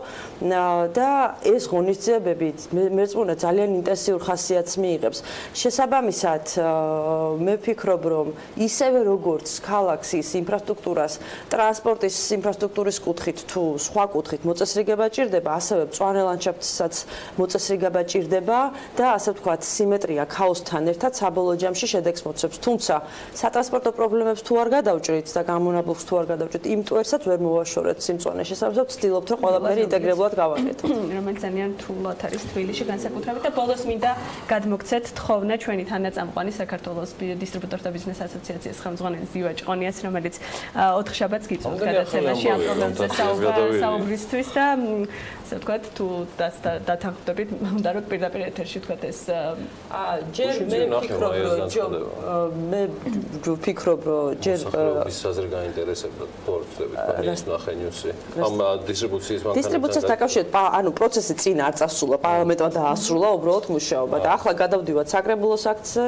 და ეს ღონისძიებები მერწმუნდა ძალიან ინტენსიურ ხასიათს მიიღებს. შესაბამისად, მე ვფიქრობ, რომ ისევე როგორც ქალაქს ის ინფრასტრუქტურას, ტრანსპორტის ინფრასტრუქტურის კუთხით თუ სხვა კუთხით მოწესრიგება ჭირდება, ასევე მწვანე ლანდშაფტსაც მოწესრიგება ჭირდება და ასე ვთქვათ, სიმეტრია ქაოსთან ერთად საბოლოო ჯამში შედეგს მოცემს. თუმცა სატრანსპორტო პრობლემებს თუ არ გადავჭრით და გამონაბოლქვს თუ არ გადავჭრით, იმ ტვერსაც ვერ მოვაშორეთ სიმწვანე შესაბამისად, ვცდილობთ რომ ყველაფერი ინტეგრირებულად გავაკეთოთ. რომელიც ძალიან თულად არის თბილისში განსაკუთრებით და ბოლოს მინდა გადმოგცეთ თხოვნა ჩვენი თანაწამყვანი საქართველოს დისტრიბუტორთა ბიზნეს ასოციაციის ხელმძღვანელის დილა ჭყონიას, რომელიც 4 შაბათს გიწევს გადაცემაში ამ პრობლემებზე საუბრისთვის და ასე ვთქვათ, თუ დათანხმდებით, უნდა რომ პირდაპირ ეთერში ვთქვათ ეს ჯერ მე ვფიქრობ, რომ ჯერ სახელმწიფოს საზრე გაინტერესებდა თორწლებით პანელის ნახენიუსი. ამ დისტრიბუციას დაკავშირებით, ანუ პროცესი წინ არ წასულა, პარლამენტმა დაასრულა უბრალოდ მუშაობა და ახლა გადავდივართ საკრებულოს აქცე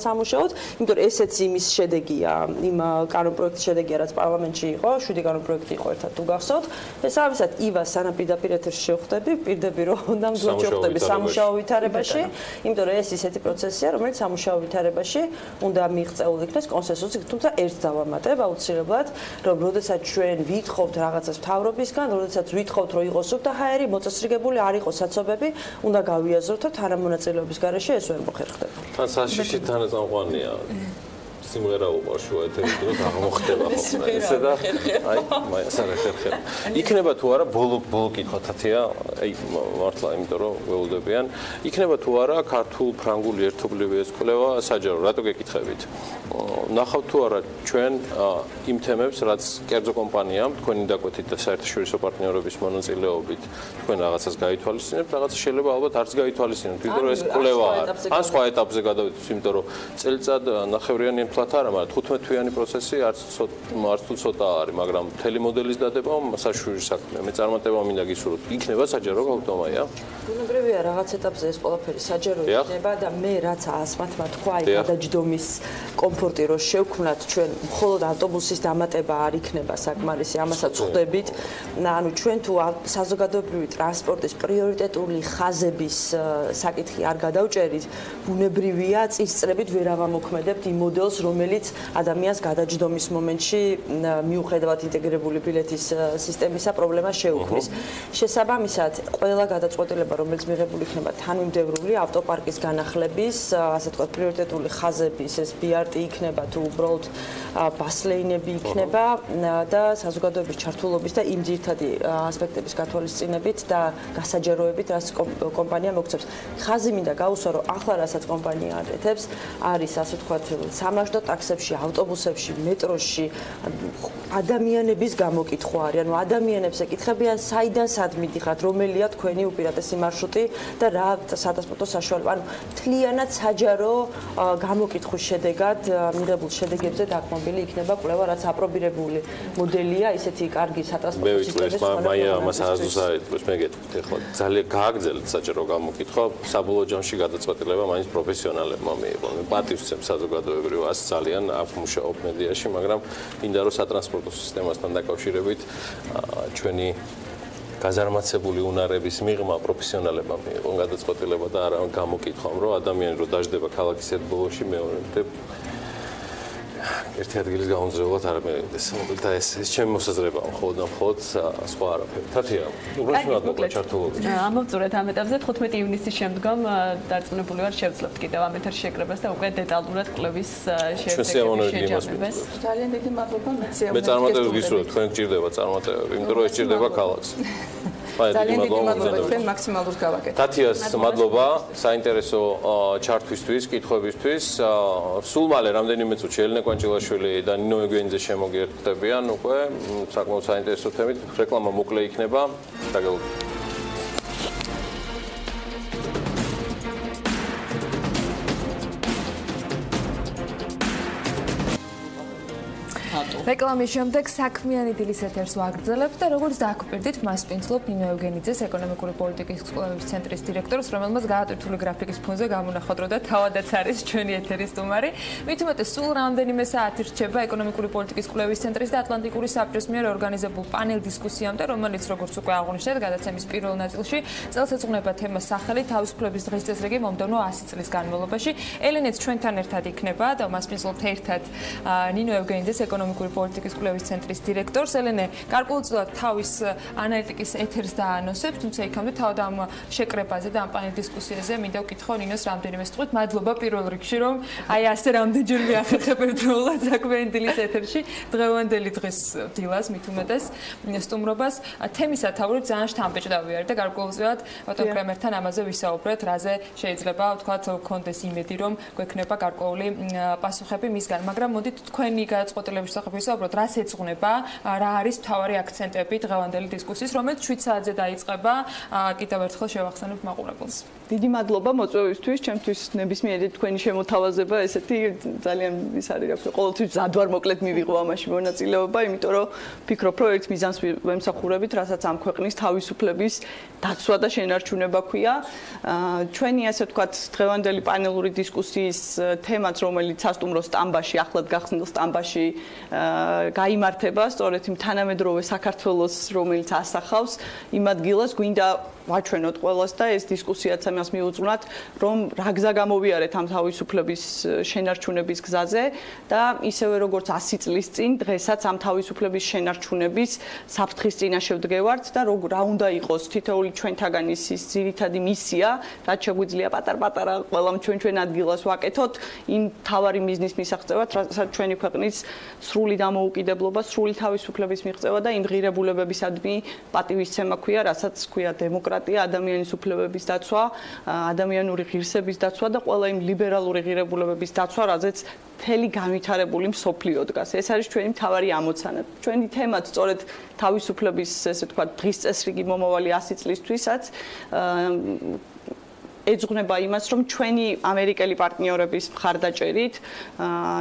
სამუშაოდ, იმიტომ რომ ესეც იმის შედეგია, იმ კანონპროექტის შედეგია, რაც პარლამენტში იყო, 7 კანონპროექტი იყო ერთად თუ გახსოვთ. შესაბამისად, ივას სანაპირდაპირ ეთერში შევხვდები, ვპირდები რომ ნამდვილად შევხვდები სამუშაო ვითარებაში, იმიტომ რომ ეს ისეთი პროცესია, რომელიც სამუშაო ვითარებაში უნდა მიღწეული იქნეს კონსენსუსი, თუმცა ერთს დავამატებ აუცილებლად, რომ როდესაც ჩვენ ვითხოვთ რაღაცას მთავრობისგან, როდესაც ვითხოვთ, რომ იყოს სუფთაჰაერი, მოწესრიგებული არ იყოს საცობები, უნდა გავიაზროთ, რომ თანამონაწილეობის გარეშე ეს ვერ მოხერხდება. თან საშიში თანაწამყვანია. სიმღერა უყურს შუა ეთერში დროს აღმოხდება ხოლმე ესე და აი მაინც ხერხება. იქნება თუ არა ბოლო კითხვა თათია, აი მართლა იმიტომ რომ ველოდებიან, იქნება თუ არა ქართულ ფრანგული ერთობლივი ეს კვლევა საჯარო, რატო გეკითხებით? ნახავთ თუ არა ჩვენ იმ თემებს, რაც კერძო კომპანიამ თქვენი დაკვეთით და საერთაშორისო პარტნიორების მონაწილეობით თქვენ რაღაცას გაითვალისწინებთ, რაღაცა შეიძლება ალბათ არც გაითვალისწინებთ, იმიტომ რომ ეს კვლევაა. ან სხვა ეტაპზე გადავიდეთ, იმიტომ რომ წელიწად ნახევრიანი ფლათ არა, მაგრამ 15 თვიანი პროცესი არც თუ ცოტა არის, მაგრამ მთელი მოდელის დადება საშუალო საქმეა. მე წარმატება მინდა გისურვოთ. იქნება საჯარო გაუქმებაა? ბუნებრივია რაღაც ეტაპზე ეს ყველაფერი საჯარო იქნება და მე რაც ასმათმა თქვა, აი გადაჯდომის კომფორტი რომ შევქმნათ ჩვენ მხოლოდ ავტობუსის დამატება არ იქნება საკმარისი, ამასაც ხვდებით. ანუ ჩვენ თუ საზოგადოებრივი ტრანსპორტის პრიორიტეტული ხაზების საკითხი არ გადავჭერით, ბუნებრივია წინსწრებით ვერ ავამოქმედებთ იმ მოდელს, რომელიც ადამიანს გადაჯდომის მომენტში მიუხედავად ინტეგრირებული ბილეთის სისტემისა პრობლემას შეუქმნის. შესაბამისად, ყველა გადაწყვეტილება, რომელიც მიღებული იქნება თანმიმდევრული ავტოპარკის განახლების, ასე ვთქვათ, პრიორიტეტული ხაზების, ეს BRT იქნება თუ უბრალოდ ბასლეინები იქნება და საზოგადოების ჩართულობის და იმ ძირითადი ასპექტების გათვალისწინებით და გასაჯაროებით, რაც კომპანია მოგცემს. ხაზი მინდა გაუსვა, რომ ახლა რასაც კომპანია აკეთებს, არის ასე ვთქვათ, სამარშუტო ტაქსებში, ავტობუსებში, მეტროში ადამიანების გამოკითხვა არის. ანუ ადამიანებს ეკითხებიან, საიდან სად მიდიხართ, რომელია თქვენი უპირატესი მარშრუტი და რა სატრანსპორტო საშუალება. ანუ მთლიანად საჯარო გამოკითხვის შედეგად მიღებულ შედეგებზე დაკმობილი იქნება კვლევა, რაც აპრობირებული მოდელია, ისეთი კარგი სატრანსპორტო სისტემის. მაია ამას არასდროს არ იტყვის, მე გეტყვით, ეხლა ძალიან გააგრძელეთ საჯარო გამოკითხვა, საბოლოო ჯამში გადაწყვეტილება მაინც პროფესიონალებმა მიიღო. მე პატივს ვცემ საზოგადოებრივ ას ძალიან აქ მუშაობ მედიაში, მაგრამ მინდა რომ სატრანსპორტო სისტემასთან დაკავშირებით ჩვენი გაზარმაცებული უნარების მიღმა პროფესიონალებმა მიიღონ გადაწყვეტილება და არა გამოკითხვა, რომ ადამიანი რო დაждდება ქალაქის ერთბოლოში მეორემდე ერთი ადგილის გაუნზრებლად არ მეინდეს. და ეს ჩემი მოსაზრებაა, მხოლოდ და მხოლოდ სხვა არაფერი. თათია, უბრალოდ მოგლა ჩართულობით. ამოვწურეთ ამ ეტაპზე 15 ივნისის შემდგომ დარწმუნებული ვარ შევძლებთ კიდევ ამ ეთერში შეკრებას და უკვე დეტალურად კვლევის შეჯამებას. ძალიან დიდი მადლობა მეცეამს. მე წარმატებებს გისურვებ, თქვენ გჭირდება წარმატებები, იმიტომ რომ ეს ჭირდება ქალაქს. ძალიან დიდი მადლობა თქვენ მაქსიმალურს გავაკეთეთ. თათიას მადლობა საინტერესო ჩართვისთვის, კითხვებისთვის. სულ მალე რამდენიმე წუთში ელენე კვანჭილაშვილი და ნინო ეგვენიძე შემოგერთდებიან უკვე საკმაოდ საინტერესო თემით. რეკლამა მოკლე იქნება. დაგეულოთ. რეკლამის შემდეგ საქმიანი დილის ეთერს ვაგრძელებთ და როგორც დააკვირდით, მას პინძლობ ნინო ეგვენიძეს, ეკონომიკური პოლიტიკის კვლევის ცენტრის დირექტორს, რომელმაც გაატვირთული გრაფიკის ფონზე გამონახვა დრო და თავადაც არის ჩვენი ეთერის სტუმარი. მით უმეტეს, სულ რამდენიმე საათი რჩება ეკონომიკური პოლიტიკის კვლევის ცენტრის და ატლანტიკური საბჭოს მიერ ორგანიზებულ პანელ დისკუსიამდე, რომელიც როგორც უკვე აღნიშნეთ, გადაცემის პირველ ნაწილში წელს ეძღვნება თემას სახელი თავისუფლების დღის წესრიგი მომდევნო 100 წლის განმავლობაში. ელენეც ჩვენთან ერთად იქნება და მას პინძლობთ ერთად ნინო ეგვენიძეს, ეკონომიკური პოლიტიკის კვლევის ცენტრის დირექტორს. ელენე გარკვეულწილად თავის ანალიტიკის ეთერს დაანონსებს, თუმცა იქამდე თავად ამ შეკრებაზე და ამ პანელ დისკუსიაზე მინდა ვკითხო ნინოს რამდენიმე სტყვით. მადლობა პირველ რიგში, რომ აი ასე რამდენჯერ მიახერხებთ დროულად საქმიანი დილის ეთერში დღევანდელი დღის დილას მით უმეტეს სტუმრობას. თემის სათაური ძალიან შთამბეჭდავი არის და გარკვეულწილად ბატონ კრემერთან ამაზე ვისაუბრეთ, რაზე შეიძლება ვთქვათ გქონდეს იმედი, რომ გვექნება გარკვეული პასუხები მისგან, მაგრამ მოდით თქვენი გადაწყვეტილების შესახებ ვისაუბროთ, რას ეძღვნება, რა არის მთავარი აქცენტები დღევანდელი დისკუსიის, რომელიც 7 საათზე დაიწყება. კიდევ ერთხელ შევახსენებ მაყურებელს. დიდი მადლობა მოწვევისთვის, ჩემთვის ნებისმიერი თქვენი შემოთავაზება, ესეთი ძალიან ის არის, რა ვთქვი, ყოველთვის ზადვარ მოკლედ მივიღო ამაში მონაწილეობა, იმიტომ რომ ფიქრობ, რომ ერთ მიზანს ვემსახურებით, რასაც ამ ქვეყნის თავისუფლების დაცვა და შენარჩუნება ქვია. ჩვენი ასე ვთქვათ, დღევანდელი პანელური დისკუსიის თემაც, რომელიც სასტუმრო სტამბაში, ახლად გახსნილ სტამბაში გაიმართება, სწორედ იმ თანამედროვე საქართველოს, რომელიც ასახავს იმ ადგილას, გვინდა ვაჩვენოთ ყველას და ეს დისკუსიაც ამას მიუძღვნათ, რომ რა გზა გამოვიარეთ ამ თავისუფლების შენარჩუნების გზაზე და ისევე როგორც 100 წლის წინ დღესაც ამ თავისუფლების შენარჩუნების საფრთხის წინაშე ვდგევართ და რა უნდა იყოს თითოეული ჩვენთაგანის ის ძირითადი მისია, რაც შეგვიძლია პატარ-პატარა ყველამ ჩვენ ადგილას ვაკეთოთ იმ თავარი მიზნის მისაღწევად, რასაც ჩვენი ქვეყნის სრული დამოუკიდებლობა, სრული თავისუფლების მიღწევა და იმ ღირებულებებისადმი პატივისცემა ქვია, რასაც ქვია დემოკრატია, ადამიანის უფლებების დაცვა, ადამიანური ღირსების დაცვა და ყველა იმ ლიბერალური ღირებულებების დაცვა, რაზეც მთელი განვითარებული მსოფლიო დგას. ეს არის ჩვენი მთავარი ამოცანა. ჩვენი თემაც სწორედ თავისუფლების, ესე ვთქვათ, დღის წესრიგი მომავალი 100 წლისთვისაც ეძღვნება იმას, რომ ჩვენი ამერიკელი პარტნიორების მხარდაჭერით,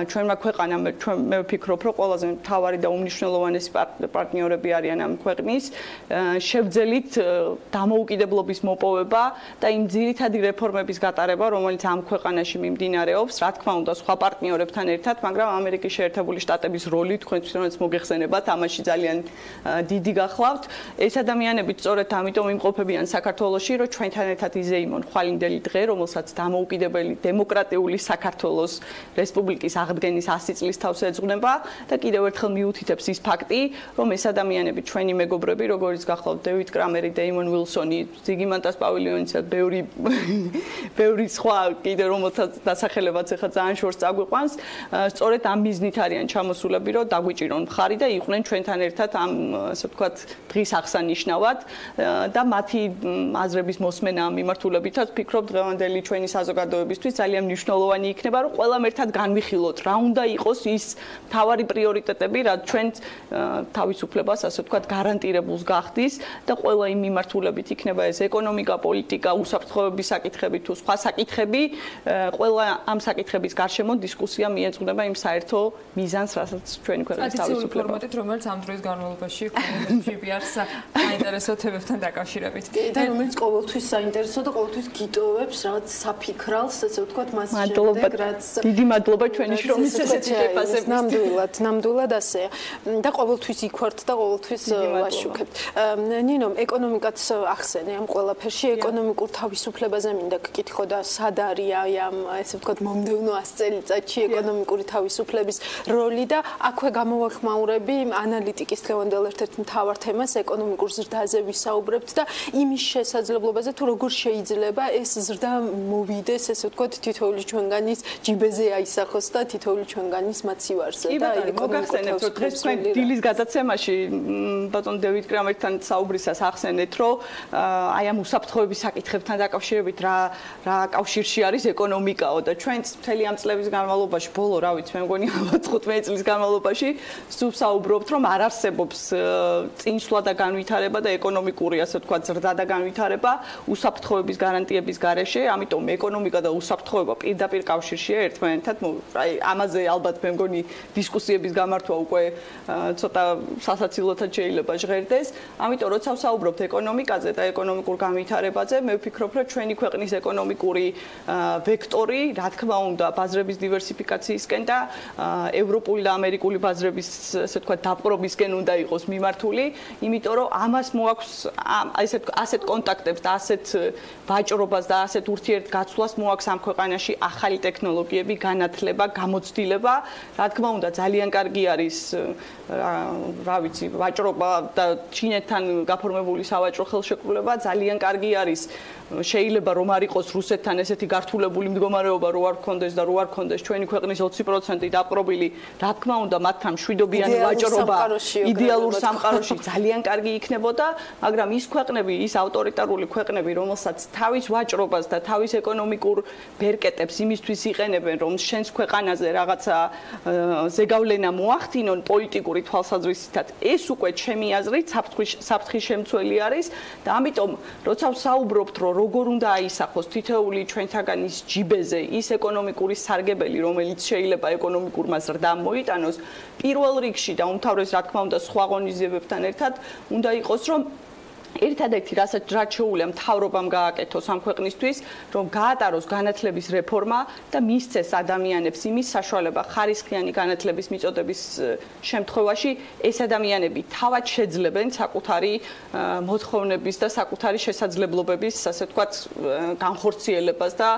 ჩვენმა ქვეყანამ, მე ვფიქრობ, რომ ყველაზე მთავარი და უმნიშვნელოვანესი პარტნიორები არიან ამ ქვეყნის, შევძელით დამოუკიდებლობის მოპოვება და იმ ძირითადი რეფორმების გატარება, რომელიც ამ ქვეყანაში მიმდინარეობს, რა თქმა უნდა, სხვა პარტნიორებთან ერთად, მაგრამ ამერიკის შეერთებული შტატების როლი თქვენთვისაც მოგეხსენებათ, ამაში ძალიან დიდი გახლავთ. ეს ადამიანები სწორედ ამიტომ იმყოფებიან საქართველოში, რომ ჩვენთან ერთად იზეიმონ ხვალინდელი დღე, რომელსაც დამოუკიდებელი დემოკრატიული საქართველოს რესპუბლიკის აღდგენის 100 წლის თავს ეძღვნება და კიდევ ერთხელ მიუთითებს ის ფაქტი, რომ ეს ადამიანები ჩვენი მეგობრები, როგორიც გახლავთ დევიდ კრემერი, დეიმონ უილსონი, ზიგიმანტას პავილიონისა, ბევრი სხვა კიდე რომელთაც დასახელებაც ახლა ძალიან შორს წაგვიყვანს, სწორედ ამ მიზნით არიან ჩამოსულები, რომ დაგვიჭირონ მხარი და იყვნენ ჩვენთან ერთად ამ, ასე ვთქვათ, დღის აღსანიშნავად და მათი აზრების მოსმენა ამ მიმართულებითაც ვფიქრობ, დღევანდელი ჩვენი საზოგადოებისთვის ძალიან მნიშვნელოვანი იქნება, რომ ყველამ ერთად განვიხილოთ, რა უნდა იყოს ის მთავარი პრიორიტეტები, რაც ჩვენ თავისუფლებას, ასე ვთქვათ, გარანტირებულს გახდის და ყველა იმ მიმართულებით იქნება ეს ეკონომიკა, პოლიტიკა, უსაფრთხოების საკითხები თუ სხვა საკითხები, ყველა ამ საკითხების გარშემო დისკუსია მიეძღვნება იმ საერთო მიზანს, რასაც ჩვენი ქვეყნის თავისუფლება. ფორმატით, რომელიც ამ დროის განმავლობაში GPR-ს საინტერესო თემებთან დაკავშირებით და რომელიც ყოველთვის საინტერესო და ყოველთვის გიტოვებს რაღაც საფიქრალს, ასე ვთქვათ, მას შემდეგ, რაც დიდი მადლობა ჩვენი შრომის ესეთი შეფასების. ნამდვილად ასეა. და ყოველთვის იქვართ და ყოველთვის ვაშუქებთ. ნინო, ეკონომიკაც ახსენე ამ ყველაფერში, ეკონომიკურ თავისუფლებაზე მინდა გკითხო და სად არის ამ, ესე ვთქვათ, მომდევნო 100 წელიწადში ეკონომიკური თავისუფლების როლი და აქვე გამოვახმაურები ანალიტიკის დღევანდელ ერთ-ერთ მთავარ თემას ეკონომიკურ ზრდაზე ვისაუბრებთ და იმის შესაძლებლობაზე თუ როგორ შეიძლება ეს ზრდა მოვიდეს, ესე ვთქვათ, თითოეული ჩვენგანის ჯიბეზე აისახოს და თითოეული ჩვენგანის მაცივარზე და მოგახსენებთ, რომ დღეს თქვენ დილის გადაცემაში ბატონ დევიდ კრემერთან საუბრისას ახსენეთ, რომ აი ამ უსაფრთხოების საკითხებთან დაკავშირებით რა კავშირში არის ეკონომიკაო და ჩვენც მთელი ამ წლების განმავლობაში, ბოლო, რა ვიცი, მე მგონი 15 წლის განმავლობაში ვსაუბრობთ, რომ არ არსებობს წინსვლა და განვითარება და ეკონომიკური, ასე ვთქვათ, ზრდა და განვითარება უსაფრთხოების გარანტიების გარეშე, ამიტომ ეკონომიკა და უსაფრთხოება პირდაპირ კავშირშია ერთმანეთთან. აი ამაზე ალბათ მე მგონი დისკუსიების გამართვა უკვე ცოტა სასაცილოთაც შეიძლება ჟღერდეს. ამიტომ როცა ვსაუბრობთ ეკონომიკაზე და ეკონომიკურ განვითარებაზე, მე ვფიქრობ, რომ ჩვენი ქვეყნის ეკონომიკური ვექტორი, რა თქმა უნდა, ბაზრების დივერსიფიკაციისკენ და ევროპული და ამერიკული ბაზრების, ასე ვთქვათ, დაპყრობისკენ უნდა იყოს მიმართული, იმიტომ რომ ამას მოაქვს ასეთ კონტაქტებს და ასეთ ვაჭრობას და ასეთ ურთიერთგაცვლას მოაქვს ამ ქვეყანაში ახალი ტექნოლოგიები, განათლება, გამოცდილება. რა თქმა უნდა, ძალიან კარგი არის, რა ვიცი, ვაჭრობა და ჩინეთთან გაფორმებული სავაჭრო ხელშეკრულება, ძალიან კარგი არის. შეიძლება რომ არ იყოს რუსეთთან ესეთი გართულებული მდგომარეობა, რო არ გქონდეს და რო არ გქონდეს ჩვენი ქვეყნის 20% დაპყრობილი, რა თქმა უნდა, მათთან მშვიდობიანი ვაჭრობა იდეალურ სამყაროში ძალიან კარგი იქნებოდა, მაგრამ ის ქვეყნები, ის ავტორიტარული ქვეყნები, რომელსაც თავის ვაჭრობა ვაჭრობას და თავის ეკონომიკურ ბერკეტებს იმისთვის იყენებენ, რომ შენს ქვეყანაზე რაღაცა ზეგავლენა მოახდინონ პოლიტიკური თვალსაზრისით, ეს უკვე ჩემი აზრით საფრთხის შემცველი არის და ამიტომ როცა ვსაუბრობთ, რომ როგორ უნდა აისახოს თითოეული ჩვენთაგანის ჯიბეზე ის ეკონომიკური სარგებელი, რომელიც შეიძლება ეკონომიკურმა ზრდამ მოიტანოს, პირველ რიგში და უმთავრეს რა თქმა უნდა სხვა ღონისძიებებთან ერთად უნდა იყოს, რომ ერთადერთი რასაც შეუძლია მთავრობამ გააკეთოს ამ ქვეყნისთვის, რომ გაატაროს განათლების რეფორმა და მისცეს ადამიანებს იმის საშუალება ხარისხიანი განათლების მიწოდების შემთხვევაში ეს ადამიანები თავად შეძლებენ საკუთარი მოთხოვნების და საკუთარი შესაძლებლობების, ასე ვთქვათ, განხორციელებას და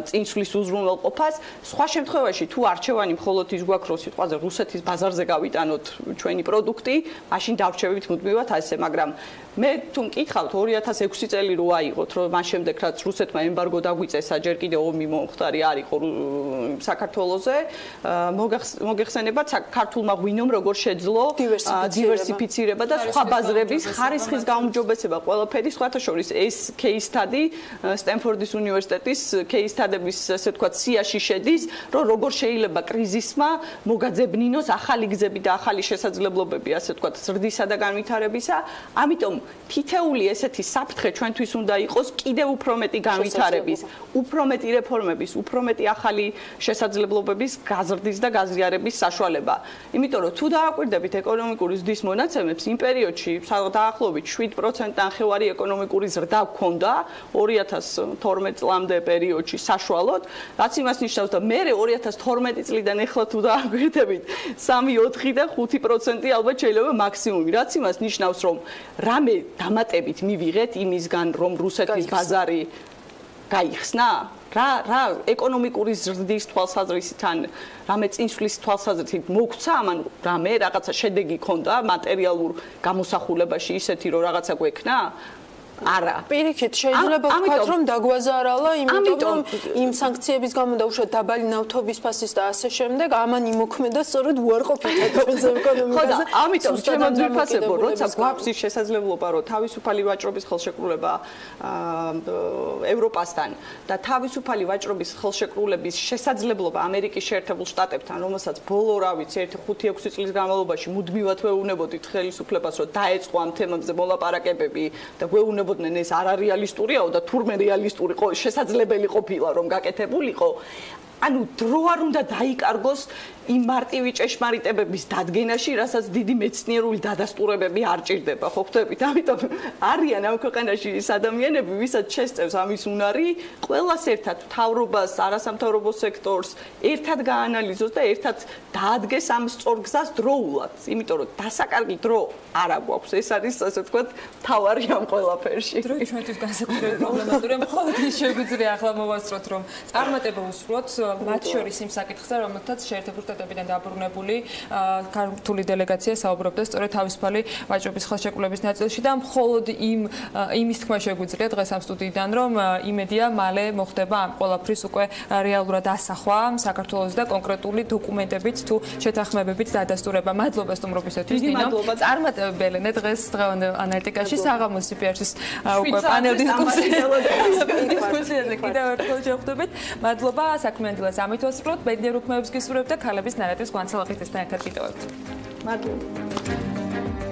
წინსვლის უზრუნველყოფას. სხვა შემთხვევაში თუ არჩევანი მხოლოდ ის გვაქვს, რომ სიტყვაზე რუსეთის ბაზარზე გავიტანოთ ჩვენი პროდუქტი, მაშინ დავრჩებით მუდმივად ასე, მაგრამ მე თუ მკითხავთ 2006 წელი რო აიღოთ, რომ მას შემდეგ რაც რუსეთმა ემბარგო დაგვიწესა, ჯერ კიდევ ომი მომხდარი არ იყო საქართველოზე, მოგეხსენებათ საქართველმა ღვინომ როგორ შეძლო დივერსიფიცირება და სხვა ბაზრების ხარისხის გაუმჯობესება, ყველაფერი სხვათა შორის ეს case study სტენფორდის უნივერსიტეტის case study-ების, ასე ვთქვათ, სიაში შედის, რომ როგორ შეიძლება კრიზისმა მოგაძებნინოს ახალი გზები და ახალი შესაძლებლობები, ასე ვთქვათ, ზრდისა და განვითარებისა. ამიტომ თითეული ესეთი საფრთხე ჩვენთვის უნდა იყოს კიდევ უფრო მეტი განვითარების, უფრო მეტი რეფორმების, უფრო მეტი ახალი შესაძლებლობების გაზრდის და გაზიარების საშუალება. იმიტომ რომ თუ დააკვირდებით ეკონომიკური ზრდის მონაცემებს, იმ პერიოდში დაახლოებით 7% ნახევარი ეკონომიკური ზრდა გქონდა 2012 წლამდე პერიოდში საშუალოდ, რაც იმას ნიშნავს და მე 2012 წლიდან ახლა თუ დააკვირდებით 3, 4 და 5% ალბათ შეიძლება მაქსიმუმი, რაც იმას ნიშნავს რომ რამე დამატებით მივიღეთ იმისგან, რომ რუსეთის ბაზარი გაიხსნა? რა ეკონომიკური ზრდის თვალსაზრისით ან რამე წინსვლის თვალსაზრისით მოგცა ამან რამე რაღაცა შედეგი ქონდა მატერიალურ გამოსახულებაში ისეთი რომ რაღაცა გვექნა? არა. პირიქით შეიძლება ვთქვათ რომ დაგვაზარალა, იმიტომ რომ იმ სანქციების გამო და უშუალოდ დაბალი ნავთობის ფასის და ასე შემდეგ ამან იმოქმედა სწორედ უარყოფითად ჩვენს ეკონომიკაზე. ხო და ამიტომ შემოძვირფასებო, როცა გვაქვს ის შესაძლებლობა, რომ თავისუფალი ვაჭრობის ხელშეკრულება ევროპასთან და თავისუფალი ვაჭრობის ხელშეკრულების შესაძლებლობა ამერიკის შეერთებულ შტატებთან, რომელსაც ბოლო რა ვიცი 1-5-6 წლის განმავლობაში მუდმივად ვეუბნებოდით ხელისუფლებას, რომ დაეწყო ამ თემებზე მოლაპარაკებები და გვეუბნებოდით ეს არარეალისტურიაო და თურმე რეალისტური შესაძლებელი ყოფილა რომ გაკეთებულიყო. ანუ დრო არ უნდა დაიკარგოს იმ მარტივი ჭეშმარიტებების დადგენაში, რასაც დიდი მეცნიერული დადასტურებები არ ჭირდება, ხო ხვდებით? ამიტომ არიან ამ ქვეყანაში ის ადამიანები, ვისაც შესწევს ამის უნარი, ყველას ერთად მთავრობას, არასამთავრობო სექტორს ერთად გაანალიზოს და ერთად დაადგეს ამ სწორ გზას დროულად, იმიტომ რომ დასაკარგი დრო არ აქვს. ეს არის, ასე ვთქვათ, თავარი ამ ყველაფერში. დრო ჩვენთვის განსაკუთრებით პრობლემატურია, მხოლოდ ის შეგვიძლია ახლა მოვასწროთ, რომ წარმატება უსურვოთ მათ შორის იმ საკითხზე, რომელთაც შეერთებულ შტატებიდან დაბრუნებული ქართული დელეგაცია საუბრობდა სწორედ თავისუფალი ვაჭრობის ხელშეკრულების ნაწილში და მხოლოდ იმის თქმა შეგვიძლია დღეს ამ სტუდიიდან, რომ იმედია მალე მოხდება ამ ყველაფრის უკვე რეალურად ასახვა საქართველოს და კონკრეტული დოკუმენტებით თუ შეთანხმებებით დადასტურება. მადლობა სტუმრობისათვის, დინო. წარმატებელნე დღეს დღევანდელ ანალიტიკაში საღამოს CPR-ის უკვე პანელ დისკუსიაზე კიდევ ერთხელ შევხვდებით. მადლობა საქმიანი დილას ამით ვასრულოთ, ბედნიერ უქმეებს გისურვებთ და ქალების ნარატივის განცალახით ესთან ერთად ვიტოვებთ. მადლობა.